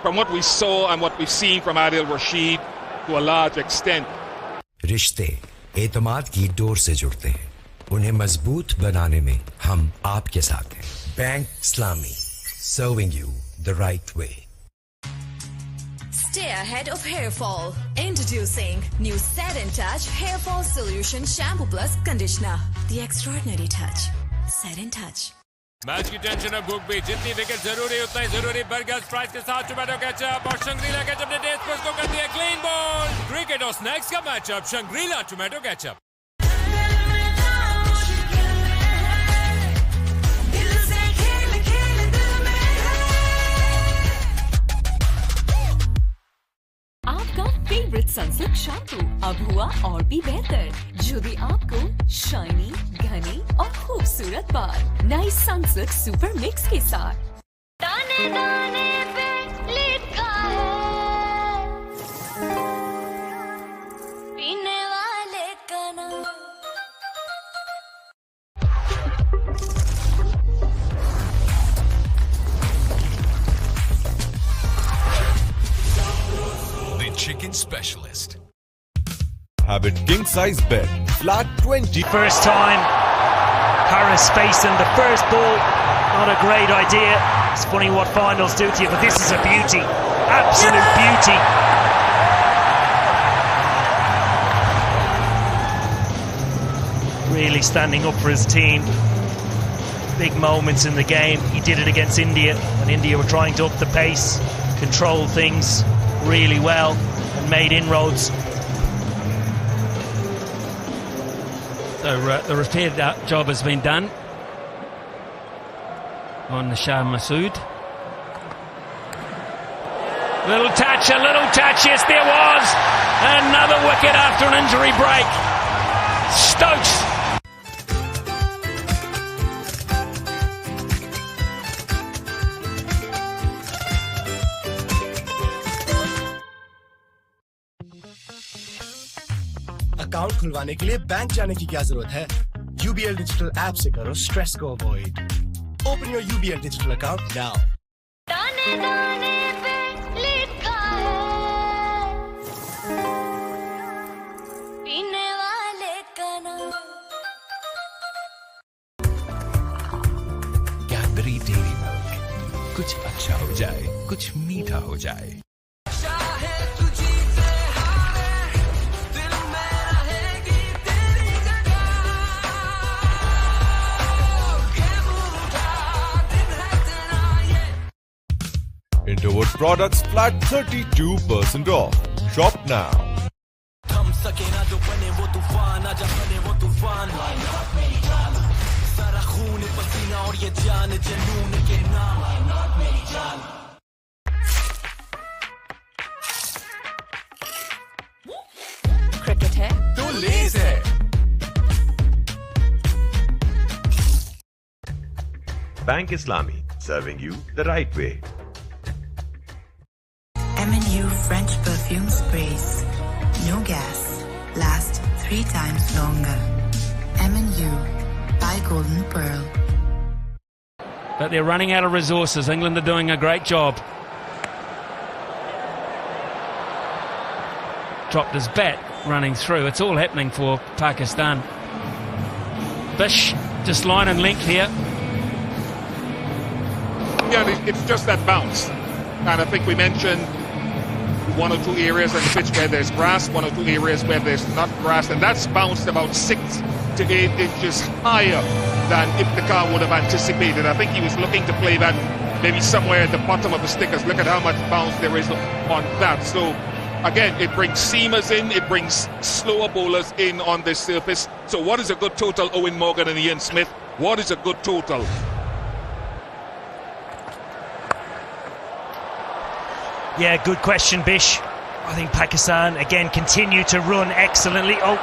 from what we saw and what we've seen from Adil Rashid to a large extent. रिश्ते एतमाद की door से जुड़ते हैं, उन्हें मजबूत बनाने में हम आपके साथ हैं। Bank Islami, serving you the right way. Stay ahead of hair fall. Introducing new Set and Touch Hair Fall Solution Shampoo Plus Conditioner. The extraordinary touch. Set and Touch. Match की टेंशन अब भूख भी, जितनी wicket जरूरी उतना ही जरूरी। Burger fries के साथ टोमेटो केचप और शंग्रीला केचप ने डेथ पर उसको कर दिया क्लीन बॉल। क्रिकेट और स्नैक्स का मैचअप शंग्रीला टोमेटो केचप। आपका फेवरेट सनसिल्क शैम्पू अब हुआ और भी बेहतर, जो दी आपको शाइनी, घनी और खूबसूरत बाल। नई सनसिल्क सुपर मिक्स के साथ। दाने दाने पे लिखा है पीने वाले का नाम। Chicken Specialist. Have it king size bed, flat 20. First time, Harris facing the first ball. Not a great idea. It's funny what finals do to you, but this is a beauty. Absolute beauty. Really standing up for his team. Big moments in the game. He did it against India when India were trying to up the pace, control things really well and made inroads. So the repair job has been done on Shah Masood. A little touch, yes there was. Another wicket after an injury break. Stokes. Account खुलवाने के लिए bank जाने की क्या जरूरत है? UBL digital app से करो स्ट्रेस को avoid. Open your UBL digital account now. Cadbury Dairy Milk, कुछ अच्छा हो जाए, कुछ मीठा हो जाए. Interwood products flat 32% off. Shop now. Cricket है तो लेज है. Bank Islami, serving you the right way. M&U French perfume sprays. No gas. Last 3 times longer. M&U by Golden Pearl. But they're running out of resources. England are doing a great job. Dropped his bat running through. It's all happening for Pakistan. Bish just line and length here. Yeah, it's just that bounce. And I think we mentioned 1 or 2 areas on the pitch where there's grass, 1 or 2 areas where there's not grass, and that's bounced about 6 to 8 inches higher than Iftikhar would have anticipated. I think he was looking to play that maybe somewhere at the bottom of the stickers. Look at how much bounce there is on that. So again, it brings seamers in, it brings slower bowlers in on this surface. So what is a good total, Owen Morgan and Ian Smith? What is a good total? Yeah, good question, Bish. I think Pakistan, again, continue to run excellently. Oh,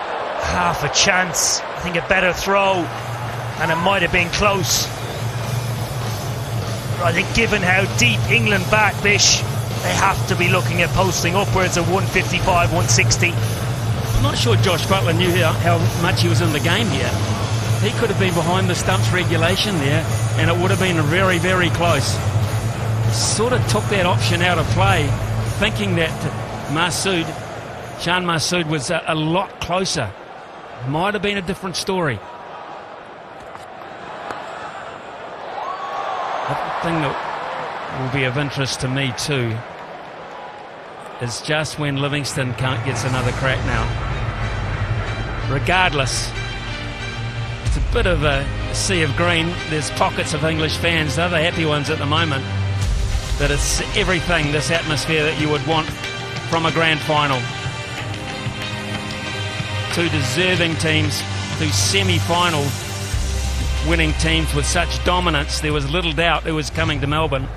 half a chance. I think a better throw, and it might have been close. I think given how deep England bat, Bish, they have to be looking at posting upwards of 155, 160. I'm not sure Josh Butler knew how much he was in the game here. He could have been behind the stumps regulation there, and it would have been very, very close. Sort of took that option out of play, thinking that Shan Masood was a lot closer. Might have been a different story. The thing that will be of interest to me too is just when Livingston gets another crack now. Regardless, it's a bit of a sea of green. There's pockets of English fans, they're the happy ones at the moment, that it's everything, this atmosphere that you would want from a grand final. 2 deserving teams, 2 semi-final winning teams with such dominance. There was little doubt it was coming to Melbourne.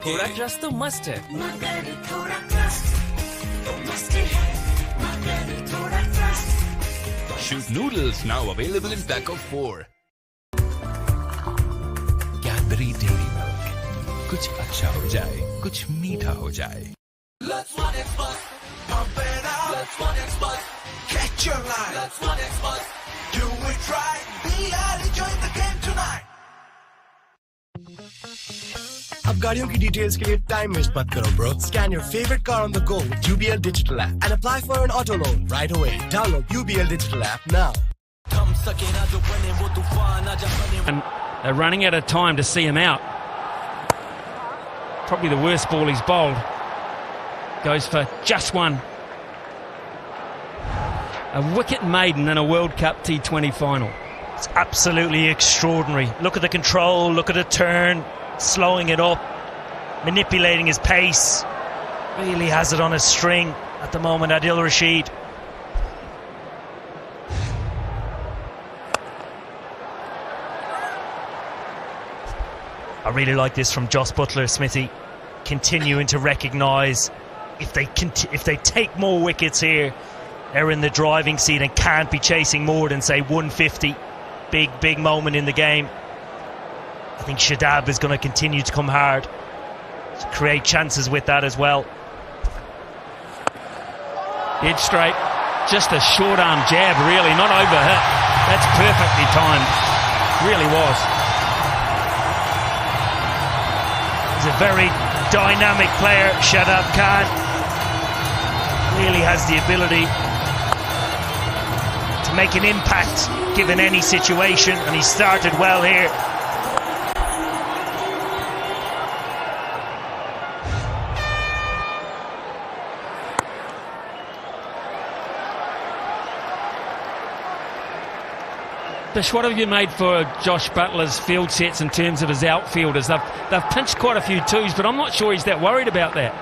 थोड़ा trust तो must है. Shoot noodles now available in pack of 4. Cadbury Dairy Milk, कुछ अच्छा हो जाए, कुछ मीठा हो जाए. Let's run it bust, pump it out. Let's run it bust, catch your line. Let's run it bust, do it right. We are enjoying the game tonight. अब गाड़ियों की डिटेल्स के लिए टाइम वेस्ट मत करो bro. Scan your favorite car on the go with UBL Digital app and apply for an auto loan right away. Download UBL Digital app now. And they're running out of time to see him out. Probably the worst ball he's bowled. goes for just one. A wicket maiden in a World Cup T20 final. It's absolutely extraordinary. Look at the control, look at the turn, slowing it up, manipulating his pace. Really has it on a string at the moment, Adil Rashid. I really like this from Jos Buttler, Smithy, continuing to recognise if they take more wickets here, they're in the driving seat and can't be chasing more than, say, 150. Big moment in the game. I think Shadab is going to continue to come hard to create chances with that as well. Dead straight, just a short arm jab, really, not overhit. That's perfectly timed, really was. He's a very dynamic player, Shadab Khan. Really has the ability to make an impact given any situation, and he started well here. Bish, what have you made for Josh Buttler's field sets in terms of his outfielders? They've pinched quite a few twos, but I'm not sure he's that worried about that.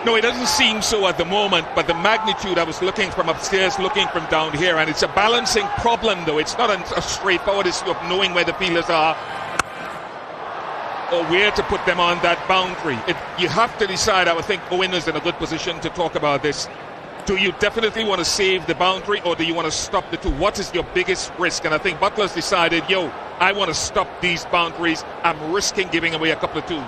No, it doesn't seem so at the moment, but the magnitude, I was looking from upstairs, looking from down here, and it's a balancing problem, though. It's not a straightforward issue of knowing where the fielders are or where to put them on that boundary. You have to decide. I would think Owen is in a good position to talk about this. Do you definitely want to save the boundary, or do you want to stop the two? What is your biggest risk? And I think Butler's decided, I want to stop these boundaries. I'm risking giving away a couple of twos.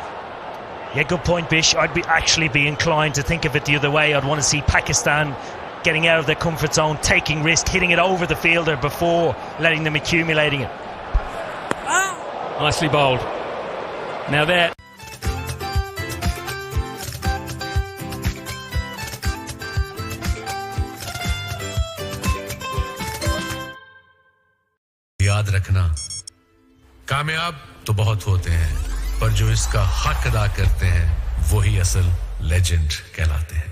Yeah, good point, Bish. I'd actually be inclined to think of it the other way. I'd want to see Pakistan getting out of their comfort zone, taking risk, hitting it over the fielder before letting them accumulating it. Nicely bowled. Now that. याद रखना, कामयाब तो बहुत होते हैं, पर जो इसका हक अदा करते हैं वही असल लेजेंड कहलाते हैं.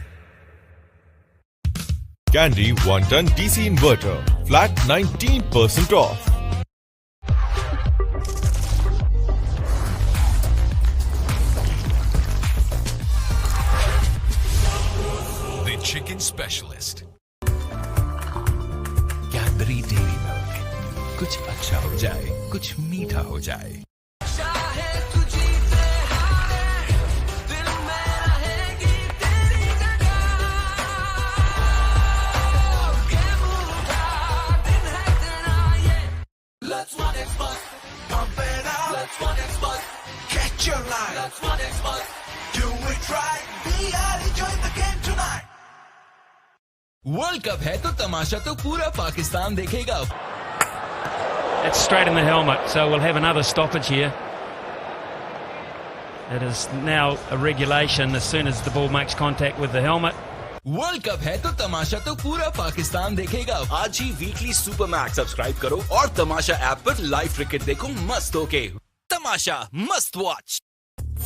Candy 1 ton DC inverter, flat 19% off. The Chicken Specialist. Cadbury Dairy Milk. कुछ अच्छा हो जाए, कुछ मीठा हो जाए. Let's one expert, pump it up. Let's one expert, catch your line. Let's one expert, do it right. We are enjoying the game tonight. World cup है तो तमाशा तो पूरा पाकिस्तान देखेगा. That's straight in the helmet, so we'll have another stoppage here. It is now a regulation as soon as the ball makes contact with the helmet. World cup है तो तमाशा तो पूरा पाकिस्तान देखेगा. आज ही वीकली सुपर मैक्स सब्सक्राइब करो और Tamasha app पर लाइव क्रिकेट देखो मस्त होके. तमाशा मस्त वॉच.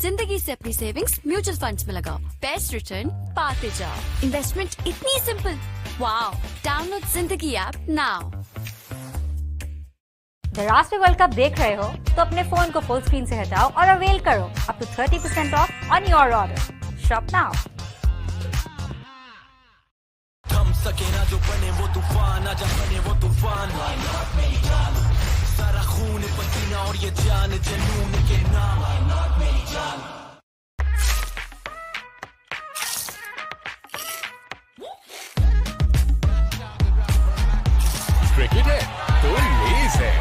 जिंदगी से अपनी सेविंग्स म्यूचुअल फंड्स में लगाओ, बेस्ट रिटर्न पाते जाओ. इन्वेस्टमेंट इतनी सिंपल. वाओ, डाउनलोड जिंदगी ऐप नाउ. द राष्ट्रीय वर्ल्ड कप देख रहे हो तो अपने फोन को फुल स्क्रीन से हटाओ और अवेल करो up to 30% off on your order. Shop now. थम सके ना जो बने वो तूफान, आजा बने वो तूफान. सारा खून पसीना और ये जान जुनून के नाम. क्रिकेट है तो लेज है.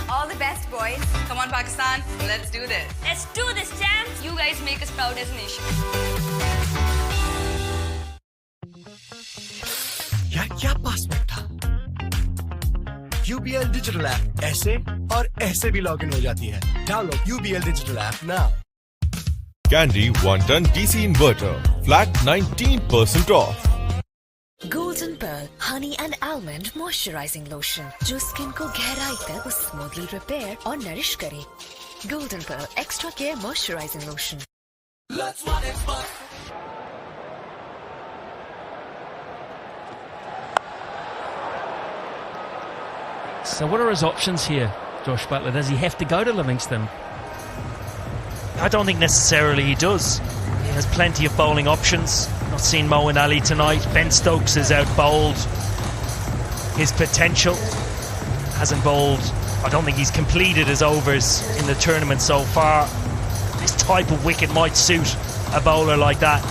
All the best, boys. Come on, Pakistan. Let's do this. Let's do this, champs. You guys make us proud as a nation. यार क्या पासवर्ड था? UBL डिजिटल ऐप ऐसे और ऐसे भी लॉगिन हो जाती है. Download UBL digital app now. Candy 1 ton DC inverter, flat 19% off. Golden Pearl Honey and Almond Moisturizing Lotion जो स्किन को गहराई तक स्मूथली रिपेयर और नरिश करे। Golden Pearl Extra Care Moisturizing Lotion. Let's run it, but So what are his options here, Josh Butler? Does he have to go to Livingston? I don't think necessarily he does. He has plenty of bowling options. Not seen Moeen Ali tonight. Ben Stokes is out bowled. His potential hasn't bowled. I don't think he's completed his overs in the tournament so far. This type of wicket might suit a bowler like that.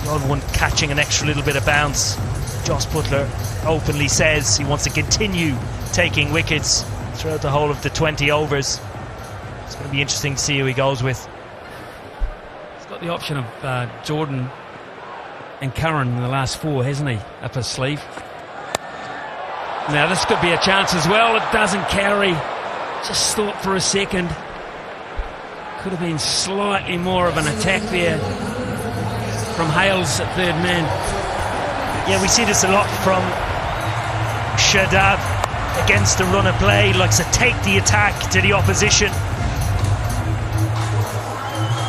The odd one catching an extra little bit of bounce. Josh Butler openly says he wants to continue taking wickets throughout the whole of the 20 overs. It's going to be interesting to see who he goes with. He's got the option of Jordan and Curran in the last four, hasn't he? Up his sleeve. Now this could be a chance as well. It doesn't carry. Just thought for a second. Could have been slightly more of an attack there from Hales at third man. Yeah, we see this a lot from Shadab against the run of play. Likes to take the attack to the opposition.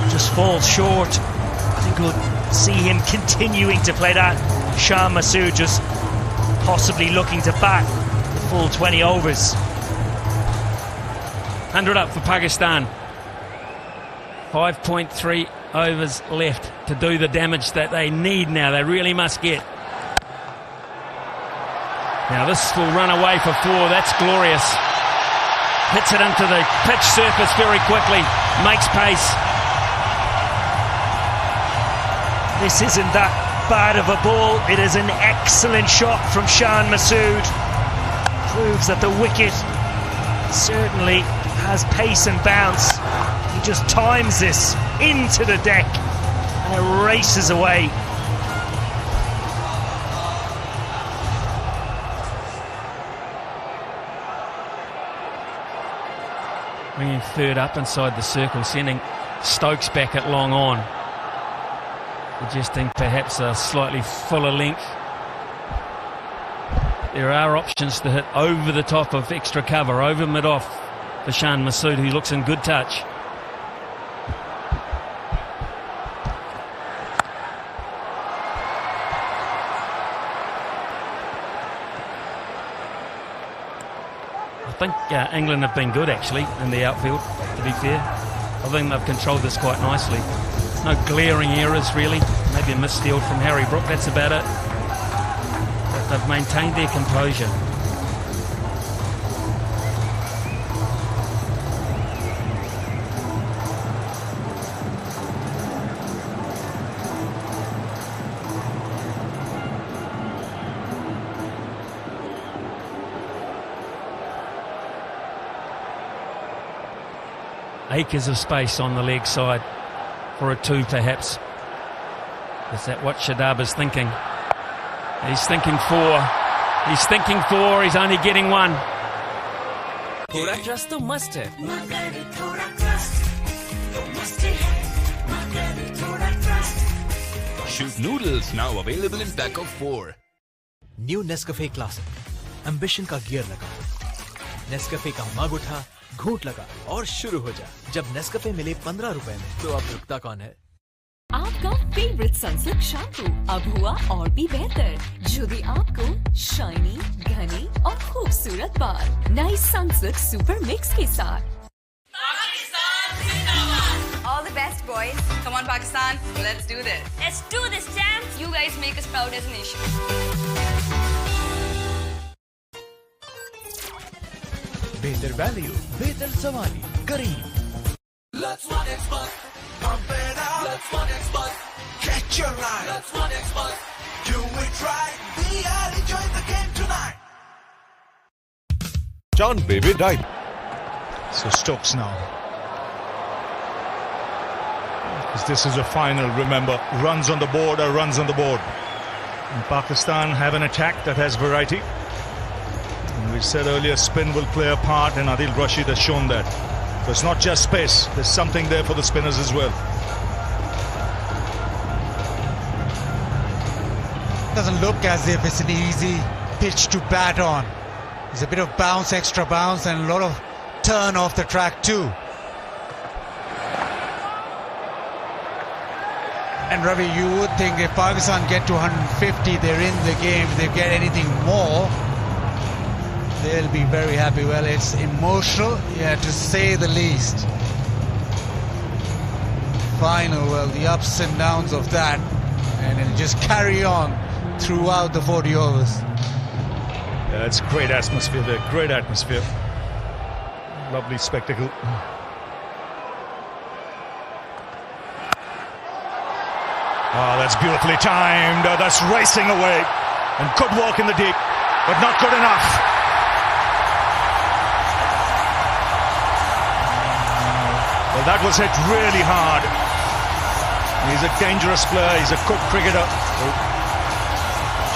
Just falls short. I think we'll see him continuing to play that. Shan Masood just possibly looking to bat the full 20 overs. 100 up for Pakistan. 5.3 overs left to do the damage that they need now. They really must get. Now this will run away for four. That's glorious. Hits it into the pitch surface very quickly. Makes pace. This isn't that bad of a ball. It is an excellent shot from Shan Masood. Proves that the wicket certainly has pace and bounce. He just times this into the deck and it races away. Bringing third up inside the circle, sending Stokes back at long on. Suggesting perhaps a slightly fuller length. There are options to hit over the top of extra cover, over mid-off for Shan Masood, who looks in good touch. I think England have been good actually in the outfield, to be fair. I think they've controlled this quite nicely. No glaring errors really. Maybe a misfield from Harry Brook, that's about it. But they've maintained their composure. Acres of space on the leg side for a two perhaps. Is that what Shadab is thinking? He's thinking four. He's thinking four. He's only getting one. थोड़ा trust तो must है. Shoot noodles now available in pack of 4. New Nescafe Classic. Ambition का gear लगा. Nescafe का मग उठा, घूंट लगा और शुरू हो जा. जब Nescafe मिले 15 रुपए में, तो अब रुकता कौन है? आपका फेवरेट सनसिल्क शैम्पू अब हुआ और भी बेहतर, जो दी आपको शाइनी, घनी और खूबसूरत बाल नई सनसिल्क सुपर मिक्स के साथ। All the best, boys. Come on, Pakistan. Let's do this. Let's do this, champs. You guys make us proud as a nation. बेहतर वैल्यू, बेहतर सवारी, करीब. Let's run expert. Pump it out. Let's run expert. Catch your line. Let's run expert. Do it right. We are enjoying the game tonight. John Baby died. So Stokes now. Because this is a final, remember, runs on the board are runs on the board. And Pakistan have an attack that has variety. And we said earlier, spin will play a part, and Adil Rashid has shown that. So it's not just space, there's something there for the spinners as well. doesn't look as if it's an easy pitch to bat on. There's a bit of bounce, extra bounce, and a lot of turn off the track too. And Ravi, you would think if Pakistan get to 150, they're in the game. If they get anything more, they'll be very happy. Well, it's emotional, yeah, to say the least. Final, well, the ups and downs of that, and it'll just carry on throughout the 40 overs. Yeah, it's great atmosphere there, great atmosphere. Lovely spectacle. Oh, that's beautifully timed. That's racing away. And good work in the deep, but not good enough. Well, that was hit really hard. He's a dangerous player. He's a good cricketer.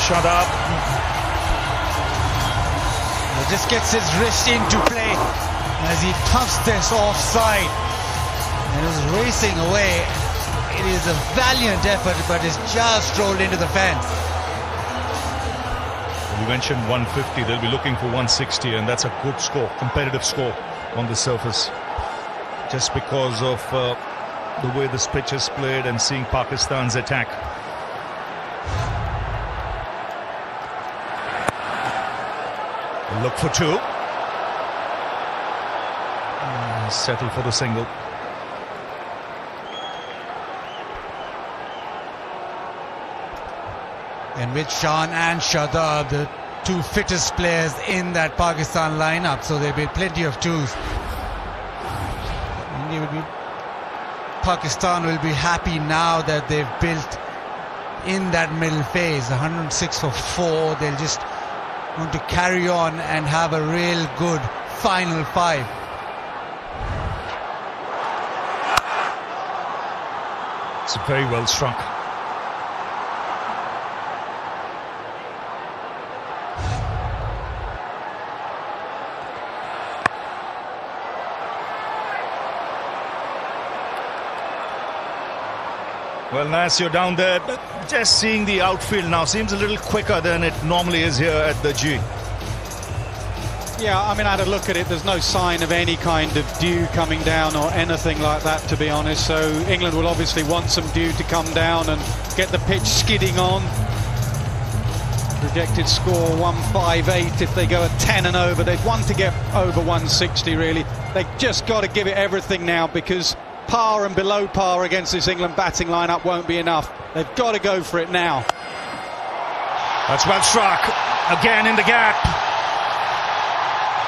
Shut up. He just gets his wrist into play as he touched this offside. And is racing away. It is a valiant effort, but it's just rolled into the fence. You mentioned 150, they'll be looking for 160, and that's a good score, competitive score on the surface. Just because of the way this pitch is played and seeing Pakistan's attack. They'll look for two. Settle for the single. And with Shan and Shadab, the two fittest players in that Pakistan lineup, so there'll be plenty of twos. Pakistan will be happy now that they've built in that middle phase, 106 for 4. They'll just want to carry on and have a real good final 5. It's very well struck. Well, Nas, you're down there, but just seeing the outfield now seems a little quicker than it normally is here at the G. Yeah, I mean, I had a look at it. There's no sign of any kind of dew coming down or anything like that, to be honest. So England will obviously want some dew to come down and get the pitch skidding on. Projected score 158. If they go at 10 and over, they'd want to get over 160, really. They've just got to give it everything now, because par and below par against this England batting lineup won't be enough. They've got to go for it now. That's well struck. Again in the gap.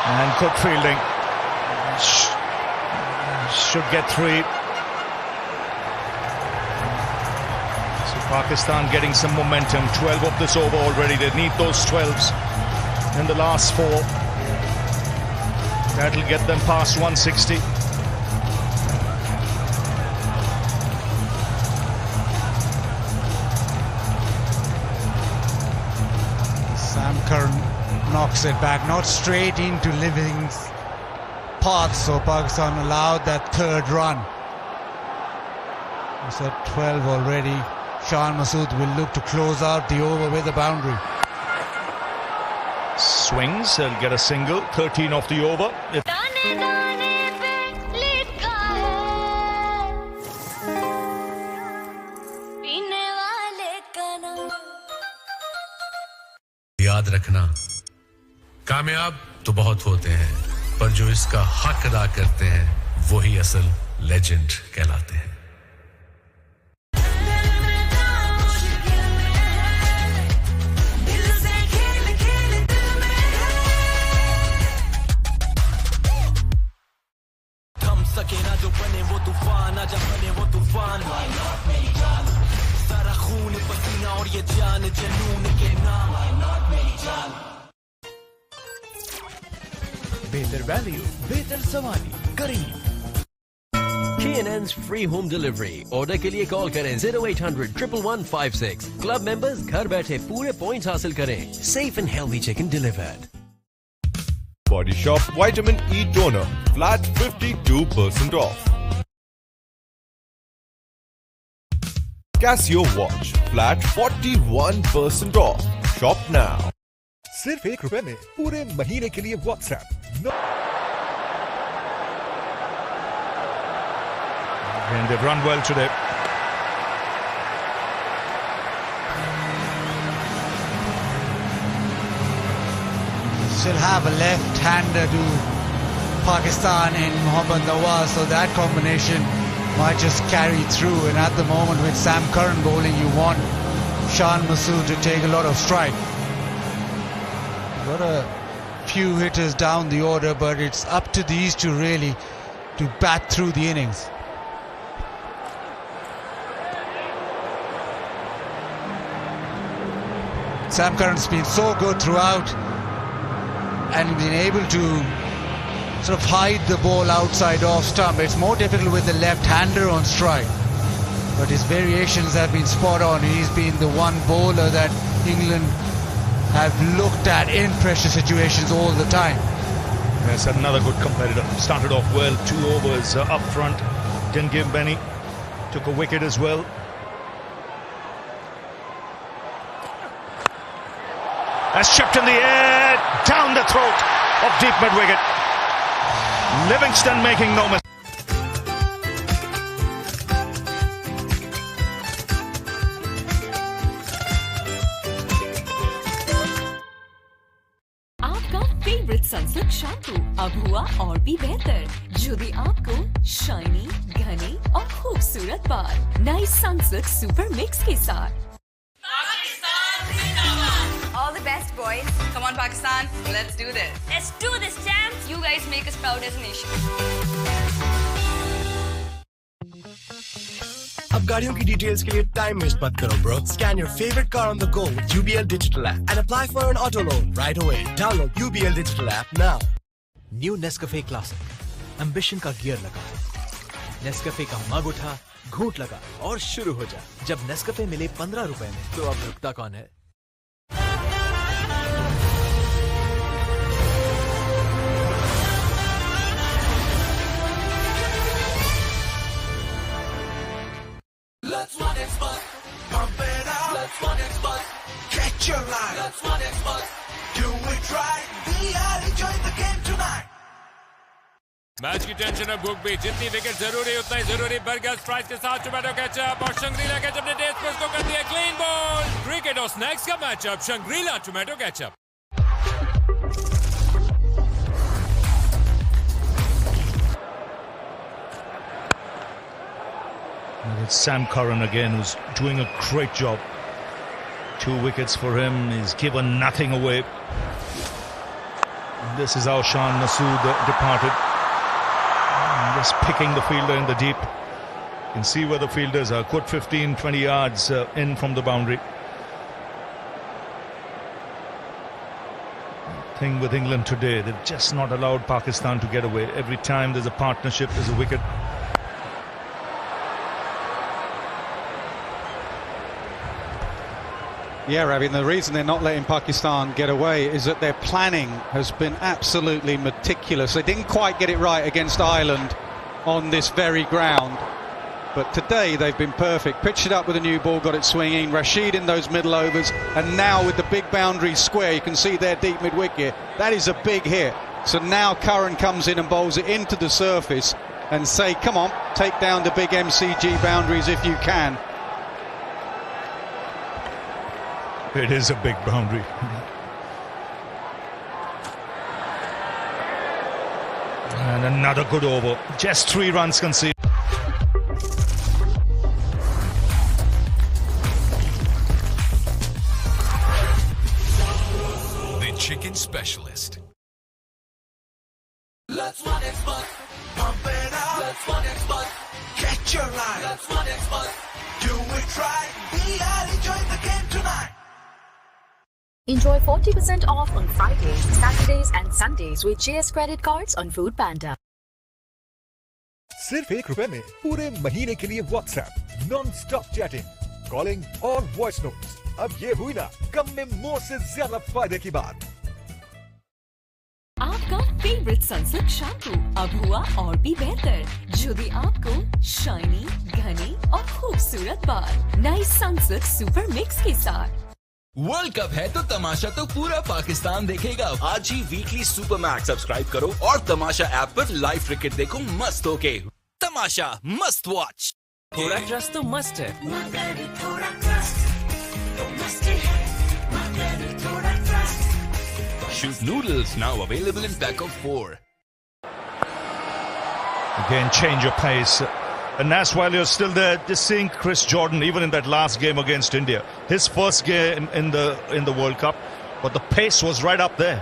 And good fielding. Should get 3. So Pakistan getting some momentum. 12 of this over already. They need those 12s in the last 4. That'll get them past 160. Sam Curran knocks it back, not straight into Living's path, so Pakistan allowed that 3rd run. It's at 12 already. Shan Masood will look to close out the over with a boundary. Swings, they'll get a single. 13 off the over. याद रखना, कामयाब तो बहुत होते हैं, पर जो इसका हक अदा करते हैं वही असल लेजेंड कहलाते हैं। थम सके ना जो बने वो तूफान, आजा बने वो तूफान। सारा खून पसीना और ये जान जुनून के नाम। बेहतर वैल्यू, बेहतर सवारी, करेंगे। K&N's free home delivery. Order के लिए कॉल करें 0800 11156. Club members घर बैठे पूरे points हासिल करें. Safe and healthy chicken delivered. Body Shop Vitamin E Toner. Flat 52% off. Casio watch flat 41% off. Shop now. सिर्फ ₹1 में पूरे महीने के लिए WhatsApp. And they've run well today. Still have a left-hander to Pakistan in Mohammad Nawaz, so that combination might just carry through. And at the moment with Sam Curran bowling, you want Shan Masood to take a lot of strike. Got a few hitters down the order, but it's up to these two really to bat through the innings. Sam Curran's been so good throughout and been able to sort of hide the ball outside off stump. It's more difficult with the left-hander on strike, but his variations have been spot on. He's been the one bowler that England have looked at in pressure situations all the time. Yes, another good competitor. Started off well, 2 overs up front. Didn't give many. Took a wicket as well. That's chipped in the air, down the throat of deep mid-wicket. Livingston making no mistake. आपका favourite Sunsilk shampoo अब हुआ और भी बेहतर, जो दी आपको shiny, घने और खूबसूरत बाल नई सनसिल्क सुपर मिक्स के साथ। All the best, boys. Come on, Pakistan. Let's do this. Let's do this, champs. You guys make us proud as a nation. अब गाड़ियों की डिटेल्स के लिए टाइम वेस्ट मत करो, bro. Scan your favorite car on the go with UBL Digital app and apply for an auto loan right away. Download UBL Digital app now. New Nescafe classic, ambition का gear लगा, Nescafe का मग उठा, घूंट लगा और शुरू हो जा। जब नेस्कैफे मिले 15 रुपए में, तो अब रुकता कौन है? Let's run it, buzz. Pump it out. Let's run it, buzz. Catch your line. Let's run it, buzz. Do it right. We are enjoying the game tonight. Match की टेंशन अब भूख भी, जितनी विकेट जरूरी उतना ही जरूरी। बर्गर फ्राइज के साथ टोमेटो केचप और शंग्रीला केचप ने टेस्ट पर उसको कर दिया क्लीन बॉल। क्रिकेट और स्नैक्स का matchup, Shangrila tomato ketchup. And it's Sam Curran again, who's doing a great job. 2 wickets for him. He's given nothing away. And this is how Shan Masood departed. And just picking the fielder in the deep. You can see where the fielders are. Good 15-20 yards in from the boundary. Thing with England today, they've just not allowed Pakistan to get away. Every time there's a partnership, there's a wicket. Yeah, Ravi, and the reason they're not letting Pakistan get away is that their planning has been absolutely meticulous. They didn't quite get it right against Ireland on this very ground, but today they've been perfect. Pitched it up with a new ball, got it swinging. Rashid in those middle overs, and now with the big boundary square, you can see their deep mid-wicket. That is a big hit. So now Curran comes in and bowls it into the surface and say, come on, take down the big MCG boundaries if you can. It is a big boundary. And another good over. Just 3 runs conceded. The Chicken Specialist. Let's run it, buzz. Pump it out. Let's run it, buzz. Catch your line. Let's run it, buzz. Do it right. We are enjoying the game tonight. Enjoy 40% off on Fridays, Saturdays and Sundays with JS credit cards on Food Panda. सिर्फ ₹1 में पूरे महीने के लिए WhatsApp non stop chatting, calling और voice notes. अब ये हुई ना कम में मोर से ज्यादा फायदे की बात। आपका फेवरेट फेवरेट सनसिल्क शैम्पू अब हुआ और भी बेहतर, जो दी आपको शाइनी, घने और खूबसूरत बाल। नई सनसिल्क सुपर मिक्स के साथ। वर्ल्ड कप है तो तमाशा तो पूरा पाकिस्तान देखेगा। आज ही वीकली सुपर मैक्स सब्सक्राइब करो और तमाशा ऐप पर लाइव क्रिकेट देखो मस्त होके। तमाशा मस्त वॉच। थोड़ा ट्रस्ट तो मस्ट है। Shoot noodles now available in pack of 4. Again, change of pace. And that's while you're still there, just seeing Chris Jordan, even in that last game against India, his first game in the World Cup, but the pace was right up there.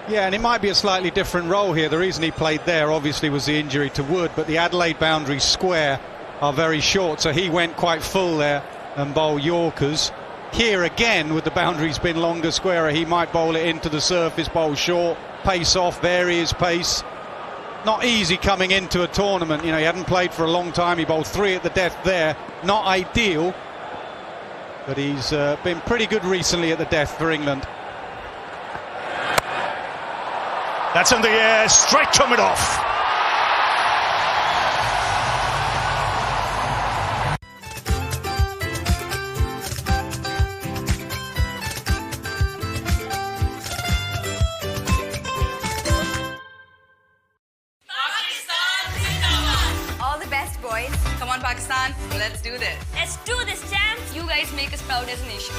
Yeah, and it might be a slightly different role here. The reason he played there, obviously, was the injury to Wood, but the Adelaide boundaries square are very short, so he went quite full there and bowled Yorkers. Here again, with the boundaries being longer, squarer, he might bowl it into the surface, bowl short, pace off, vary his pace. Not easy coming into a tournament, you know, he hadn't played for a long time. He bowled 3 at the death there, not ideal, but he's been pretty good recently at the death for England. That's in the air, straight to mid-off. Come on, Pakistan, let's do this. Let's do this, champs. You guys make us proud as a nation.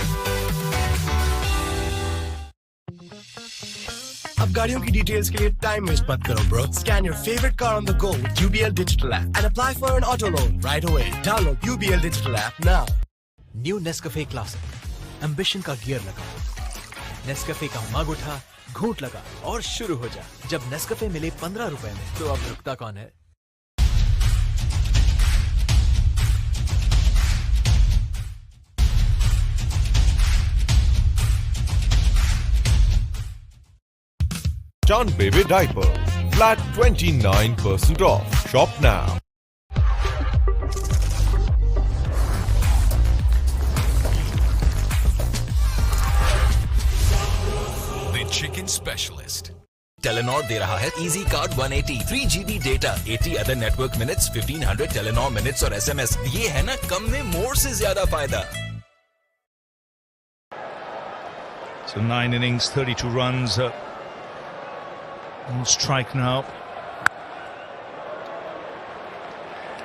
अब गाड़ियों की details के लिए time waste मत करो, bro. Scan your favorite car on the go with UBL Digital app and apply for an auto loan right away. Download UBL Digital app now. New Nescafe Classic. Ambition का gear लगा, Nescafe का मग उठा, घूंट लगा और शुरू हो जा। जब Nescafe मिले 15 रुपए में, तो अब रुकता कौन है? John Baby Diaper. Flat 29% off. Shop now. The Chicken Specialist. Telenor दे रहा है Easy Card 180, 3 GB data, 80 other network minutes, 1500 Telenor minutes और SMS. ये है ना कम में more से ज्यादा फायदा. So 9 innings, 32 runs. On strike now.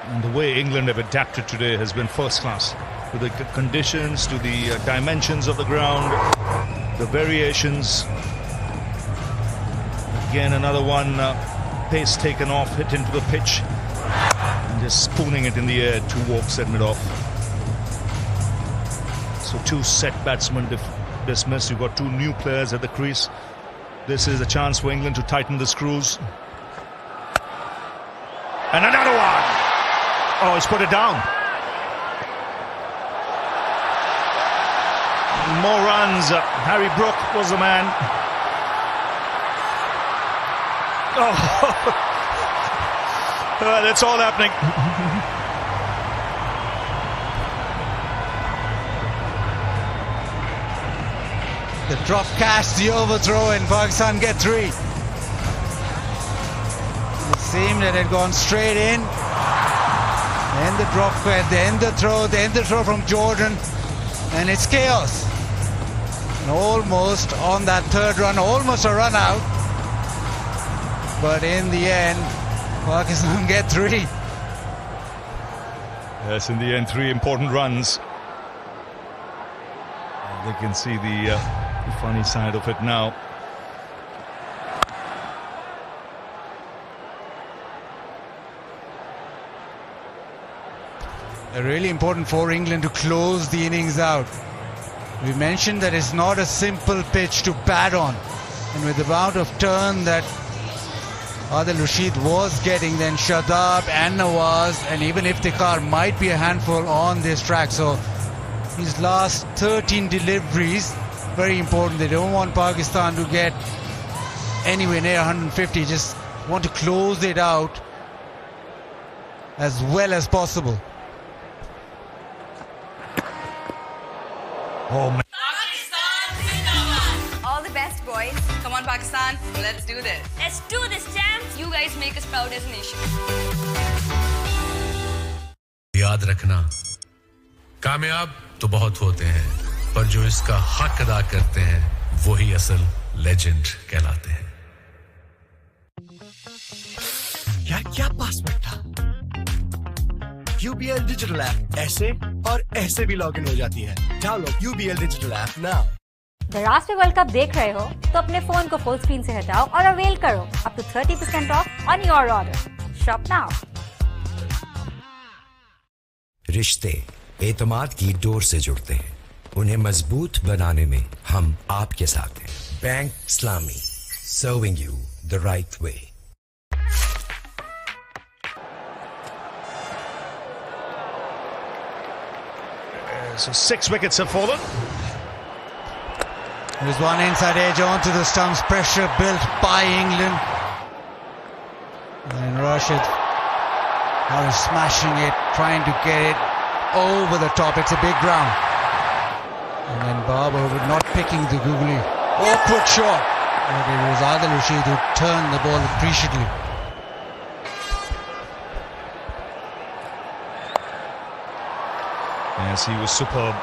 And the way England have adapted today has been first class. To the conditions, to the dimensions of the ground, the variations. Again, another one, pace taken off, hit into the pitch. And just spooning it in the air, 2 walks at mid-off. So 2 set batsmen dismissed. You've got 2 new players at the crease. This is a chance for England to tighten the screws. And another one! Oh, he's put it down. More runs. Harry Brook was the man. Oh, that's all happening. The drop catch, the overthrow, and Pakistan get 3. It seemed that it had gone straight in. Then the drop catch, then the throw from Jordan, and it's chaos. And almost on that 3rd run, almost a run out. But in the end, Pakistan get 3. Yes, in the end, 3 important runs. They can see the funny side of it now. Really important for England to close the innings out. We mentioned that it's not a simple pitch to bat on, and with the amount of turn that Adil Rashid was getting, then Shadab and Nawaz and even Iftikhar might be a handful on this track. So his last 13 deliveries, very important. They don't want Pakistan to get anywhere near 150, just want to close it out as well as possible. Oh, man. All the best, boys. Come on, Pakistan. Let's do this. Let's do this, champs. You guys make us proud as a nation. याद रखना, कामयाब तो बहुत होते हैं, पर जो इसका हक अदा करते हैं वही असल लेजेंड कहलाते हैं। यार क्या पासवर्ड था? UBL डिजिटल ऐप ऐसे और ऐसे भी लॉगिन हो जाती है। Download UBL digital app now. राष्ट्रीय वर्ल्ड कप देख रहे हो तो अपने फोन को फुल स्क्रीन से हटाओ और अवेल करो up to 30% off on your order. Shop now. रिश्ते एतमाद की डोर से जुड़ते हैं, उन्हें मजबूत बनाने में हम आपके साथ हैं। Bank Islami, serving you the right way. So 6 wickets have fallen. There's one inside edge onto the stumps. Pressure built by England. And Rashid is smashing it, trying to get it over the top. It's a big ground. And then Babar with not picking the googly. Awkward shot. But it was Adil Rashid who turned the ball appreciably. Yes, he was superb,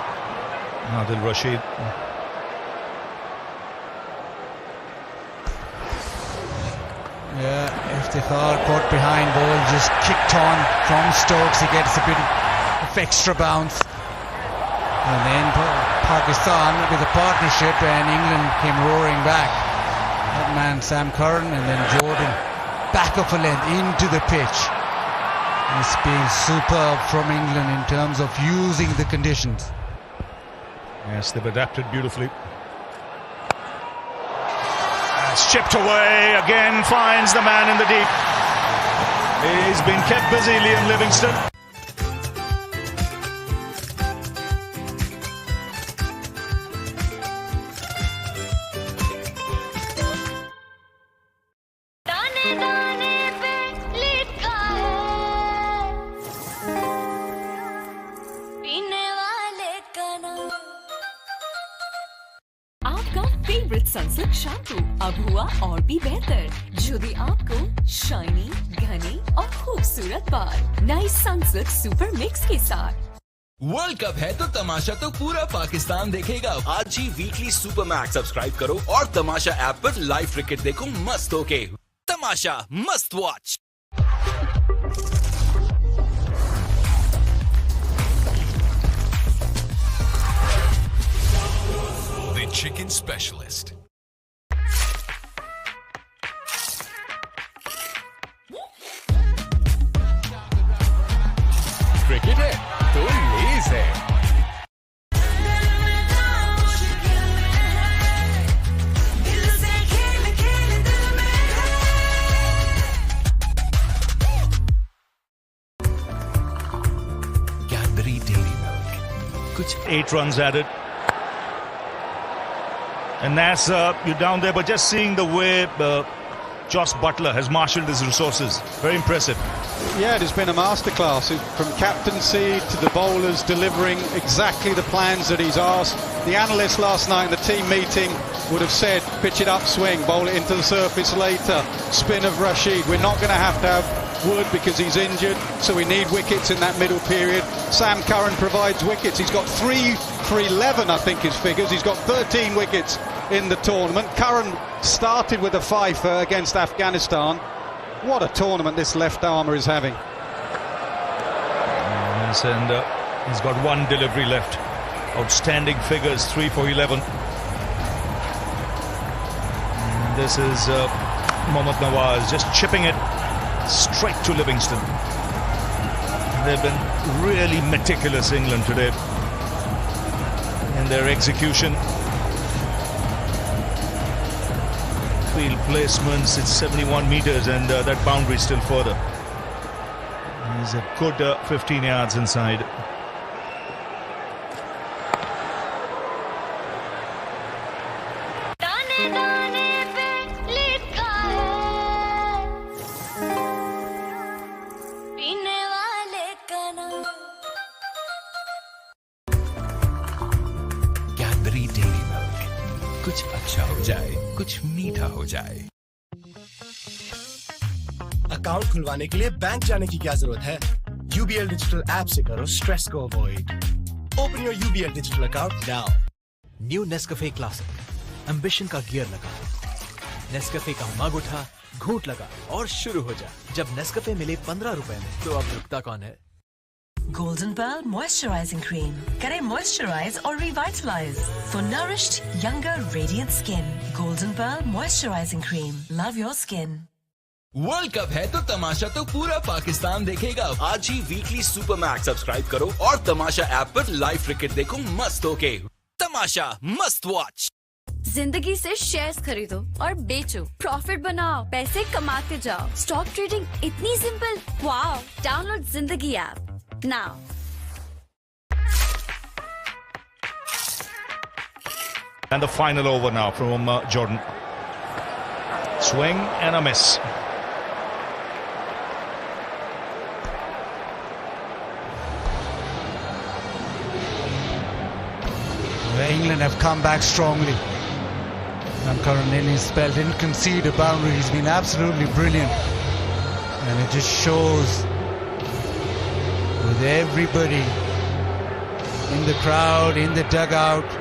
Adil Rashid. Yeah, Iftikhar caught behind, ball just kicked on from Stokes. He gets a bit of extra bounce. And then Pakistan with a partnership, and England came roaring back. That man Sam Curran and then Jordan back of a length into the pitch. It's been superb from England in terms of using the conditions. Yes, they've adapted beautifully. It's chipped away, again finds the man in the deep. He's been kept busy, Liam Livingstone. Favourite Sunsilk shampoo अब हुआ और भी बेहतर, जो दी आपको shiny, घनी और खूबसूरत बाल नई सनसिल्क सुपर मिक्स के साथ। वर्ल्ड कप है तो तमाशा तो पूरा पाकिस्तान देखेगा। आज ही वीकली सुपर मैक्स सब्सक्राइब करो और तमाशा ऐप पर लाइव क्रिकेट देखो मस्त होके। तमाशा मस्त watch. The Chicken Specialist. Cricket है तो लेज है। Cadbury Dairy Milk. Kuch 8 runs added. And that's you're down there, but just seeing the way Joss Butler has marshaled his resources, very impressive. Yeah, it has been a masterclass from captaincy to the bowlers delivering exactly the plans that he's asked. The analysts last night in the team meeting would have said, pitch it up, swing, bowl it into the surface later, spin of Rashid. We're not going to have Wood because he's injured, so we need wickets in that middle period. Sam Curran provides wickets. He's got 3 for 11, I think his figures. He's got 13 wickets in the tournament. Curran started with a fifer against Afghanistan. What a tournament this left armer is having. Yes, and he's got 1 delivery left. Outstanding figures, 3 for 11. And this is Mohammad Nawaz just chipping it straight to Livingston. They've been really meticulous, England, today, in their execution. Field placements, it's 71 meters, and that boundary still further. He's a good 15 yards inside. Cadbury Dairy Milk. कुछ अच्छा हो जाए, कुछ मीठा हो जाए। Account खुलवाने के लिए बैंक जाने की क्या जरूरत है? UBL डिजिटल ऐप से करो स्ट्रेस को avoid. Open your UBL digital account now. New Nescafe classic ambition का गियर लगा, नेस्कैफे का मग उठा, घूंट लगा और शुरू हो जा। जब नेस्कैफे मिले 15 रुपए में, तो अब रुकता कौन है? Golden Pearl Moisturizing Cream. करे moisturize or revitalize for nourished, younger, radiant skin. Golden Pearl Moisturizing Cream. Love your skin. World cup है तो तमाशा तो पूरा पाकिस्तान देखेगा। आज ही वीकली सुपर मैक्स सब्सक्राइब करो और तमाशा ऐप पर लाइव क्रिकेट देखो मस्त होके। तमाशा मस्त वॉच। जिंदगी से शेयर्स खरीदो और बेचो, प्रॉफिट बनाओ, पैसे कमाते जाओ। स्टॉक ट्रेडिंग इतनी सिंपल। वाओ! डाउनलोड जिंदगी app now. And the final over now from Jordan. Swing and a miss. England have come back strongly. Current in his spell didn't concede a boundary. He's been absolutely brilliant, and it just shows with everybody in the crowd, in the dugout.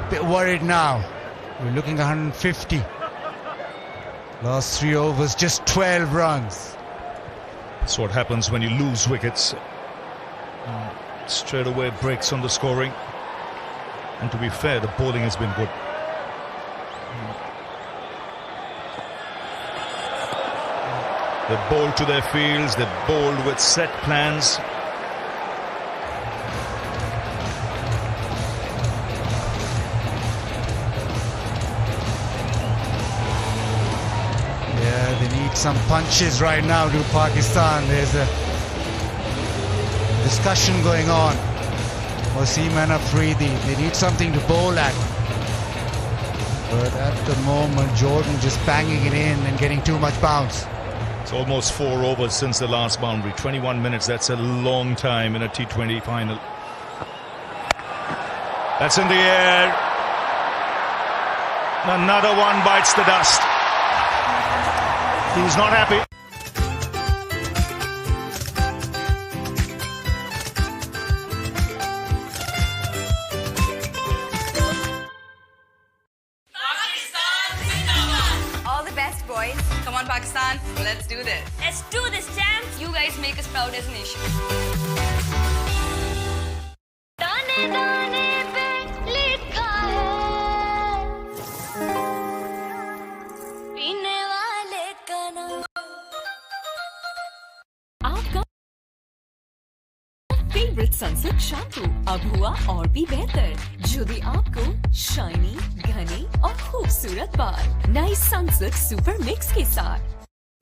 A bit worried now. We're looking 150. Last 3 overs, just 12 runs. That's what happens when you lose wickets. Straight away breaks on the scoring. And to be fair, the bowling has been good. They bowl to their fields, they bowl with set plans. They need some punches right now to Pakistan. There's a discussion going on. Wasim and Afridi, they need something to bowl at. But at the moment, Jordan just banging it in and getting too much bounce. It's almost 4 overs since the last boundary. 21 minutes, that's a long time in a T20 final. That's in the air. Another one bites the dust. He's not happy. All the best, boys. Come on, Pakistan. Let's do this. Let's do this, champs. You guys make us proud as a nation. Favourite Sunsilk shampoo अब हुआ और भी बेहतर, जो दी आपको shiny, घने और खूबसूरत बाल। नई सनसिल्क सुपर मिक्स के साथ।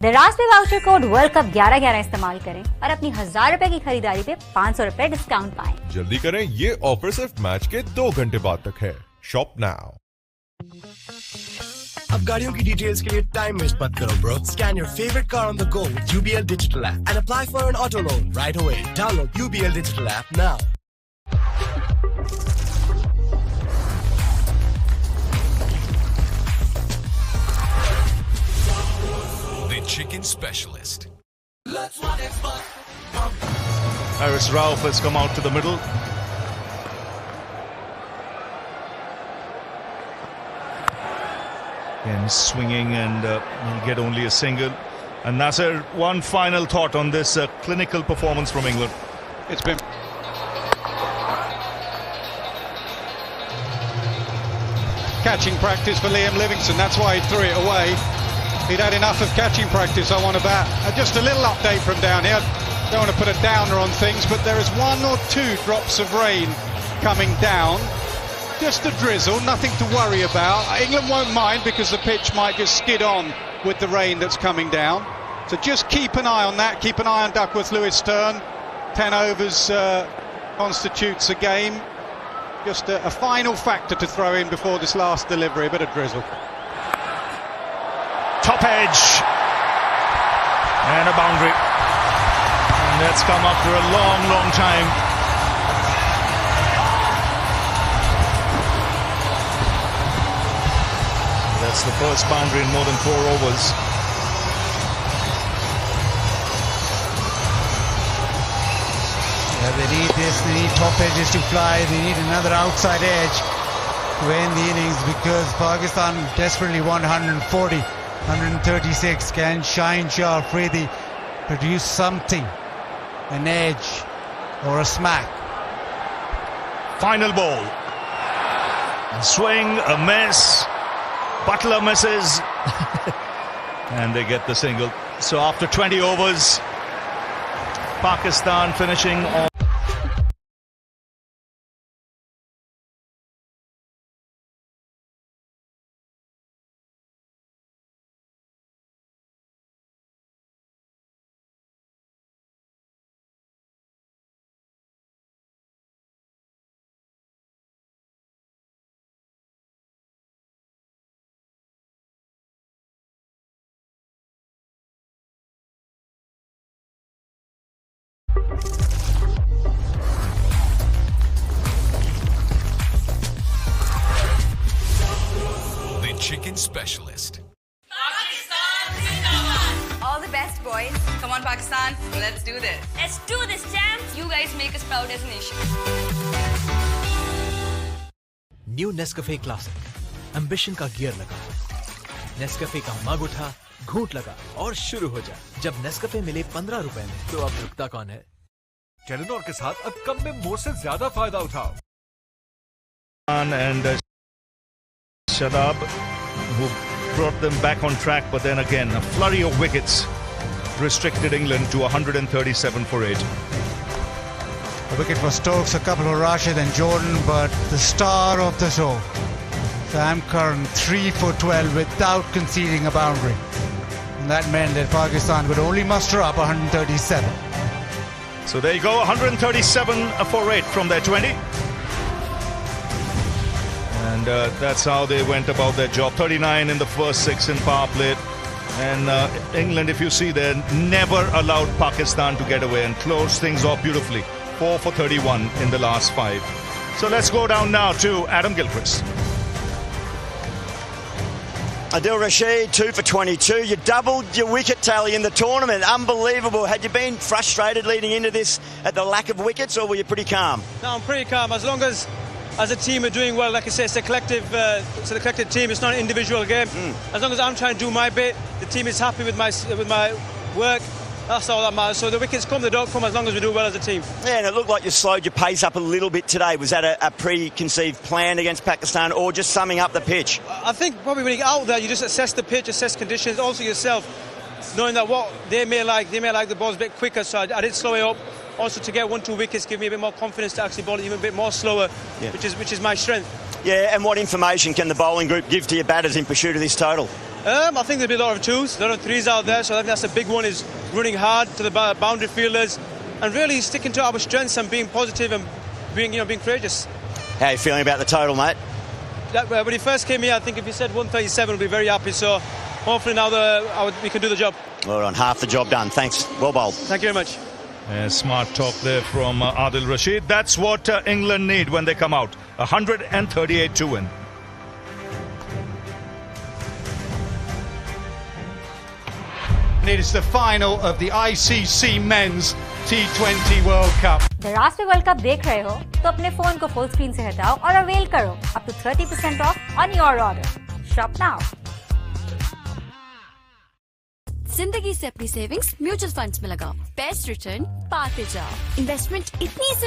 दराज पे वाउचर कोड वर्ल्ड कप 1111 इस्तेमाल करें और अपनी 1000 रुपए की खरीदारी पे 500 रुपए डिस्काउंट पाएं। जल्दी करें, ये ऑफर सिर्फ मैच के 2 घंटे बाद तक है। Shop now. अब गाड़ियों की डिटेल्स के लिए टाइम वेस्ट मत करो bro. Scan your favorite car on the go with UBL digital app and apply for an auto loan right away. Download UBL digital app now. The chicken specialist. Haris Rauf has come out to the middle. Again, swinging and he'll get only a single. And Nasser, one final thought on this clinical performance from England. It's been catching practice for Liam Livingstone. That's why he threw it away. He'd had enough of catching practice, I want to bet. Just a little update from down here. Don't want to put a downer on things, but there is 1 or 2 drops of rain coming down. Just a drizzle, nothing to worry about. England won't mind because the pitch might just skid on with the rain that's coming down. So just keep an eye on that. Keep an eye on Duckworth-Lewis turn. 10 overs constitutes a game. Just a final factor to throw in before this last delivery. A bit of drizzle. Top edge. And a boundary. And that's come after a long, long time. That's the first boundary in more than 4 overs. Yeah, they need this, they need top edges to fly, they need another outside edge to end the innings because Pakistan desperately want 140, 136. Can Shaheen Shah Afridi produce something, an edge or a smack? Final ball. Swing, a miss. Butler misses. And they get the single. So after 20 overs, Pakistan finishing on. The Chicken Specialist. All the best, boys. Come on, Pakistan. Let's do this. Let's do this, champs. You guys make us proud as a nation. New Nescafe classic, ambition का gear लगा, Nescafe का मग उठा, घूंट लगा और शुरू हो जा। जब नेस्कैफे मिले 15 रुपए में, तो अब रुकता कौन है? टेलीनॉर के साथ अब कम में मोर से ज्यादा फायदा उठाओ। And Shadab, who brought them back on track, but then again a flurry of wickets restricted England to 137 for 8. A wicket for Stokes, a couple for Rashid and Jordan, but the star of the show, Sam Curran, 3 for 12 without conceding a boundary. And that meant that Pakistan could only muster up 137. So there you go, 137 for 8 from their 20. And that's how they went about their job. 39 in the first 6 in power play. And England, if you see, they never allowed Pakistan to get away and close things off beautifully. 4 for 31 in the last 5. So let's go down now to Adam Gilchrist. Adil Rashid, 2 for 22. You doubled your wicket tally in the tournament. Unbelievable. Had you been frustrated leading into this at the lack of wickets, or were you pretty calm? No, I'm pretty calm. As long as a team are doing well, like I say, it's a collective team. It's not an individual game. As long as I'm trying to do my bit, the team is happy with my work. That's all that matters. So the wickets come, they don't come, as long as we do well as a team. Yeah, and it looked like you slowed your pace up a little bit today. Was that a preconceived plan against Pakistan, or just summing up the pitch? I think probably when you get out there, you just assess the pitch, assess conditions, also yourself, knowing that what they may like the balls a bit quicker. So I did slow it up. Also, to get 1-2 wickets give me a bit more confidence to actually bowl it even a bit more slower, yeah, which is my strength. Yeah, and what information can the bowling group give to your batters in pursuit of this total? I think there'll be a lot of 2s, a lot of 3s out there, so I think that's a big one, is running hard to the boundary fielders and really sticking to our strengths and being positive and being courageous. How are you feeling about the total, mate? When he first came here, I think if he said 137, we'd be very happy, so hopefully now we can do the job. All right, half the job done. Thanks. Well bowled. Thank you very much. Smart talk there from Adil Rashid. That's what England need when they come out. 138 to win. It is the final of the ICC Men's T20 World Cup. The राष्ट्रीय world cup देख रहे हो तो अपने phone को full screen से हटाओ और अवेल करो up to 30% off on your order. Shop now. जिंदगी से अपनी सेविंग्स म्यूचुअल फंड्स में लगाओ, बेस्ट रिटर्न पाते जाओ। इन्वेस्टमेंट इतनी